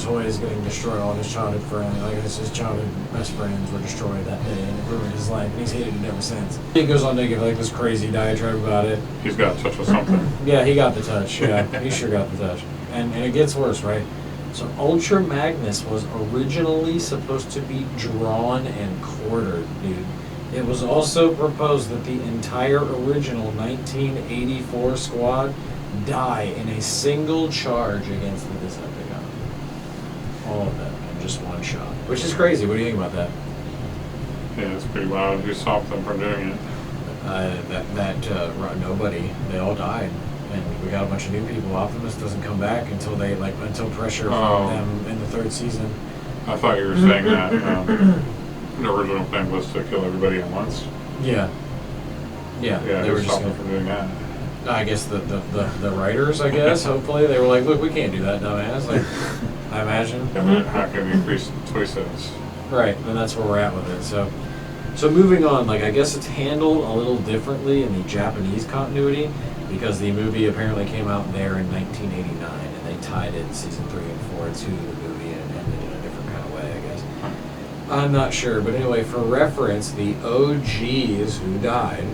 toys getting destroyed. All of his childhood friends, like his childhood best friends, were destroyed that day, and it ruined his life, and he's hated it ever since. He goes on to give like this crazy diatribe about it. He's got a touch of something. Yeah, he got the touch. Yeah, he sure got the touch. And it gets worse, right? So Ultra Magnus was originally supposed to be drawn and quartered, dude. It was also proposed that the entire original 1984 squad die in a single charge against the Decepticon. All of them in just one shot. Which is crazy. What do you think about that? Yeah, it's pretty wild. Who stopped them from doing it? Nobody. They all died. And we got a bunch of new people. Optimus doesn't come back until until pressure from them in the 3rd season. I thought you were saying that the original plan was to kill everybody at once. Yeah. Yeah. Yeah, they were just them from doing that. I guess the writers, I guess, hopefully, they were like, look, we can't do that, dumbass. Like, I imagine. How can we increase toy sales? Right, and that's where we're at with it. So moving on, like, I guess it's handled a little differently in the Japanese continuity, because the movie apparently came out there in 1989, and they tied in season 3 and 4 to the movie and ended in a different kind of way, I guess. I'm not sure, but anyway, for reference, the OGs who died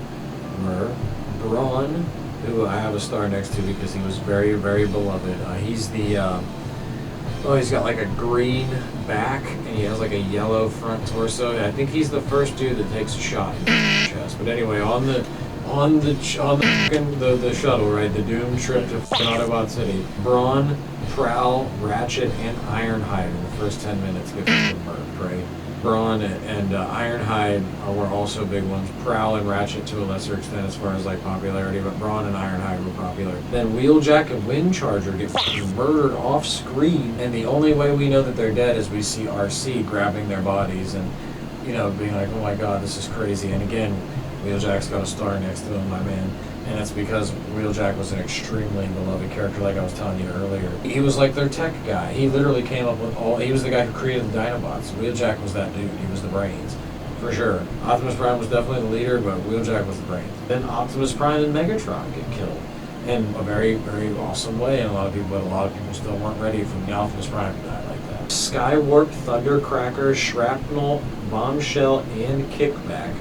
were Brawn, who I have a star next to because he was very, very beloved. He's the, he's got like a green back and he has like a yellow front torso. I think he's the first dude that takes a shot in the chest. But anyway, on the shuttle, right, the doomed trip to Autobot City, Brawn, Prowl, Ratchet, and Ironhide in the first 10 minutes get murdered, right? Brawn and Ironhide were also big ones. Prowl and Ratchet to a lesser extent as far as like popularity, but Brawn and Ironhide were popular. Then Wheeljack and Windcharger get murdered off screen, and the only way we know that they're dead is we see RC grabbing their bodies and, you know, being like, oh my god, this is crazy. And again, Wheeljack's got a star next to him, my man. And it's because Wheeljack was an extremely beloved character, like I was telling you earlier. He was like their tech guy. He literally came up with he was the guy who created the Dinobots. Wheeljack was that dude. He was the brains, for sure. Optimus Prime was definitely the leader, but Wheeljack was the brains. Then Optimus Prime and Megatron get killed in a very, very awesome way, and a lot of people still weren't ready for the Optimus Prime to die like that. Skywarp, Thundercracker, Shrapnel, Bombshell, and Kickback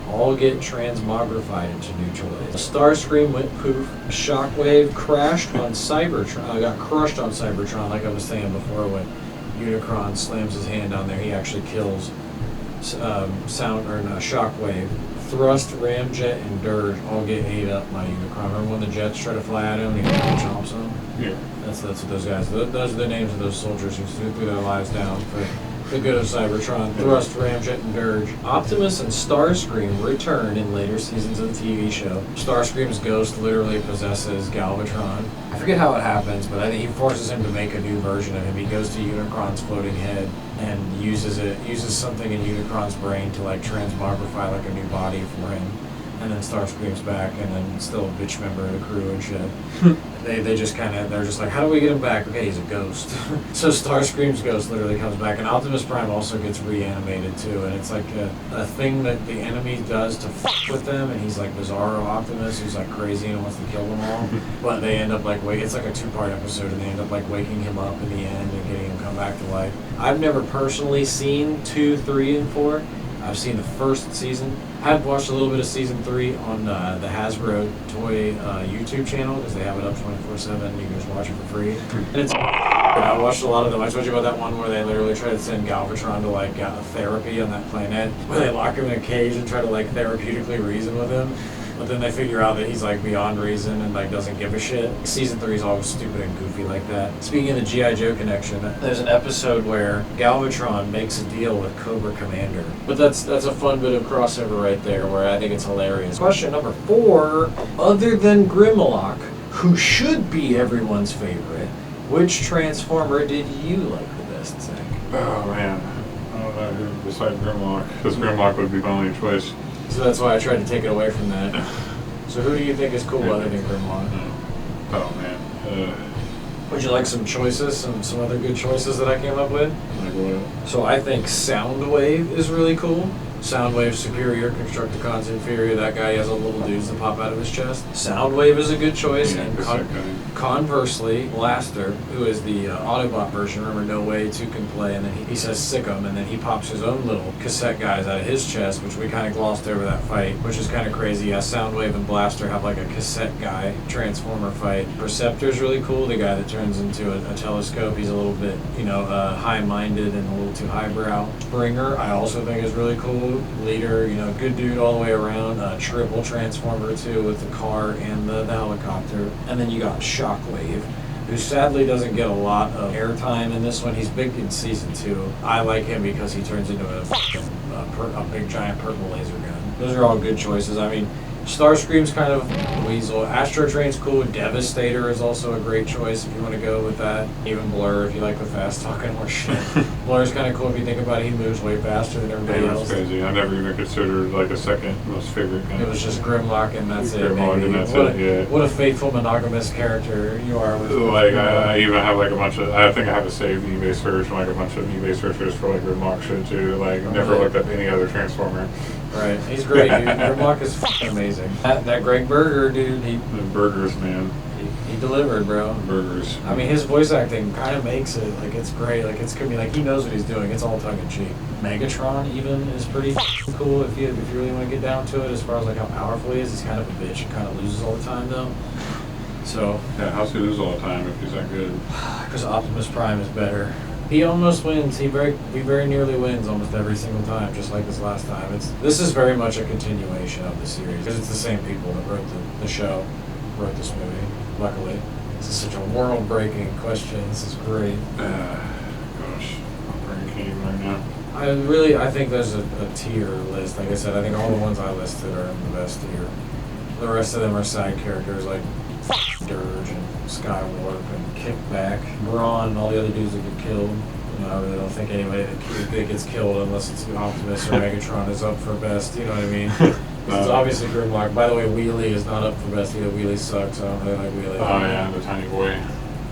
all get transmogrified into new toys. Starscream went poof. Shockwave crashed on Cybertron. Got crushed on Cybertron, like I was saying before, when Unicron slams his hand down there. He actually kills Shockwave. Thrust, Ramjet, and Dirge all get ate up by Unicron. Remember when the jets try to fly at him and he chomps them? Yeah. That's what those guys. Those are the names of those soldiers who threw their lives down for the good of Cybertron. Thrust, Ramjet, and Dirge. Optimus and Starscream return in later seasons of the TV show. Starscream's ghost literally possesses Galvatron. I forget how it happens, but I think he forces him to make a new version of him. He goes to Unicron's floating head and uses something in Unicron's brain to like transmogrify like a new body for him. And then Starscream's back, and then still a bitch member of the crew and shit. They're just like, how do we get him back? Okay, he's a ghost. So Starscream's ghost literally comes back, and Optimus Prime also gets reanimated too, and it's like a thing that the enemy does to fuck with them, and he's like Bizarro Optimus, who's like crazy and wants to kill them all. But they end up like, it's like a 2-part episode, and they end up like waking him up in the end and getting him come back to life. I've never personally seen 2, 3, and 4. I've seen the first season. I've watched a little bit of season 3 on the Hasbro Toy YouTube channel because they have it up 24/7. You can just watch it for free. And it's I watched a lot of them. I told you about that one where they literally try to send Galvatron to like therapy on that planet, where they lock him in a cage and try to like therapeutically reason with him. But then they figure out that he's like beyond reason and like doesn't give a shit. Season 3 is always stupid and goofy like that. Speaking of the G.I. Joe connection, there's an episode where Galvatron makes a deal with Cobra Commander. But that's a fun bit of crossover right there where I think it's hilarious. Question number 4, other than Grimlock, who should be everyone's favorite, which Transformer did you like the best, Zach? Oh man, I don't know who besides Grimlock, because Grimlock would be my only choice. So that's why I tried to take it away from that. So who do you think is cool other than Grimlock? Oh man. Would you like some choices, some other good choices that I came up with? Like what? So I think Soundwave is really cool. Soundwave superior, Constructicons inferior. That guy has a little dudes that pop out of his chest. Soundwave is a good choice, and conversely, Blaster, who is the Autobot version, remember No Way 2 can play, and then he says sick 'em, and then he pops his own little cassette guys out of his chest, which we kind of glossed over that fight, which is kind of crazy. Yeah, Soundwave and Blaster have like a cassette guy Transformer fight. Perceptor's really cool, the guy that turns into a telescope. He's a little bit, high-minded and a little too highbrow. Springer, I also think is really cool. Leader, good dude all the way around. Triple Transformer too, with the car and the helicopter. And then you got Shockwave, who sadly doesn't get a lot of airtime in this one. He's big in season 2. I like him because he turns into a big giant purple laser gun. Those are all good choices. I mean, Starscream's kind of a weasel. Astro Train's cool. Devastator is also a great choice if you want to go with that. Even Blur if you like the fast talking more shit. Blur's kind of cool if you think about it. He moves way faster than everybody else. That's crazy. I never even considered like a second most favorite gun. It was just Grimlock and that's it. Grimlock and that's it. What a faithful monogamous character you are with. Like I even have like a bunch of. I think I have a saved eBay search, like a bunch of eBay searches for like Grimlock shit too. Like never looked up any other Transformer. Right, he's great, dude. Grimlock is fucking amazing. That Greg Berger, dude, the burgers, man. He delivered, bro. Burgers. I mean, his voice acting kind of makes it like it's great. Like it's could be like he knows what he's doing. It's all tongue in cheek. Megatron even is pretty cool if you really want to get down to it. As far as like how powerful he is, he's kind of a bitch and kind of loses all the time though. So yeah, how's he lose all the time if he's that good? Because Optimus Prime is better. He almost wins. He very nearly wins almost every single time, just like this last time. This is very much a continuation of the series because it's the same people that wrote the show, wrote this movie. Luckily, this is such a world-breaking question. This is great. Gosh, I'm brain caving right now. I think there's a tier list. Like I said, I think all the ones I listed are in the best tier. The rest of them are side characters like Dirge and Skywarp and Kickback, Brawn, and all the other dudes that get killed. I really don't think anybody that gets killed unless it's Optimus or Megatron is up for best. You know what I mean? It's obviously Grimlock. By the way, Wheelie is not up for best either. Wheelie sucks. I don't really like Wheelie. Oh yeah, the tiny boy.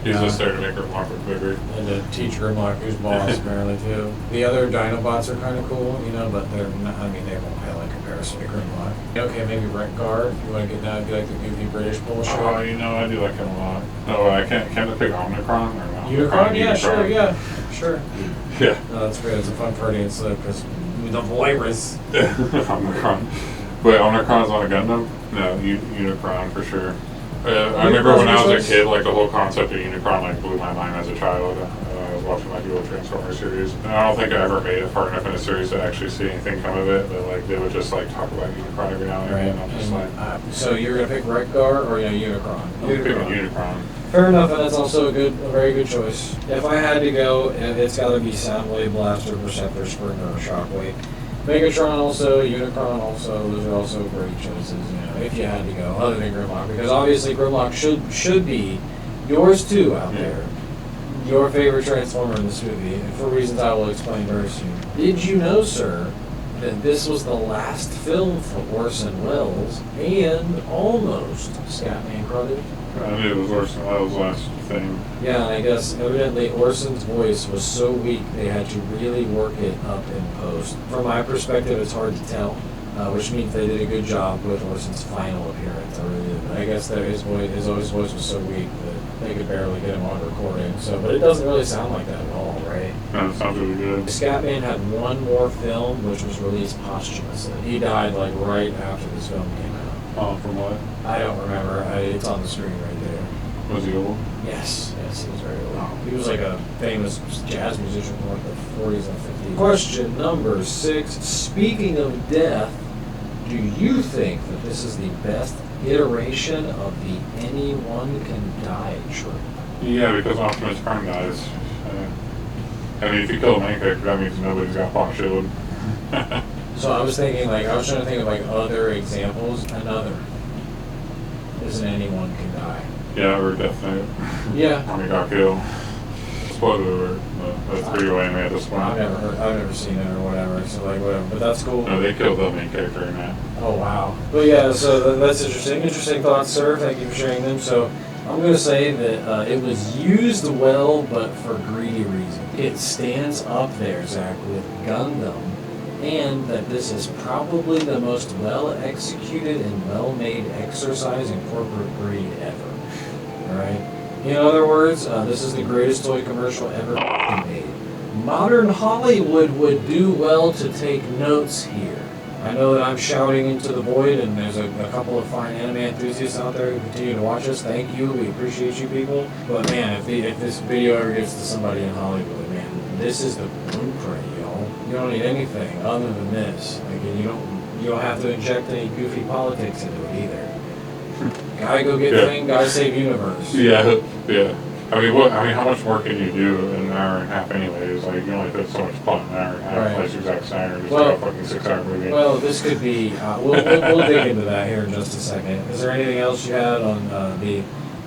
He's just there to make Grimlock look bigger. And to teach Grimlock who's boss, apparently, too. The other Dinobots are kind of cool, but they're not, they won't pale in comparison to Grimlock. Okay, maybe Rengar, if you want to get down, do like the goofy British bullshit. Oh, I do like him a lot. Oh, I can't I pick Omnicron or no? Unicron? Yeah, sure. Yeah. No, that's great. It's a fun party and slip, because the virus. Omnicron. Wait, Omnicron's on a Gundam? No, Unicron for sure. I remember when I was a kid, like the whole concept of Unicron like blew my mind as a child. I was watching like the old Transformers series. And I don't think I ever made it far enough in a series to actually see anything come of it, but like they would just like talk about Unicron every now and again. I'm just like, so you're gonna pick Rengar or Unicron? I'm picking Unicron. Fair enough, and that's also a very good choice. If I had to go, it's got to be Soundwave, Blaster, Perceptor, Springer, or Shockwave. Megatron also, Unicron also, those are also great choices, if you had to go, other than Grimlock, because obviously Grimlock should be yours too out there. Your favorite Transformer in this movie, for reasons I will explain very soon. Did you know, sir, that this was the last film for Orson Welles and almost Scatman Crothers? I knew it was Orson Welles' last thing. Yeah, and I guess evidently Orson's voice was so weak they had to really work it up in post. From my perspective, it's hard to tell, which means they did a good job with Orson's final appearance. I guess that his voice was so weak that they could barely get him on recording. But it doesn't really sound like that at all, right? No, it sounds really good. Scatman had one more film, which was released posthumously. He died like right after this film came out. Oh, from what? I don't remember. It's on the screen right there. Was he old? Yes, he was very old. He was like a famous jazz musician from like the 40s and 50s. Question number 6. Speaking of death, do you think that this is the best iteration of the anyone can die trope? Yeah, because Optimus Prime dies. I mean, if you kill the main character, that means nobody's got Pop Shield. So I was trying to think of like other examples. Another is an anyone can die. Yeah, or Death Note. Yeah. When he got killed. Spoiler alert, but that's pretty anime at this point. I've never seen it or whatever, so like whatever, but that's cool. No, they killed the main character in that. Oh wow. But yeah, so that's interesting. Interesting thoughts, sir. Thank you for sharing them. So I'm going to say that it was used well, but for greedy reasons. It stands up there, Zach, with Gundam and that this is probably the most well-executed and well-made exercise in corporate greed ever. Alright? In other words, this is the greatest toy commercial ever made. Modern Hollywood would do well to take notes here. I know that I'm shouting into the void, and there's a couple of fine anime enthusiasts out there who continue to watch us. Thank you. We appreciate you people. But man, if this video ever gets to somebody in Hollywood, man, this is the blueprint, y'all. You don't need anything other than this. Like, and you don't have to inject any goofy politics into it either. Guy go get thing, guy save universe. Yeah. I mean, how much more can you do in an hour and a half anyways? Like, you only put so much plot in an hour and a half. Right. Like Zack Snyder, just like a fucking 6-hour movie. Well, this could be, we'll dig into that here in just a second. Is there anything else you had on the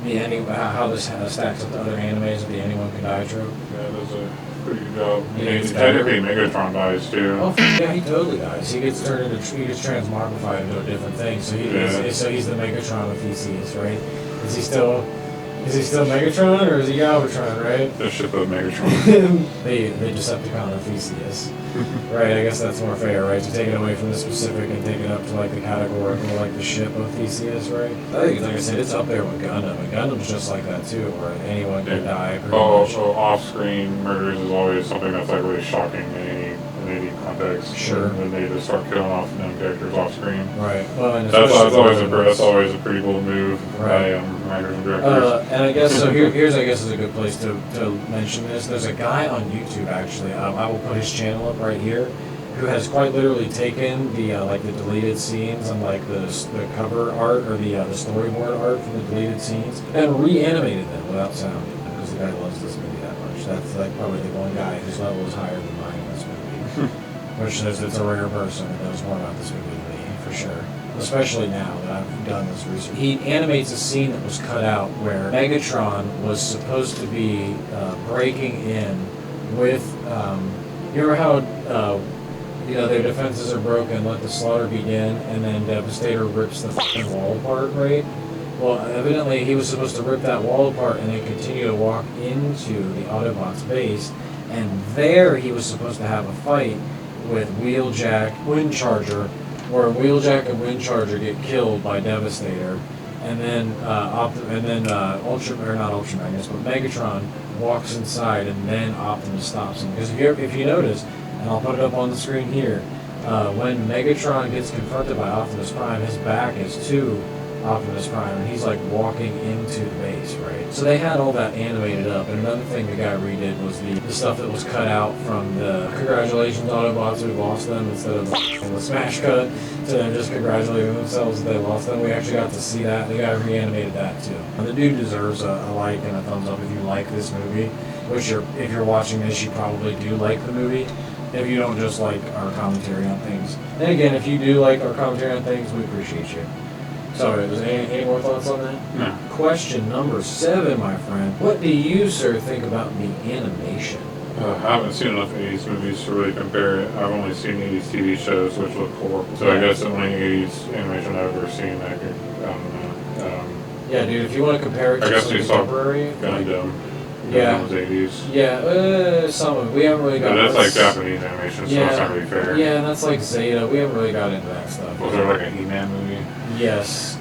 ending, how this stacks up to other animes of the Anyone Can Die trope? Yeah, that's a pretty good job. Yeah, Technically, Megatron dies too. Oh, yeah, he totally dies. He gets transmogrified into a different thing. So he's the Megatron of Theseus, right? Is he still Megatron, or is he Galvatron, right? The ship of Megatron. the Decepticon of Theseus. Right, I guess that's more fair, right? To take it away from the specific and take it up to like the categorical, like the ship of Theseus, right? I think, like I said, it's up there with Gundam, and Gundam's just like that too, where anyone can die. So off-screen murders is always something that's like really shocking in any context. Sure. When they just start killing off them characters off-screen. Right. Well, and that's always a pretty cool move by writers and directors. And I guess so. Here's I guess is a good place to mention this. There's a guy on YouTube actually. I will put his channel up right here, who has quite literally taken the like the deleted scenes and like the cover art or the storyboard art from the deleted scenes and reanimated them without sound, because the guy loves this movie that much. That's like probably the one guy whose level is higher than mine in this movie. Which says it's a rare person that knows more about this movie than me, for sure. Especially now that I've done this research. He animates a scene that was cut out where Megatron was supposed to be breaking in with, you remember how, their defenses are broken, let the slaughter begin, and then Devastator rips the fucking wall apart, right? Well, evidently he was supposed to rip that wall apart and then continue to walk into the Autobots' base, and there he was supposed to have a fight with Wheeljack, Windcharger, where Wheeljack and Windcharger get killed by Devastator, and then not Ultramagnus, but Megatron walks inside, and then Optimus stops him. Because if you notice, and I'll put it up on the screen here, when Megatron gets confronted by Optimus Prime, his back is to Optimus Prime, and he's like walking into the base, right? So they had all that animated up, and another thing the guy redid was the stuff that was cut out from the congratulations Autobots who lost them, instead of the smash cut to them just congratulating themselves that they lost them. We actually got to see that. The guy reanimated that too. And the dude deserves a like and a thumbs up if you like this movie, which if you're watching this, you probably do like the movie. If you don't just like our commentary on things. And again, if you do like our commentary on things, we appreciate you. Sorry, was any more thoughts on that? No. Question number 7, my friend. What do you, sir, think about the animation? I haven't seen enough 80s movies to really compare it. I've only seen 80s TV shows, which look horrible. So I guess the only 80s animation I've ever seen, I don't know. Yeah, dude, if you want to compare it to some contemporary... Gundam. Yeah. Was 80s. Yeah, some of it. We haven't really got... But that's like Japanese animation, so it's not really fair. Yeah, and that's like Zeta. We haven't really got into that stuff. Was there like a He-Man movie? Yes,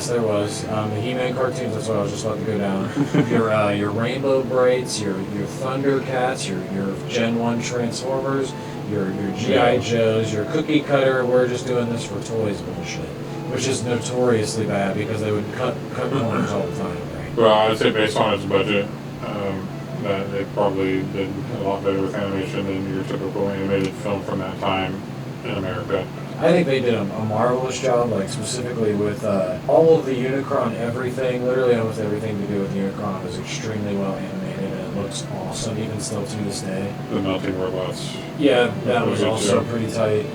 there was. The He-Man cartoons, that's what I was just about to go down. Your Rainbow Brights, your Thundercats, your Gen 1 Transformers, your G.I. Joes, your Cookie Cutter, we're just doing this for toys bullshit. Which is notoriously bad because they would cut corners all the time, right? Well, I'd say based on its budget, that they probably did a lot better with animation than your typical animated film from that time in America. I think they did a marvelous job, like specifically with all of the Unicron everything, literally almost everything to do with Unicron is extremely well animated, and it looks awesome, even still to this day. The melting robots. Yeah, that was also pretty tight.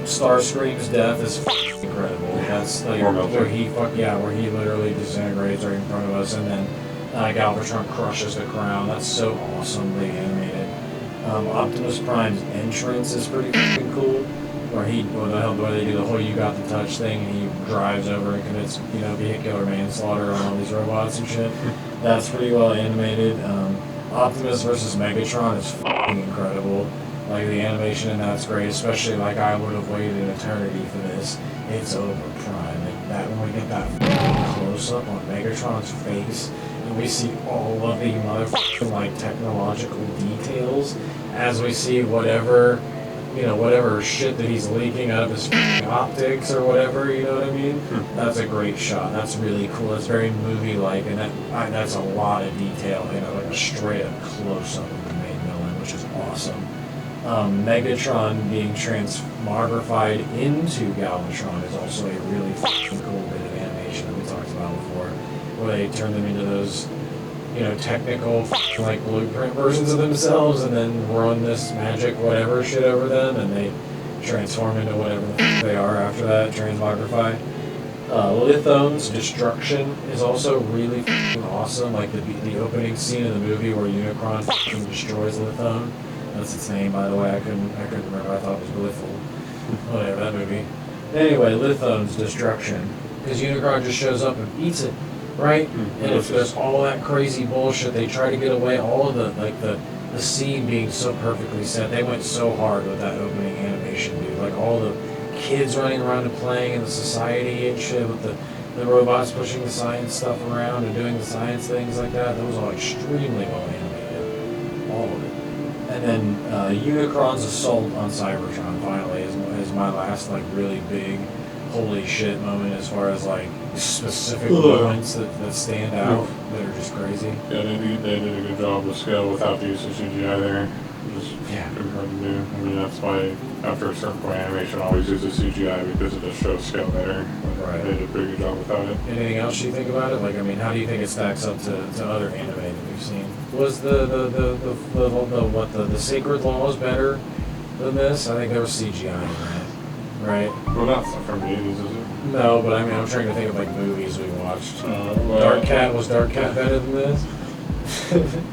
Starscream's death is incredible. That's like where he literally disintegrates right in front of us, and then Galvatron crushes the crown. That's so awesomely animated. Optimus Prime's entrance is pretty fucking cool. Where they do the whole "you got the touch" thing, and he drives over and commits, vehicular manslaughter on all these robots and shit. That's pretty well animated. Optimus versus Megatron is fucking incredible. Like, the animation in that's great, especially like I would have waited an eternity for this. It's over prime. Like that, when we get that close up on Megatron's face, and we see all of the motherfucking like technological details as we see whatever, you know, whatever shit that he's leaking out of his optics or whatever, you know what I mean? That's a great shot. That's really cool. It's very movie-like, and that's a lot of detail, you know, like a straight-up close-up of the main villain, which is awesome. Megatron being transmogrified into Galvatron is also a really cool bit of animation that we talked about before, where they turn them into those, you know, technical like blueprint versions of themselves, and then run this magic whatever shit over them, and they transform into whatever the they are after that, transmogrified. Lithone's destruction is also really awesome. Like the opening scene of the movie where Unicron destroys Lithone. That's its name, by the way. I couldn't remember. I thought it was Blithel. Whatever, that movie. Anyway, Lithone's destruction, because Unicron just shows up and eats it. Right? And it's just all that crazy bullshit. They try to get away, all of the scene being so perfectly set. They went so hard with that opening animation, dude. Like all the kids running around and playing in the society and shit with the robots pushing the science stuff around and doing the science things like that. That was all extremely well animated. All of it. And then Unicron's assault on Cybertron finally is my last like really big holy shit moment as far as like specific moments that stand out that are just crazy. Yeah, they did a good job with scale without the use of CGI there. Just pretty hard to do. I mean, that's why after a certain point animation always uses CGI, because it just shows scale better. Right. They did a pretty good job without it. Anything else you think about it? Like, I mean, how do you think it stacks up to other anime that we've seen? Was the Sacred Laws better than this? I think there was CGI in that. Right? Well, that's not from the 80s, is it? No, but I mean, I'm trying to think of like movies we watched. Dark Cat, was Dark Cat better than this?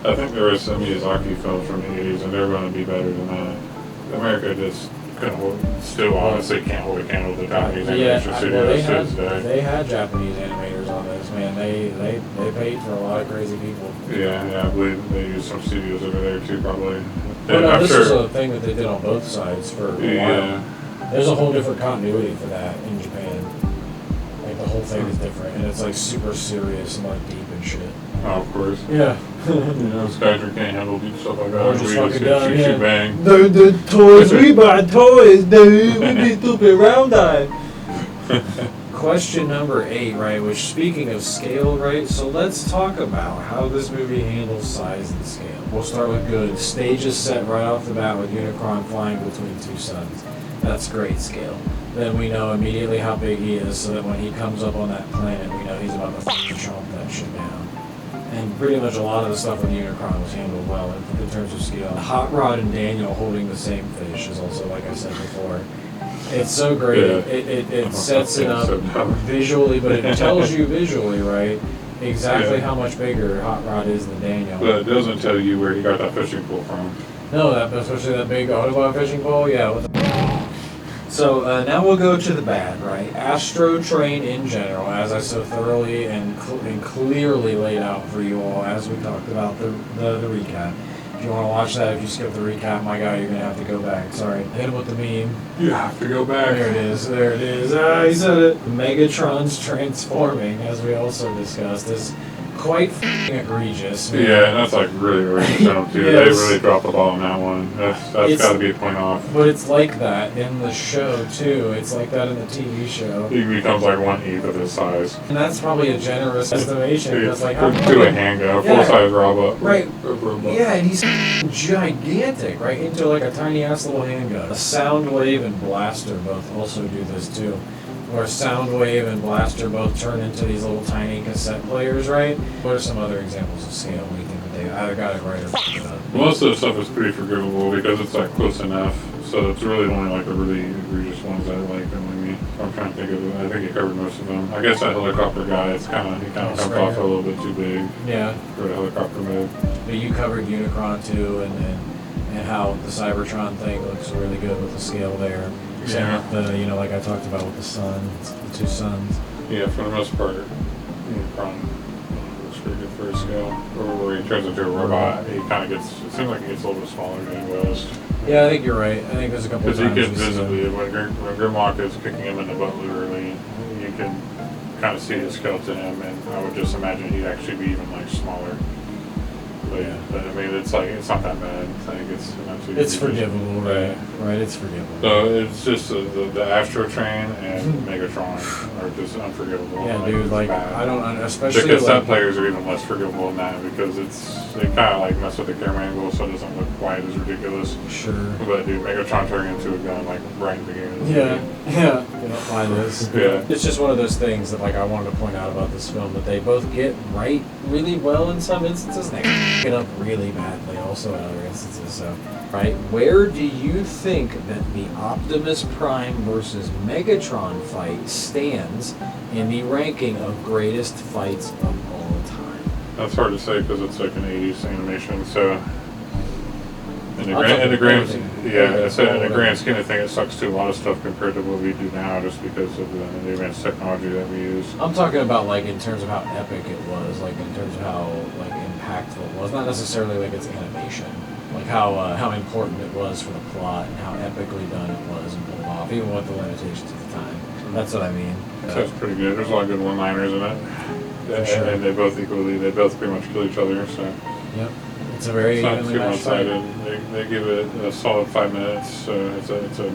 I think there was some Miyazaki films from the 80s, and they're going to be better than that. America just still honestly can't hold a candle to Japanese animation studios today. They had Japanese animators on this, man. They paid for a lot of crazy people. Yeah, I believe they used some studios over there too, probably. But no, this is a thing that they did on both sides for a while. There's a whole different continuity for that in Japan. Like the whole thing is different, and it's like super serious and like deep and shit. Oh, of course. Yeah. You know, Skyler can't handle deep stuff like that. Or just fucking done, shoot, bang. The toys, we buy toys, dude. We be stupid round eye. Question number 8, right, which speaking of scale, right, so let's talk about how this movie handles size and scale. We'll start with good. Stage is set right off the bat with Unicron flying between two suns. That's great scale. Then we know immediately how big he is, so that when he comes up on that planet, we know he's about to chomp that shit down. And pretty much a lot of the stuff with Unicron was handled well in terms of scale. Hot Rod and Daniel holding the same fish is also, like I said before, it's so great. Yeah. It sets it up visually, but it tells you visually, right, exactly how much bigger Hot Rod is than Daniel. But it doesn't tell you where he got that fishing pole from. No, especially that big Autobot fishing pole, yeah. So now we'll go to the bad, right? Astro Train in general, as I so thoroughly and clearly laid out for you all as we talked about the recap. If you want to watch that, if you skip the recap, my guy, you're going to have to go back. Sorry. Hit him with the meme. You have to go back. There it is. There it is. Ah, he said it. Megatron's transforming, as we also discussed, is quite f***ing egregious. Man. Yeah, and that's like really original too. Yes. They really dropped the ball on that one. That's got to be a point off. But it's like that in the show too. It's like that in the TV show. He becomes like 1/8 of his size. And that's probably a generous estimation. It's like to a handgun, full-size robot. Right. Yeah, and he's gigantic, right? Into like a tiny ass little handgun. Soundwave and Blaster both also do this too. Where Soundwave and Blaster both turn into these little tiny cassette players, right? What are some other examples of scale? What do you think that they either got it right or not? Most of the stuff is pretty forgivable because it's like close enough. So it's really only like the really egregious ones I like. I'm trying to think of it. I think you covered most of them. I guess that helicopter guy, he kind of comes off a little bit too big. Yeah. For the helicopter mode. But you covered Unicron too, and how the Cybertron thing looks really good with the scale there. Yeah. The, like I talked about with the sun, the two suns. Yeah, for the most part, Unicron looks pretty good for a scale. Where he turns into a robot, he kind of gets, it seems like he gets a little bit smaller than he was. Yeah, I think you're right. I think there's a couple of times. Because he can visibly, when Grimlock is kicking him in the butt literally, you can kind of see his skeleton in him, and I would just imagine he'd actually be even like smaller. But I mean, it's like, it's not that bad. I think it's not too. It's forgivable, right? Right, it's forgivable. So it's just the Astro Train and Megatron are just unforgivable. Yeah, dude, like bad. I don't, especially because like, stunt players are even less forgivable than that because they kind of like mess with the camera angle so it doesn't look quite as ridiculous. Sure. But dude, Megatron turning into a gun like right in the beginning. Yeah. You don't find this. Yeah. It's just one of those things that like I wanted to point out about this film that they both get right really well in some instances and they get up really badly also in other instances. So, right, where do you think that the Optimus Prime versus Megatron fight stands in the ranking of greatest fights of all time? That's hard to say because it's like an 80s animation, so in the grand scheme of things, it sucks to a lot of stuff compared to what we do now just because of the advanced technology that we use. I'm talking about like in terms of how epic it was, like in terms of how like impactful it was, not necessarily like its animation, like how important it was for the plot and how epically done it was and pulled off, even with the limitations of the time. That's what I mean. So it's pretty good. There's a lot of good one-liners in it. Sure. And they both pretty much kill each other, so. Yep. It's a very evenly matched fight. They give it a solid 5 minutes, so it's a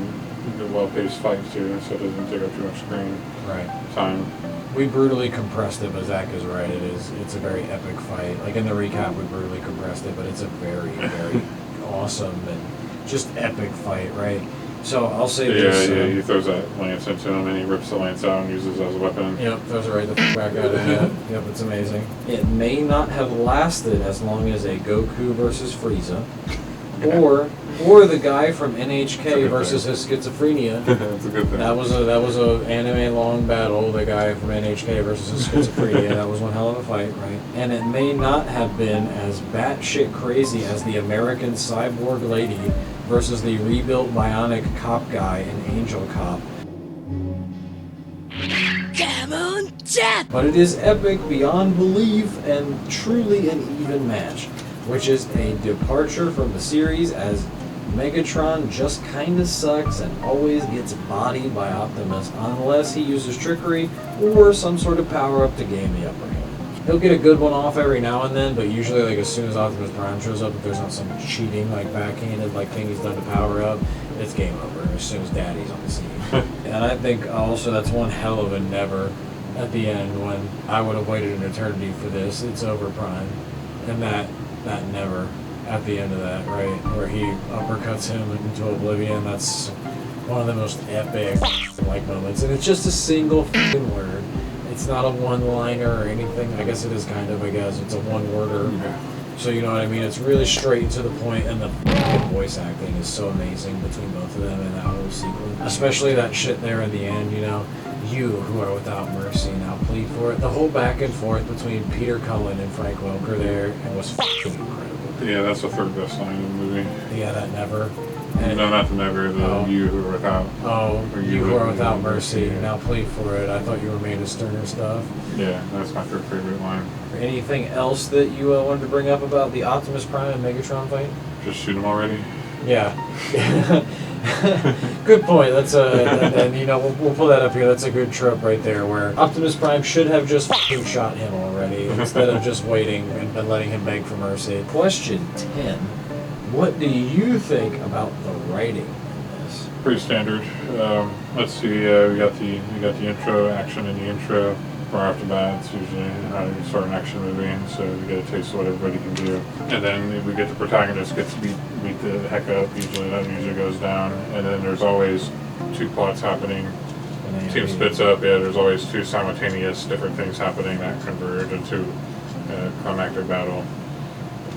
well-paced fight too, so it doesn't take up too much screen time. We brutally compressed it, but Zach is right. It's a very epic fight. Like in the recap, we brutally compressed it, but it's a very, very awesome and just epic fight, right? So I'll say this. Yeah, he throws that lance into him and he rips the lance out and uses it as a weapon. Yep, throws it right the back out of it. Yep, it's amazing. It may not have lasted as long as a Goku versus Frieza, or the guy from NHK versus his schizophrenia. That's a good thing. That was a anime long battle. The guy from NHK versus his schizophrenia. That was one hell of a fight, right? And it may not have been as batshit crazy as the American cyborg lady versus the rebuilt bionic cop guy in Angel Cop. Come on, Jeff! But it is epic beyond belief and truly an even match, which is a departure from the series as Megatron just kinda sucks and always gets bodied by Optimus unless he uses trickery or some sort of power-up to gain the upper hand. He'll get a good one off every now and then, but usually like as soon as Optimus Prime shows up, if there's not some cheating like backhanded like thing he's done to power up, it's game over as soon as Daddy's on the scene. And I think also that's one hell of a never at the end when I would have waited an eternity for this. It's over, Prime. And that never at the end of that, right, where he uppercuts him into oblivion. That's one of the most epic like moments, and it's just a single fucking word. It's not a one-liner or anything. I guess it is kind of. I guess it's a one-worder. So you know what I mean. It's really straight to the point, and the voice acting is so amazing between both of them in that whole sequence. Especially that shit there in the end. You know, you who are without mercy now plead for it. The whole back and forth between Peter Cullen and Frank Welker there, it was fucking incredible. Yeah, that's the third best line in the movie. Yeah, that never. And no, not the never. The you who are without. Oh, you who are without mercy. Now plead for it. I thought you were made of sterner stuff. Yeah, that's my third favorite line. Anything else that you wanted to bring up about the Optimus Prime and Megatron fight? Just shoot him already. Yeah. Good point. That's and you know we'll pull that up here. That's a good trope right there, where Optimus Prime should have just fucking shot him already instead of just waiting and letting him beg for mercy. Question 10. What do you think about the writing in this? Pretty standard. Let's see. We got the intro action in the intro. Right off the bat, it's usually how you start an action movie, so you get a taste of what everybody can do. And then we get the protagonist gets beat the heck up. Usually that goes down, and then there's always two plots happening. Team splits up. Yeah, there's always two simultaneous different things happening that converge into a climactic battle.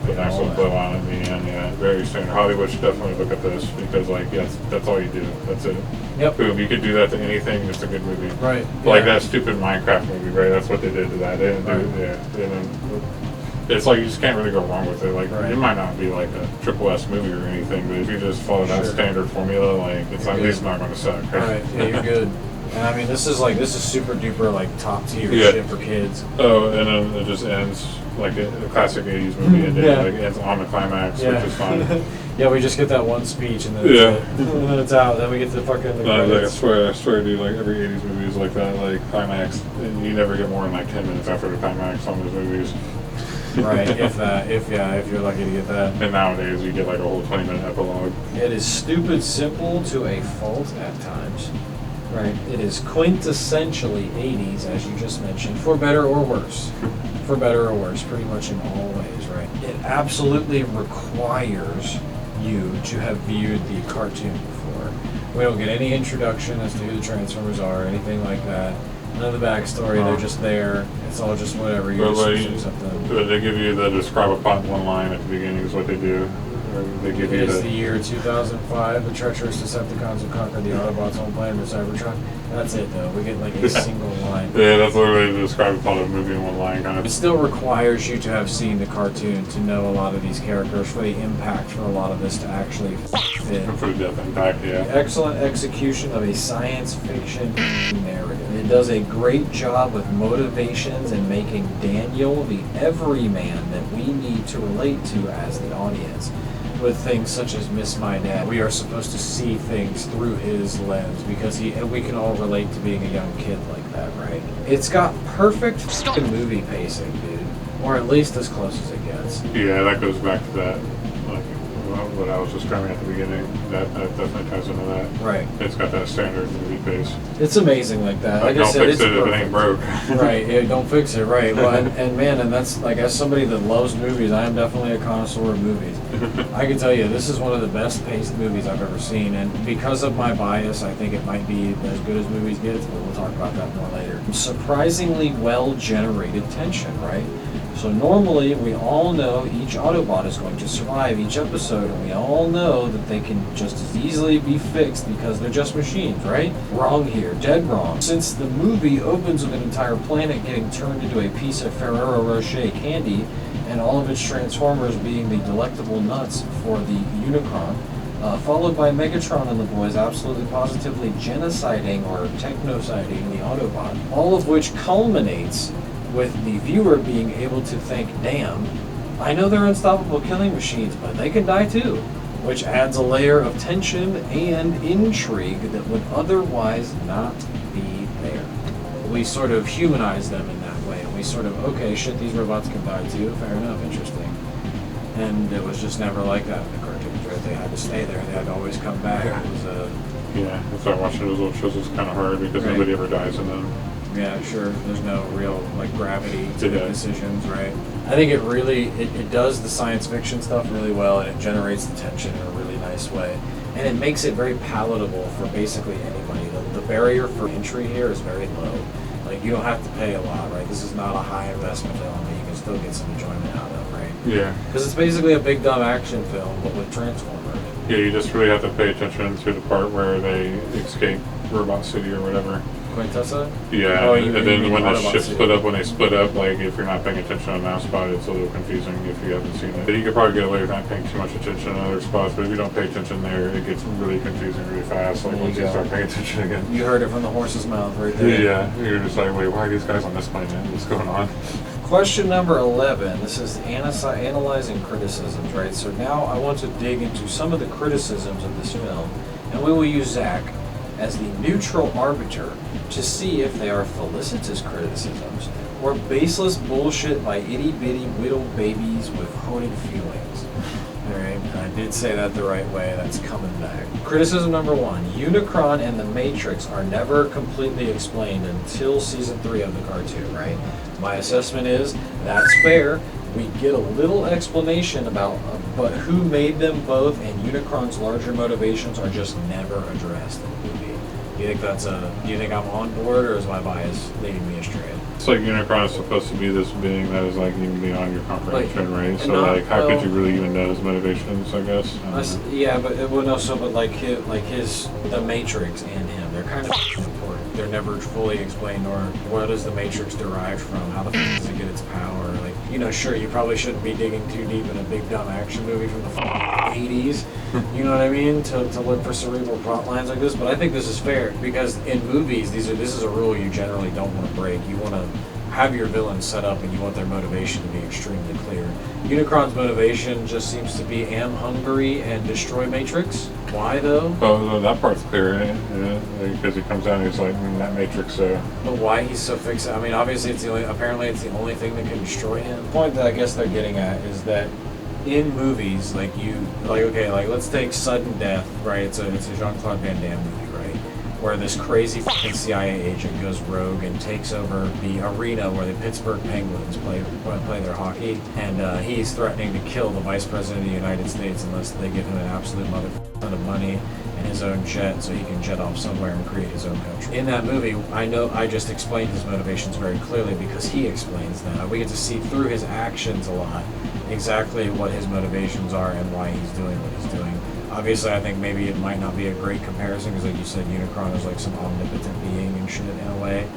The nice little blow on at the end. Yeah, very standard. Hollywood should definitely look at this because, like, yes, that's all you do. That's it. Yep. Boom. You could do that to anything. It's a good movie. Right. Like that stupid Minecraft movie, right? That's what they did to that. They didn't do it. Yeah. It's like you just can't really go wrong with it. Like it might not be like a triple S movie or anything, but if you just follow that standard formula, like it's at least not going to suck. Right. Yeah, you're good. And I mean, this is super duper like top tier shit for kids. Oh, and then it just ends like a classic 80s movie ending. Yeah. Like it ends on the climax, which is fun. Yeah, we just get that one speech and then it's and then it's out. Then we get to fucking the credits. I swear, dude, like every 80s movie is like that, like climax. And you never get more than like 10 minutes after the climax on those movies. Right, if you're lucky to get that. And nowadays you get like a whole 20-minute epilogue. It is stupid simple to a fault at times. Right. It is quintessentially 80s, as you just mentioned, for better or worse. For better or worse, pretty much in all ways, right? It absolutely requires you to have viewed the cartoon before. We don't get any introduction as to who the Transformers are or anything like that. None of the backstory, they're just there. It's all just whatever. You're just something. They give you the describe a plot in one line at the beginning is what they do. They give It you is the year 2005. The treacherous Decepticons have conquered the Autobots on planet Cybertron. That's it, though. We get like a single line. Yeah, that's literally the describe a plot of a movie in one line, kind of. It still requires you to have seen the cartoon to know a lot of these characters, for the impact for a lot of this to actually fit. For the depth impact, yeah. The excellent execution of a science fiction narrative. It does a great job with motivations and making Daniel the everyman that we need to relate to as the audience. With things such as Miss My Dad, we are supposed to see things through his lens because we can all relate to being a young kid like that, right? It's got perfect movie pacing, dude, or at least as close as it gets. Yeah, that goes back to that, like what I was describing at the beginning. That definitely ties into that. Right. It's got that standard movie pace. It's amazing like that. Like I don't said, fix it's it if it ain't broke. Right. Yeah, don't fix it. Right. Well, and that's like, as somebody that loves movies, I am definitely a connoisseur of movies. I can tell you, this is one of the best paced movies I've ever seen, and because of my bias, I think it might be as good as movies get, but we'll talk about that more later. Surprisingly well generated tension, right? So normally, we all know each Autobot is going to survive each episode, and we all know that they can just as easily be fixed because they're just machines, right? Wrong here, dead wrong. Since the movie opens with an entire planet getting turned into a piece of Ferrero Rocher candy, and all of its Transformers being the delectable nuts for the Unicron, followed by Megatron and the boys absolutely positively genociding or technociding the Autobot, all of which culminates with the viewer being able to think, damn, I know they're unstoppable killing machines, but they can die too, which adds a layer of tension and intrigue that would otherwise not be there. We sort of humanize them in that way, and we sort of, okay, shit, these robots can die too, fair enough, interesting. And it was just never like that in the cartoons, right? They had to stay there, they had to always come back. It was Yeah, that's why watching those old shows is kind of hard because Right. nobody ever dies in them. Yeah, sure. There's no real like gravity to the decisions, right? I think it really it does the science fiction stuff really well, and it generates the tension in a really nice way, and it makes it very palatable for basically anybody. The barrier for entry here is very low. Like, you don't have to pay a lot, right? This is not a high investment film, but you can still get some enjoyment out of, right? Yeah. Because it's basically a big dumb action film, but with Transformers. Yeah, you just really have to pay attention to the part where they escape Robot City or whatever. Quintessence? Yeah, Oh, and then when the Autobot ship City. split up, when they split up, like if you're not paying attention on that spot, it's a little confusing if you haven't seen it. You could probably get away with not paying too much attention on other spots, but if you don't pay attention there, it gets really confusing really fast. Like There once you you go. start paying attention again. You heard it from the horse's mouth right there. Yeah, you're just like, wait, why are these guys on this planet? What's going on? Question number 11. This is analyzing criticisms, right? So now I want to dig into some of the criticisms of this film, and we will use Zach as the neutral arbiter to see if they are felicitous criticisms or baseless bullshit by itty-bitty whittle babies with hooded feelings. Alright, I did say that the right way, that's coming back. Criticism number 1. Unicron and the Matrix are never completely explained until season 3 of the cartoon, right? My assessment is, that's fair. We get a little explanation about but who made them both, and Unicron's larger motivations are just never addressed in the movie. Do you think I'm on board, or is my bias leading me astray? It's like Unicron is supposed to be this being that is like even beyond your comprehension, right? So not- like, how well- could you really even know his motivations? I guess. I don't know. Yeah, but well, no. So, but like the Matrix and him, they're kind of important. they're never fully explained, or what is the Matrix derived from? How the f does it get its power? Like, you know, sure, you probably shouldn't be digging too deep in a big dumb action movie from the 80s, you know what I mean, to look for cerebral plot lines like this, but I think this is fair, because in movies, this is a rule you generally don't want to break. You want to have your villains set up and you want their motivation to be extremely clear. Unicron's motivation just seems to be am hungry and destroy Matrix. Why though? Oh, that part's clear, because he comes out and he's like, that Matrix. But why he's so fixated? I mean, obviously apparently it's the only thing that can destroy him. The point that I guess they're getting at is that in movies, let's take Sudden Death, right? It's a Jean-Claude Van Damme movie, right? Where this crazy fucking CIA agent goes rogue and takes over the arena where the Pittsburgh Penguins play their hockey, and he's threatening to kill the Vice President of the United States unless they give him an absolute ton of money and his own jet so he can jet off somewhere and create his own country. In that movie, I know I just explained his motivations very clearly because he explains that. We get to see through his actions a lot exactly what his motivations are and why he's doing what he's doing. Obviously, I think maybe it might not be a great comparison because, like you said, Unicron is like some omnipotent being and shit in a way.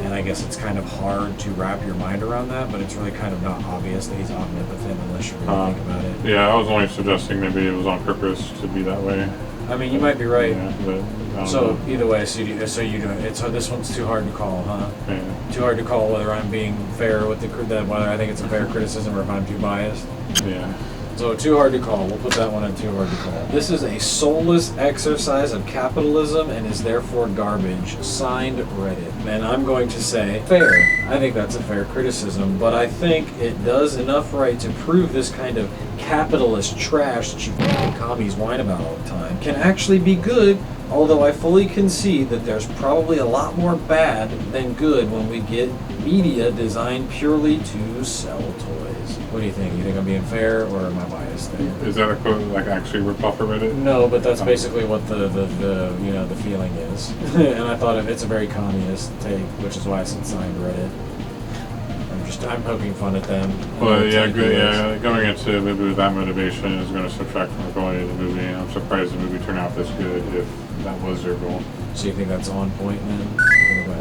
And I guess it's kind of hard to wrap your mind around that, but it's really kind of not obvious that he's omnipotent unless you really think about it. Yeah, I was only suggesting maybe it was on purpose to be that way. I mean, you might be right. Yeah, but so either way, so you do it. So this one's too hard to call, huh? Yeah. Too hard to call whether I'm being fair with whether I think it's a fair criticism or if I'm too biased. Yeah. So too hard to call. We'll put that one at too hard to call. This is a soulless exercise of capitalism and is therefore garbage. Signed, Reddit. And I'm going to say fair. I think that's a fair criticism, but I think it does enough right to prove this kind of capitalist trash that you fucking commies whine about all the time can actually be good, although I fully concede that there's probably a lot more bad than good when we get media designed purely to sell toys. What do you think? You think I'm being fair, or am I biased there? Is that a quote like actually ripped off of Reddit? No, but that's basically what the feeling is. And I thought it's a very communist take, which is why I said signed Reddit. I'm poking fun at them. Well, yeah, going into a movie with that motivation is going to subtract from the quality of the movie. I'm surprised the movie turned out this good if that was their goal. So you think that's on point then?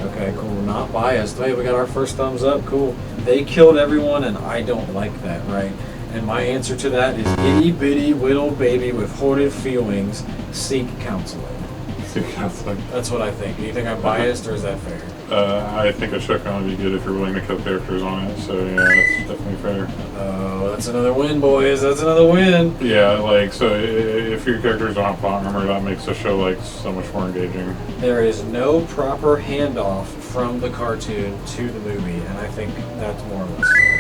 Okay, cool. Not biased. Hey, we got our first thumbs up. Cool. They killed everyone, and I don't like that, right? And my answer to that is itty bitty little baby with hoarded feelings, seek counseling. Seek counseling. That's what I think. Do you think I'm biased, or is that fair? I think a show can only be good if you're willing to kill characters on it, so yeah, that's definitely fair. Oh, that's another win, boys. That's another win. Yeah, so if your characters don't have plot armor, that makes the show so much more engaging. There is no proper handoff from the cartoon to the movie, and I think that's more or less fair.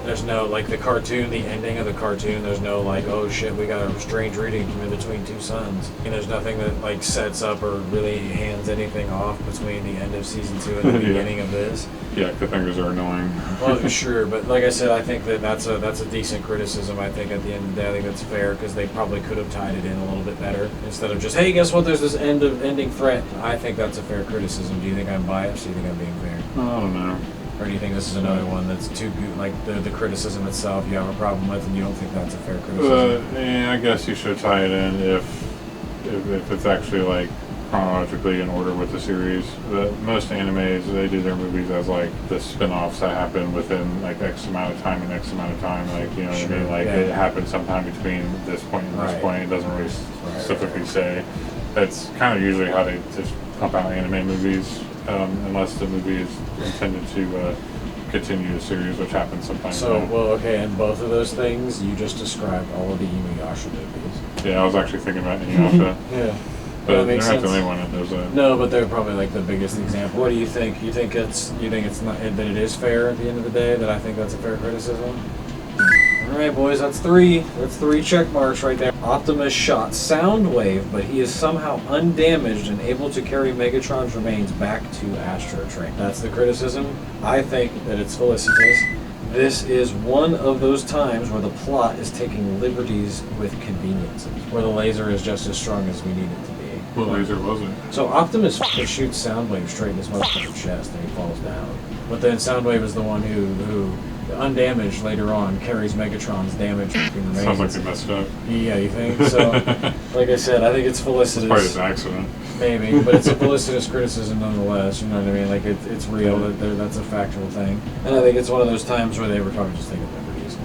There's no, the cartoon, the ending of the cartoon, there's no, oh shit, we got a strange reading from in between two suns. And there's nothing that, sets up or really hands anything off between the end of season 2 and the beginning of this. Yeah, cliffhangers are annoying. Well, sure, but like I said, I think that's a decent criticism. I think at the end of the day, I think that's fair, because they probably could have tied it in a little bit better, instead of just, hey, guess what, there's this ending threat. I think that's a fair criticism. Do you think I'm biased, or do you think I'm being fair? I don't know. Or do you think this is another one that's too good, the criticism itself you have a problem with, and you don't think that's a fair criticism? Yeah, I guess you should tie it in if it's actually chronologically in order with the series. Most animes, they do their movies as the spin-offs that happen within X amount of time and X amount of time. You know what I mean? It happens sometime between this point and this point. It doesn't really specifically say. That's kind of usually how they just pump out anime movies. Unless the movie is intended to continue the series, which happens sometimes. So, and both of those things, you just described all of the Inuyasha movies. Yeah, I was actually thinking about Inuyasha. Yeah. But they're not the only one that does that. No, but they're probably the biggest example. What do you think? You think it's not that it is fair at the end of the day? That I think that's a fair criticism? Alright, boys, that's 3. That's 3 check marks right there. Optimus shot Soundwave, but he is somehow undamaged and able to carry Megatron's remains back to Astro Train. That's the criticism. I think that it's felicitous. This is one of those times where the plot is taking liberties with conveniences, where the laser is just as strong as we need it to be. What laser was it? So Optimus shoots Soundwave straight in his motherfucking chest and he falls down. But then Soundwave is the one who undamaged later on, carries Megatron's damage. Sounds like they messed up. Yeah, you think? So, like I said, I think it's felicitous. It's probably just an accident. Maybe, but it's a felicitous criticism nonetheless, you know what I mean? Like, it's real, that's a factual thing. And I think it's one of those times where they were probably just taking liberties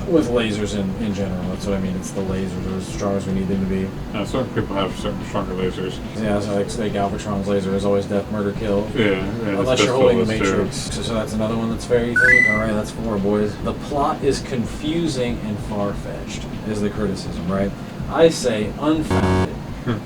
with lasers in general. That's what I mean. It's the lasers are as strong as we need them to be. Yeah, certain people have certain stronger lasers. Yeah, so like Galvatron's laser is always death, murder, kill. Yeah. Unless you're holding the Matrix. So that's another one that's very unique. Alright, that's 4, boys. The plot is confusing and far-fetched, is the criticism, right? I say unfounded.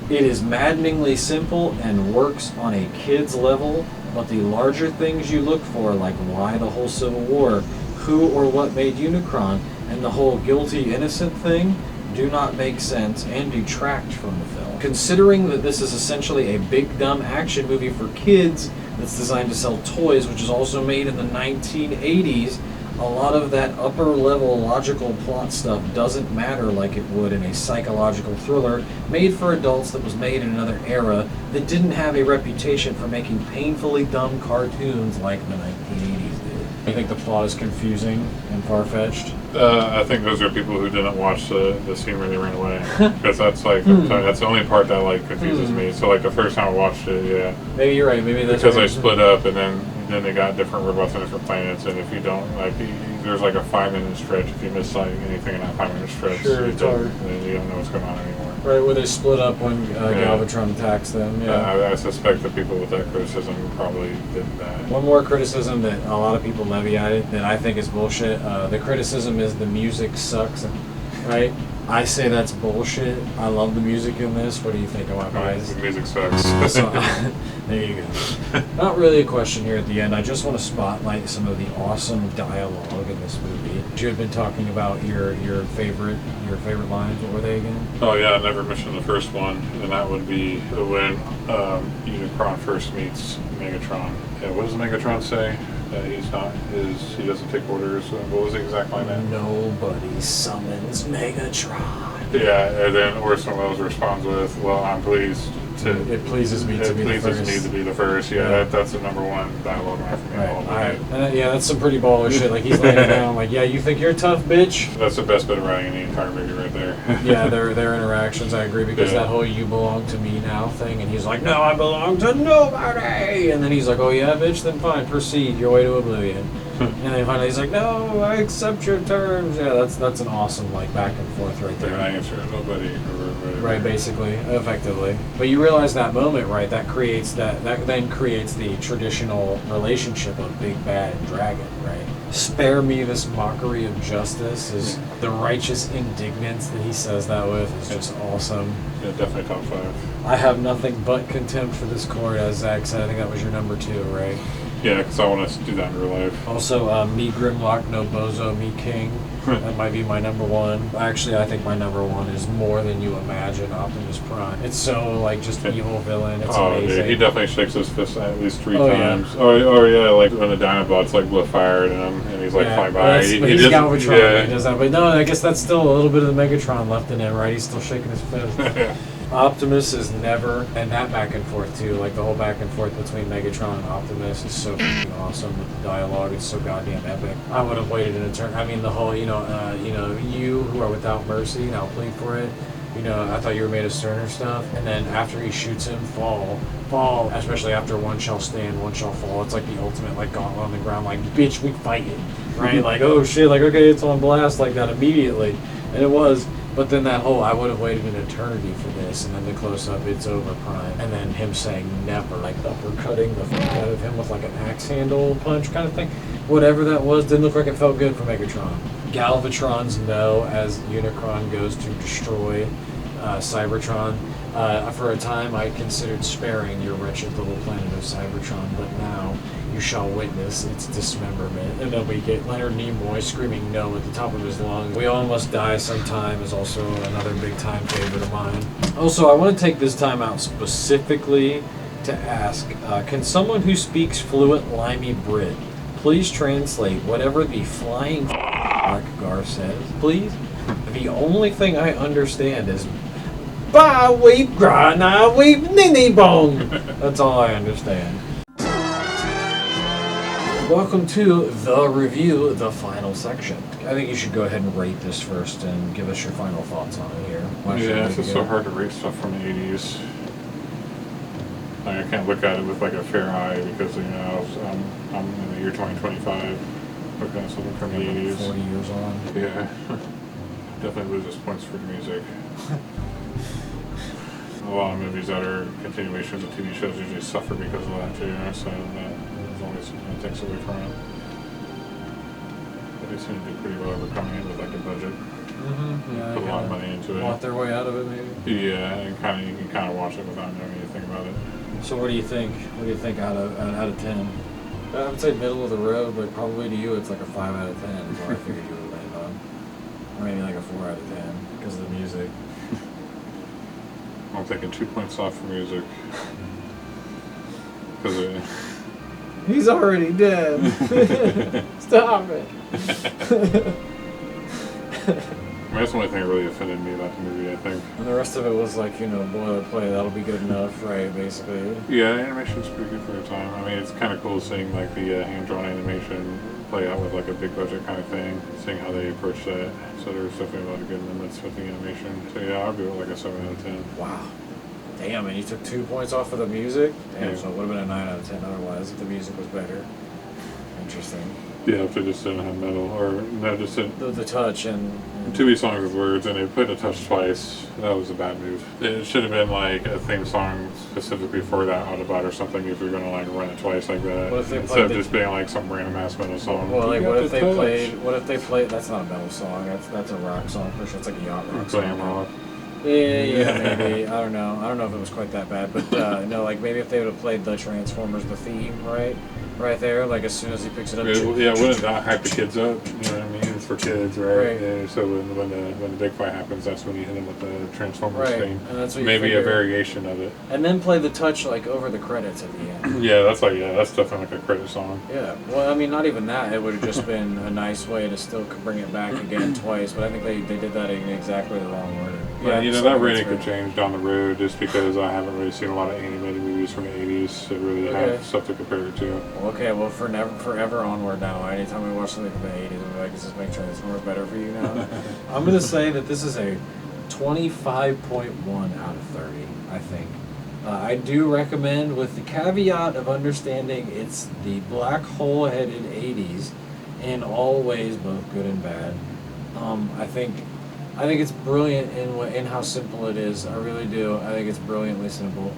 It is maddeningly simple and works on a kid's level, but the larger things you look for, like why the whole Civil War, who or what made Unicron, and the whole guilty-innocent thing, do not make sense and detract from the film. Considering that this is essentially a big dumb action movie for kids that's designed to sell toys, which is also made in the 1980s, a lot of that upper level logical plot stuff doesn't matter like it would in a psychological thriller made for adults that was made in another era that didn't have a reputation for making painfully dumb cartoons like the 1980s did. You think the plot is confusing and far-fetched? I think those are people who didn't watch the scene where they ran away, because that's like that's the only part that like confuses me. So like the first time I watched it, yeah. Maybe you're right. Maybe that's because they split up and then they got different robots on different planets, and if you don't like, there's like a 5-minute stretch. If you miss like anything in that 5-minute stretch, then you don't know what's going on anymore. Right, where they split up when Galvatron attacks them. Yeah, I suspect that people with that criticism probably did that. One more criticism that a lot of people levy at it that I think is bullshit. The criticism is the music sucks, right? I say that's bullshit. I love the music in this. What do you think of my bias? The music sucks. So, there you go. Not really a question here at the end. I just want to spotlight some of the awesome dialogue in this movie. You had been talking about your favorite lines. What were they again? Oh yeah, I never mentioned the first one, and that would be when Unicron first meets Megatron. Yeah, what does Megatron say? He doesn't take orders. What was the exact line there? Nobody summons Megatron. Yeah, and then Orson Welles responds with, "Well, I'm pleased to. It pleases me to be the first. It pleases me to be the first." Yeah, that's the #1 dialogue line for me. Alright. Yeah, that's some pretty baller shit. Like he's laying down, like, "Yeah, you think you're tough, bitch?" That's the best bit of writing in the entire movie, right there. Yeah, their interactions, I agree, because that whole "you belong to me now" thing, and he's like, "No, I belong to nobody," and then he's like, "Oh yeah, bitch, then fine, proceed your way to oblivion." And then finally he's like, "No, I accept your terms." Yeah, that's an awesome like back and forth right there. I answer nobody. Right, basically, effectively. But you realize that moment, right? That then creates the traditional relationship of big bad and dragon, right? "Spare me this mockery of justice" is the righteous indignance that he says that with is just awesome. Yeah, definitely top 5. I have nothing but contempt for this court, as Zach said. I think that was your #2, right? Yeah, because I want to do that in real life. Also, me Grimlock, no bozo, me king. That might be my #1. Actually, I think my #1 is More Than You Imagine, Optimus Prime. It's so, like, just evil villain. It's amazing. Dude, he definitely shakes his fist at least 3 times. Yeah. Oh, yeah, like when the Dinobots, like, blow fire at him, and he's, like, flying by. He's Galvatron. Yeah. He does that. But no, I guess that's still a little bit of the Megatron left in him, right? He's still shaking his fist. Optimus is never, and that back and forth too, like the whole back and forth between Megatron and Optimus is so awesome. The dialogue is so goddamn epic. I would have waited an eternity. I mean, the whole, you who are without mercy, and I'll plead for it. I thought you were made of sterner stuff. And then after he shoots him, fall. Especially after one shall stand, one shall fall. It's like the ultimate, like, gauntlet on the ground, like, bitch, we fight it, right? Like, oh shit, like, okay, it's on blast like that immediately, and it was. But then that whole, I would have waited an eternity for this, and then the close-up, it's over, Prime. And then him saying never, like uppercutting the fuck out of him with like an axe handle punch kind of thing. Whatever that was, didn't look like it felt good for Megatron. Galvatron's no as Unicron goes to destroy Cybertron. For a time, I considered sparing your wretched little planet of Cybertron, but now you shall witness its dismemberment. And then we get Leonard Nimoy screaming no at the top of his lungs. We All Must Die Sometime is also another big time favorite of mine. Also, I want to take this time out specifically to ask, can someone who speaks fluent limey Brit please translate whatever the flying like Grah says, please? The only thing I understand is "Ba weep Grah, na weep Ninny Bong." That's all I understand. welcome to the review, the final section. I think you should go ahead and rate this first and give us your final thoughts on it here. Yeah, it's just so hard to rate stuff from the 80s. Like, I can't look at it with like a fair eye because, you know, I'm in the year 2025 looking at something from the 80s. 40 years on. Yeah. Definitely loses points for the music. A lot of movies that are continuations of TV shows usually suffer because of that too, so that always takes away from it. But they seem to do pretty well over coming in with like a budget. Yeah, put a lot of money into it. Want their way out of it, maybe? Yeah, and you can kind of watch it without knowing anything about it. So what do you think? What do you think out of 10? I would say middle of the road, but probably to you it's like a 5 out of 10 is what I figured you would land on. Or maybe like a 4 out of 10 because of the music. I'm taking 2 points off for music. Because He's already dead. Stop it. I mean, that's the only thing that really offended me about the movie, I think. And the rest of it was like, you know, boilerplate, that'll be good enough, right, basically. Yeah, the animation's pretty good for the time. I mean, it's kind of cool seeing like the hand-drawn animation play out with like a big budget kind of thing, seeing how they approach that. So there's definitely a lot of good limits with the animation. So yeah, I'll give it like a 7 out of 10. Wow. Damn, and you took 2 points off of the music? Damn, Yeah. so it would have been a 9 out of 10 otherwise if the music was better. Interesting. Yeah, if they just didn't have metal, or no, just didn't. The touch and Too many songs with words, and they put a touch twice. That was a bad move. It should have been like a theme song specifically for that Autobot or something if you're gonna like run it twice like that. What if they instead of played just being like some random ass metal song. Well, like, You what got if the they touch. played? What if they played? That's not a metal song. That's a rock song for sure. It's like a yacht rock Glam song. rock. Yeah, maybe. I don't know. I don't know if it was quite that bad, but no, like maybe if they would have played the Transformers, the theme, right there, like as soon as he picks it up. Yeah, wouldn't that hype the kids up? You know what I mean? It's for kids, right? Right. Yeah, so when the big fight happens, that's when you hit them with the Transformers Right, theme. and that's what you Maybe figure. a variation of it. And then play the touch like over the credits at the end. Yeah, that's definitely like a credit song. Yeah, well, I mean, not even that. It would have just been a nice way to still bring it back again twice, but I think they did that in exactly the wrong order. Yeah, you know, so that that's rating right. could change down the road just because I haven't really seen a lot of animated movies from the 80s to really Okay. have stuff to compare it to. Okay, well, forever onward now. Anytime we watch something from the 80s, we'll be like, does this make Transformers better for you now? I'm going to say that this is a 25.1 out of 30, I think. I do recommend, with the caveat of understanding it's the black hole-headed 80s in all ways, both good and bad. I think it's brilliant in how simple it is. I really do. I think it's brilliantly simple.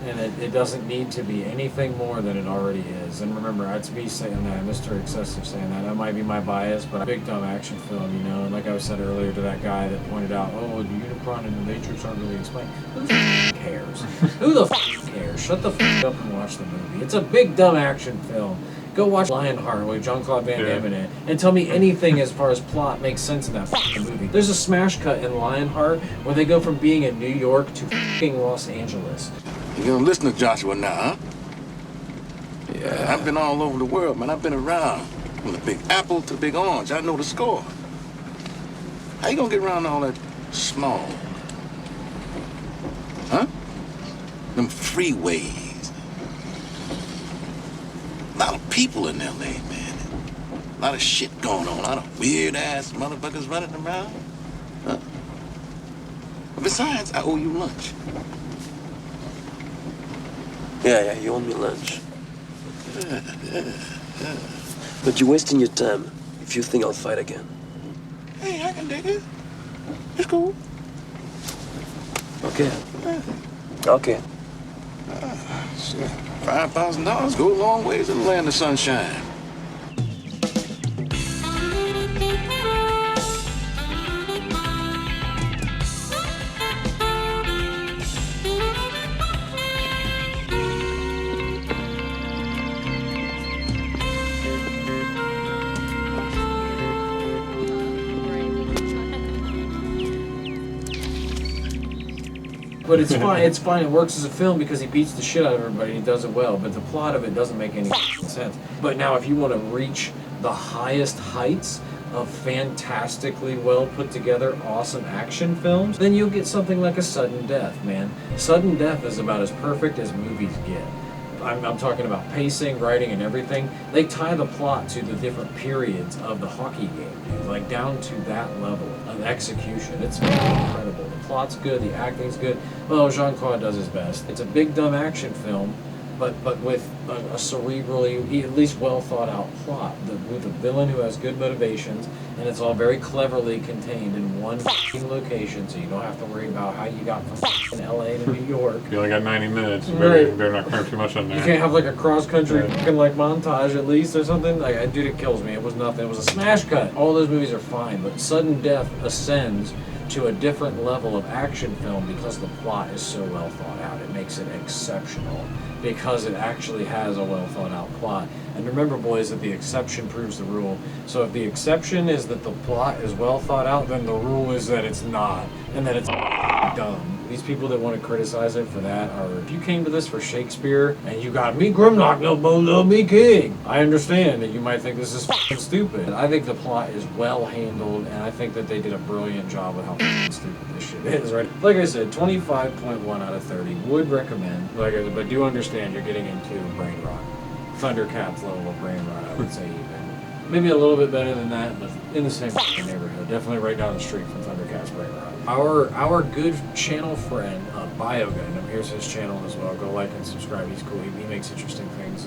And it doesn't need to be anything more than it already is. And remember, it's me saying that, Mr. Excessive saying that. That might be my bias, but a big dumb action film, you know. And like I said earlier to that guy that pointed out, oh, the Unicron and the Matrix aren't really explained. Who the f cares? Who the f cares? Shut the f up and watch the movie. It's a big dumb action film. Go watch Lionheart with Jean-Claude Van Damme in it and tell me anything as far as plot makes sense in that f***ing movie. There's a smash cut in Lionheart where they go from being in New York to f***ing Los Angeles. You gonna listen to Joshua now, huh? Yeah. I've been all over the world, man. I've been around. From the Big Apple to the Big Orange. I know the score. How you gonna get around all that small? Huh? Them freeways. A lot of people in L.A., man. A lot of shit going on. A lot of weird-ass motherfuckers running around. Huh? Besides, I owe you lunch. Yeah, you owe me lunch. But you're wasting your time if you think I'll fight again. Hey, I can dig it. It's cool. Okay. Okay. Shit. $5,000 go a long ways to the land of sunshine. But it's fine. It's fine. It works as a film because he beats the shit out of everybody and he does it well. But the plot of it doesn't make any sense. But now, if you want to reach the highest heights of fantastically well put together, awesome action films, then you'll get something like a Sudden Death, man. Sudden Death is about as perfect as movies get. I'm talking about pacing, writing, and everything. They tie the plot to the different periods of the hockey game, dude. Like down to that level of execution. It's incredible. The plot's good, the acting's good. Well, Jean-Claude does his best. It's a big dumb action film, but with a cerebrally, at least well thought out plot. With a villain who has good motivations, and it's all very cleverly contained in one location, so you don't have to worry about how you got from LA to New York. You only got 90 minutes. Right. They're not cramming too much on there. You can't have like a cross-country fucking like montage at least or something. Like, dude, it kills me. It was nothing. It was a smash cut. All those movies are fine, but Sudden Death ascends to a different level of action film because the plot is so well thought out. It makes it exceptional because it actually has a well thought out plot. And remember, boys, that the exception proves the rule. So if the exception is that the plot is well thought out, then the rule is that it's not, and that it's dumb. These people that want to criticize it for that are, if you came to this for Shakespeare and you got me Grimlock, no bone, no me king, I understand that you might think this is stupid. I think the plot is well handled, and I think that they did a brilliant job with how stupid this shit is, right? Like I said, 25.1 out of 30. Would recommend, but do understand you're getting into brain rot. Thundercats level of brain rot, I would say even. Maybe a little bit better than that, but in the same neighborhood. Definitely right down the street from Thundercats brain rot. Our good channel friend, BioGundam, here's his channel as well. Go like and subscribe. He's cool. He makes interesting things.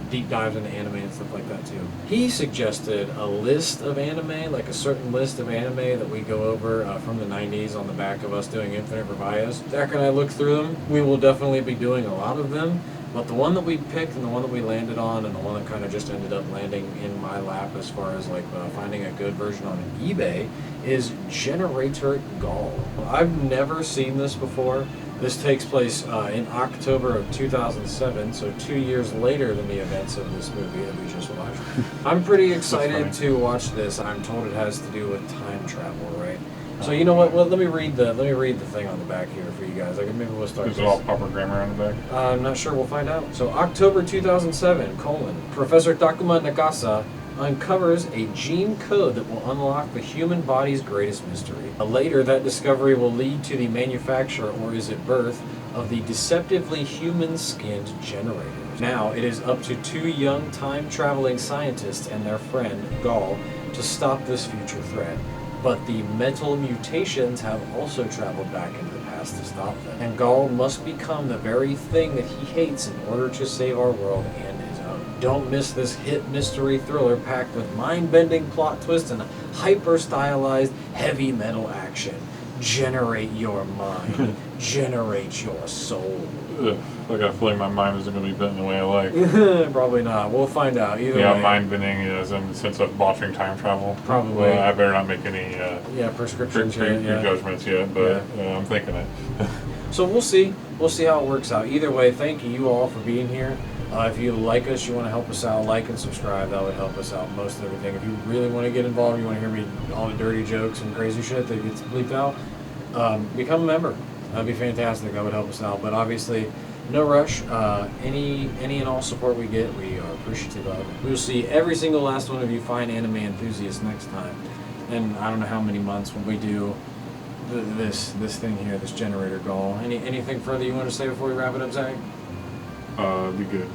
Deep dives into anime and stuff like that too. He suggested a list of anime, like a certain list of anime that we go over from the 90s on the back of us doing Infinite Revios. Zach and I looked through them. We will definitely be doing a lot of them. But the one that we picked and the one that we landed on and the one that kind of just ended up landing in my lap as far as like finding a good version on eBay is Generator Gall. I've never seen this before. This takes place in October of 2007, so 2 years later than the events of this movie that we just watched. I'm pretty excited to watch this. I'm told it has to do with time travel, right? So you know what? Well, let me read the thing on the back here for you guys. Maybe we'll start. Is it all proper grammar on the back? I'm not sure. We'll find out. So October 2007: Professor Takuma Nakasa uncovers a gene code that will unlock the human body's greatest mystery. Later, that discovery will lead to the manufacture, or is it birth, of the deceptively human-skinned generator. Now, it is up to 2 young time-traveling scientists and their friend, Gall, to stop this future threat. But the metal mutations have also traveled back into the past to stop them. And Gall must become the very thing that he hates in order to save our world and his own. Don't miss this hit mystery thriller packed with mind-bending plot twists and hyper-stylized heavy metal action. Generate your mind. Generate your soul. I got a feeling my mind isn't going to be bent in the way I like. Probably not. We'll find out. Either way. Mind bending is in the sense of botching time travel. Probably. Well, I better not make any prescriptions judgments yet, but I'm thinking it. So we'll see. We'll see how it works out. Either way, thank you all for being here. If you like us, you want to help us out, like and subscribe. That would help us out most of everything. If you really want to get involved, you want to hear me all the dirty jokes and crazy shit that gets bleeped out, become a member. That'd be fantastic. That would help us out. But obviously, no rush. Any and all support we get, we are appreciative of. We will see every single last one of you fine anime enthusiasts next time. And I don't know how many months when we do this thing here, this Generator Gall. Anything further you want to say before we wrap it up, Zach? Be good.